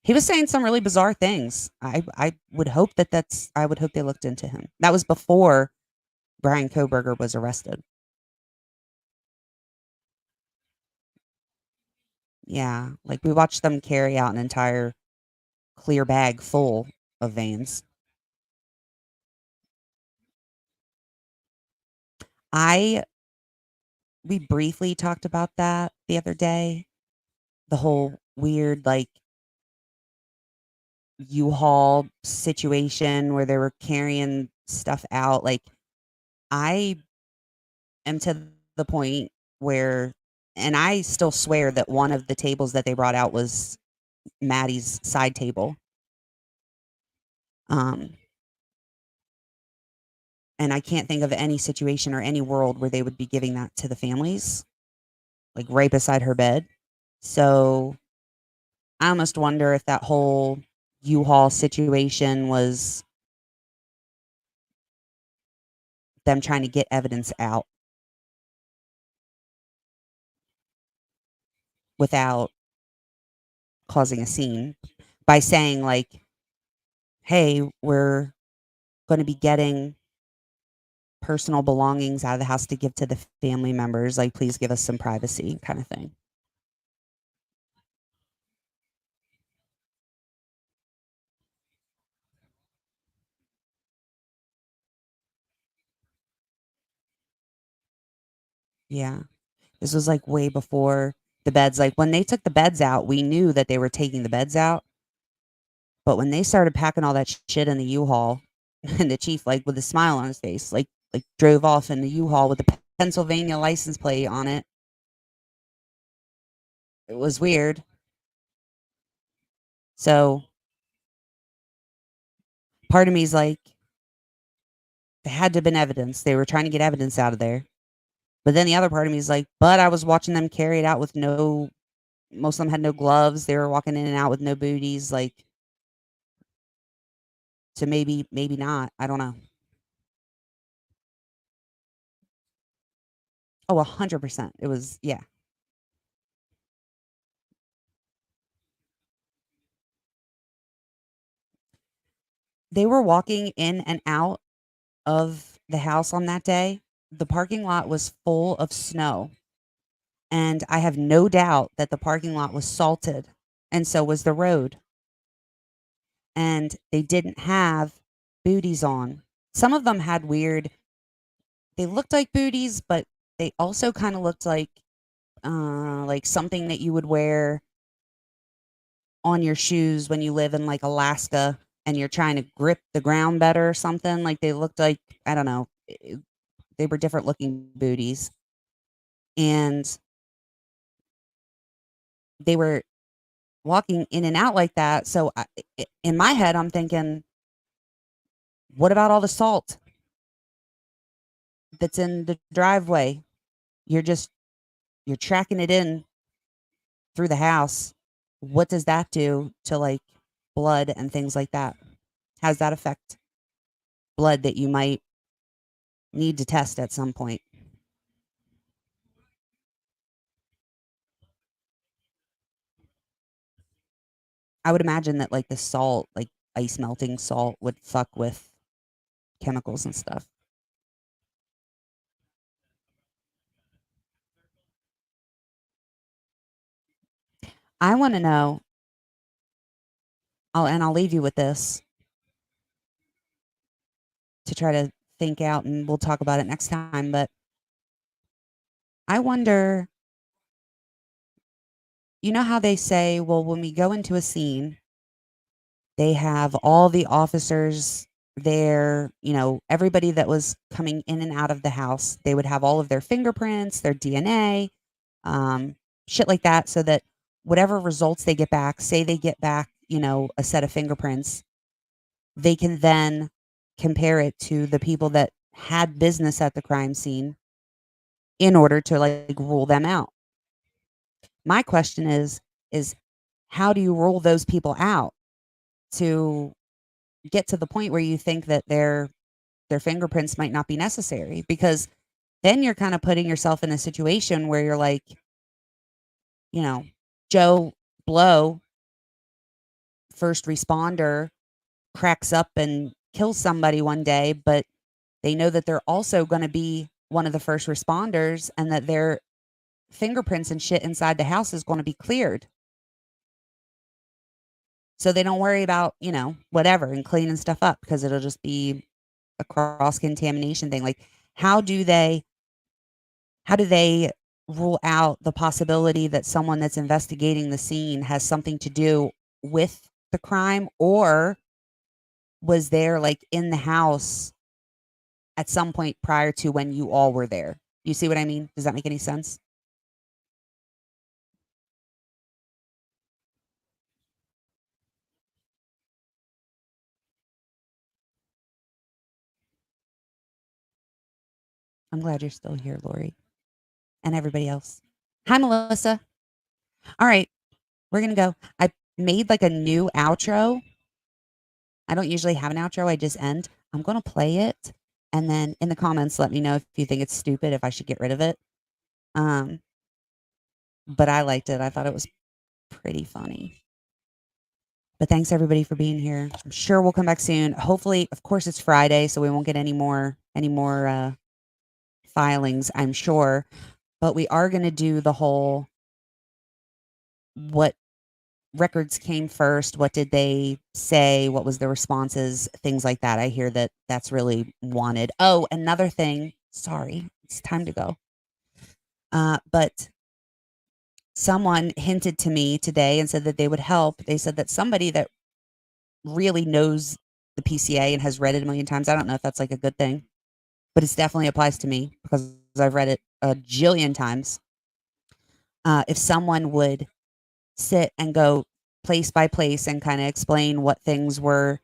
He was saying some really bizarre things. I would hope I would hope they looked into him. That was before Bryan Kohberger was arrested. Yeah, like we watched them carry out an entire clear bag full of veins. We briefly talked about that the other day. The whole weird like U-Haul situation where they were carrying stuff out. Like I am to the point where, and I still swear that one of the tables that they brought out was Maddie's side table. And I can't think of any situation or any world where they would be giving that to the families, like right beside her bed. So I almost wonder if that whole U-Haul situation was them trying to get evidence out without causing a scene by saying like, hey, we're going to be getting personal belongings out of the house to give to the family members. Like, please give us some privacy kind of thing. Yeah. This was like way before the beds. Like when they took the beds out, we knew that they were taking the beds out. But when they started packing all that shit in the U-Haul, and the chief, like with a smile on his face, like drove off in the U-Haul with the Pennsylvania license plate on it. It was weird. So part of me is like, there had to have been evidence. They were trying to get evidence out of there. But then the other part of me is like, but I was watching them carry it out with most of them had no gloves. They were walking in and out with no booties. Like, so maybe not. I don't know. Oh, 100%. It was, yeah. They were walking in and out of the house on that day. The parking lot was full of snow. And I have no doubt that the parking lot was salted, and so was the road. And they didn't have booties on. Some of them had they looked like booties, but they also kind of looked like something that you would wear on your shoes when you live in like Alaska and you're trying to grip the ground better or something. Like they looked like, I don't know, they were different looking booties. And they were walking in and out like that. So in my head, I'm thinking, what about all the salt that's in the driveway? You're tracking it in through the house. What does that do to like blood and things like that? How does that affect blood that you might need to test at some point? I would imagine that like the salt, like ice melting salt, would fuck with chemicals and stuff. I want to know. I'll leave you with this to try to think out, and we'll talk about it next time. But I wonder, you know how they say, well, when we go into a scene, They have all the officers there, you know, everybody that was coming in and out of the house. They would have all of their fingerprints, their DNA, shit like that, so that whatever results they get back, say they get back, you know, a set of fingerprints, they can then compare it to the people that had business at the crime scene in order to like rule them out. My question is how do you rule those people out to get to the point where you think that their fingerprints might not be necessary? Because then you're kind of putting yourself in a situation where you're like, you know, Joe Blow, first responder, cracks up and kills somebody one day, but they know that they're also going to be one of the first responders and that their fingerprints and shit inside the house is going to be cleared. So they don't worry about, you know, whatever and cleaning stuff up because it'll just be a cross contamination thing. Like, how do they rule out the possibility that someone that's investigating the scene has something to do with the crime or was there like in the house at some point prior to when you all were there? You see what I mean? Does that make any sense? I'm glad you're still here, Lori, and everybody else. Hi, Melissa. All right, we're going to go. I made like a new outro. I don't usually have an outro. I just end. I'm going to play it. And then in the comments, let me know if you think it's stupid, if I should get rid of it. But I liked it. I thought it was pretty funny. But thanks everybody for being here. I'm sure we'll come back soon. Hopefully, of course, it's Friday, so we won't get any more filings, I'm sure. But we are going to do the whole what records came first, what did they say, what was the responses, things like that. I hear that that's really wanted. Oh, another thing. Sorry, it's time to go. But someone hinted to me today and said that they would help. They said that somebody that really knows the PCA and has read it a million times. I don't know if that's like a good thing, but it definitely applies to me because I've read it a jillion times. If someone would sit and go place by place and kind of explain what things were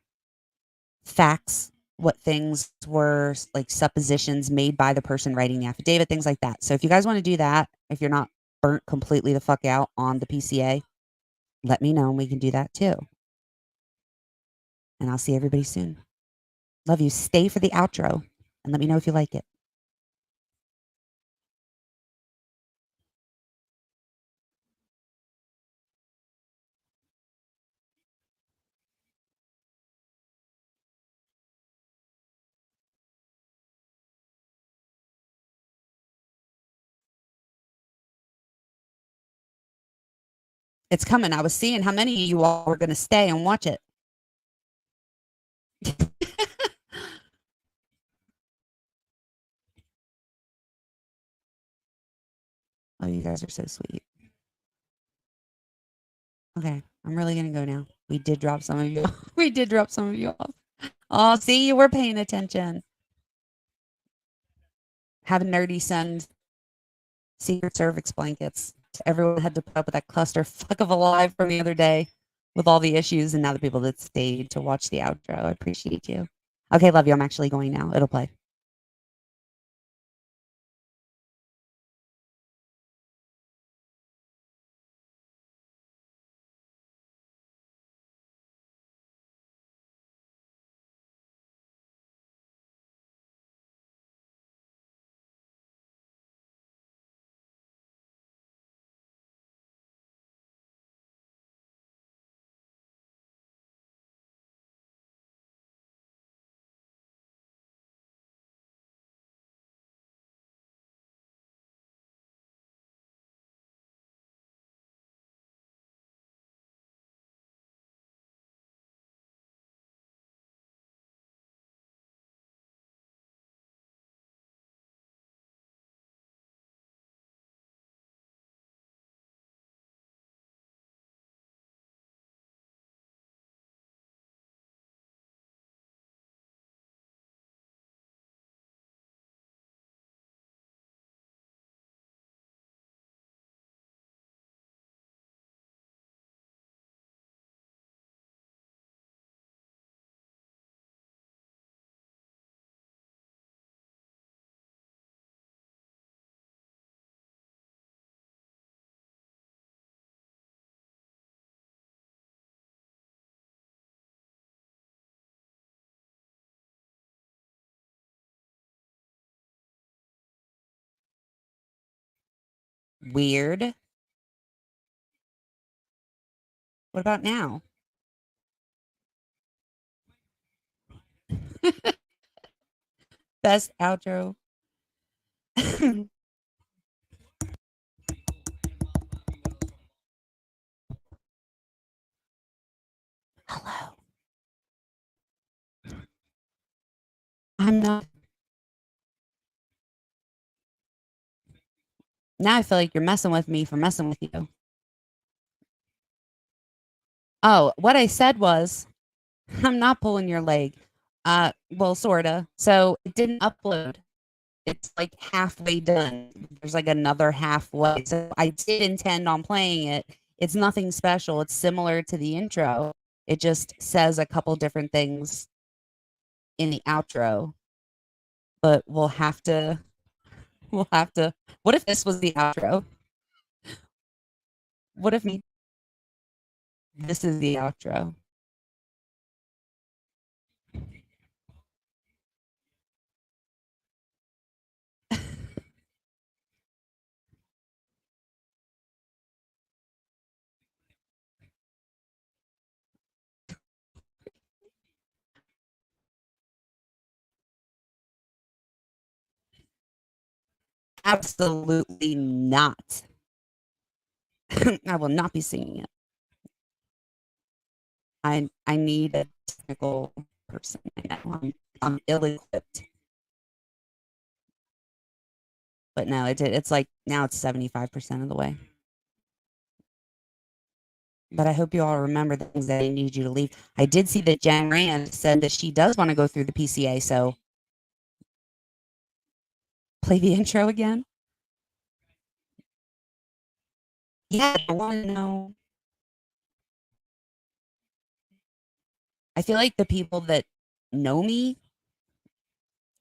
facts, what things were like suppositions made by the person writing the affidavit, things like that. So if you guys want to do that, if you're not burnt completely the fuck out on the PCA, let me know and we can do that too. And I'll see everybody soon. Love you. Stay for the outro and let me know if you like it. It's coming. I was seeing how many of you all were going to stay and watch it. Oh, you guys are so sweet. Okay, I'm really going to go now. We did drop some of you. We did drop some of you off. Oh, see, you were paying attention. Have a nerdy send secret cervix blankets. Everyone had to put up with that clusterfuck of a live from the other day with all the issues, and now the people that stayed to watch the outro. I appreciate you. Okay, love you. I'm actually going now. It'll play. Weird. What about now? Best outro. Hello. I'm not. Now I feel like you're messing with me for messing with you. Oh, what I said was, I'm not pulling your leg. Well, sorta. So it didn't upload. It's like halfway done. There's like another halfway. So I did intend on playing it. It's nothing special. It's similar to the intro. It just says a couple different things in the outro. But we'll have to what if this was the outro? What if this is the outro? Absolutely not. I will not be singing it. I need a technical person. I know I'm ill-equipped. But no, it's like now it's 75% of the way. But I hope you all remember the things that I need you to leave. I did see that Jen Rand said that she does want to go through the PCA, so play the intro again. Yeah, I want to know. I feel like the people that know me.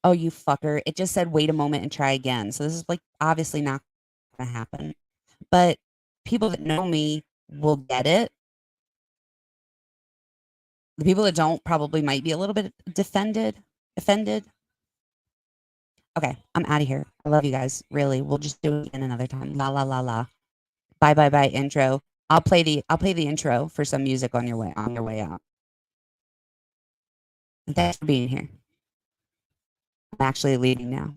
Oh, you fucker. It just said wait a moment and try again. So this is like obviously not going to happen. But people that know me will get it. The people that don't probably might be a little bit offended. Okay, I'm out of here. I love you guys. Really. We'll just do it again another time. La la la la. Bye bye bye intro. I'll play the intro for some music on your way out. And thanks for being here. I'm actually leaving now.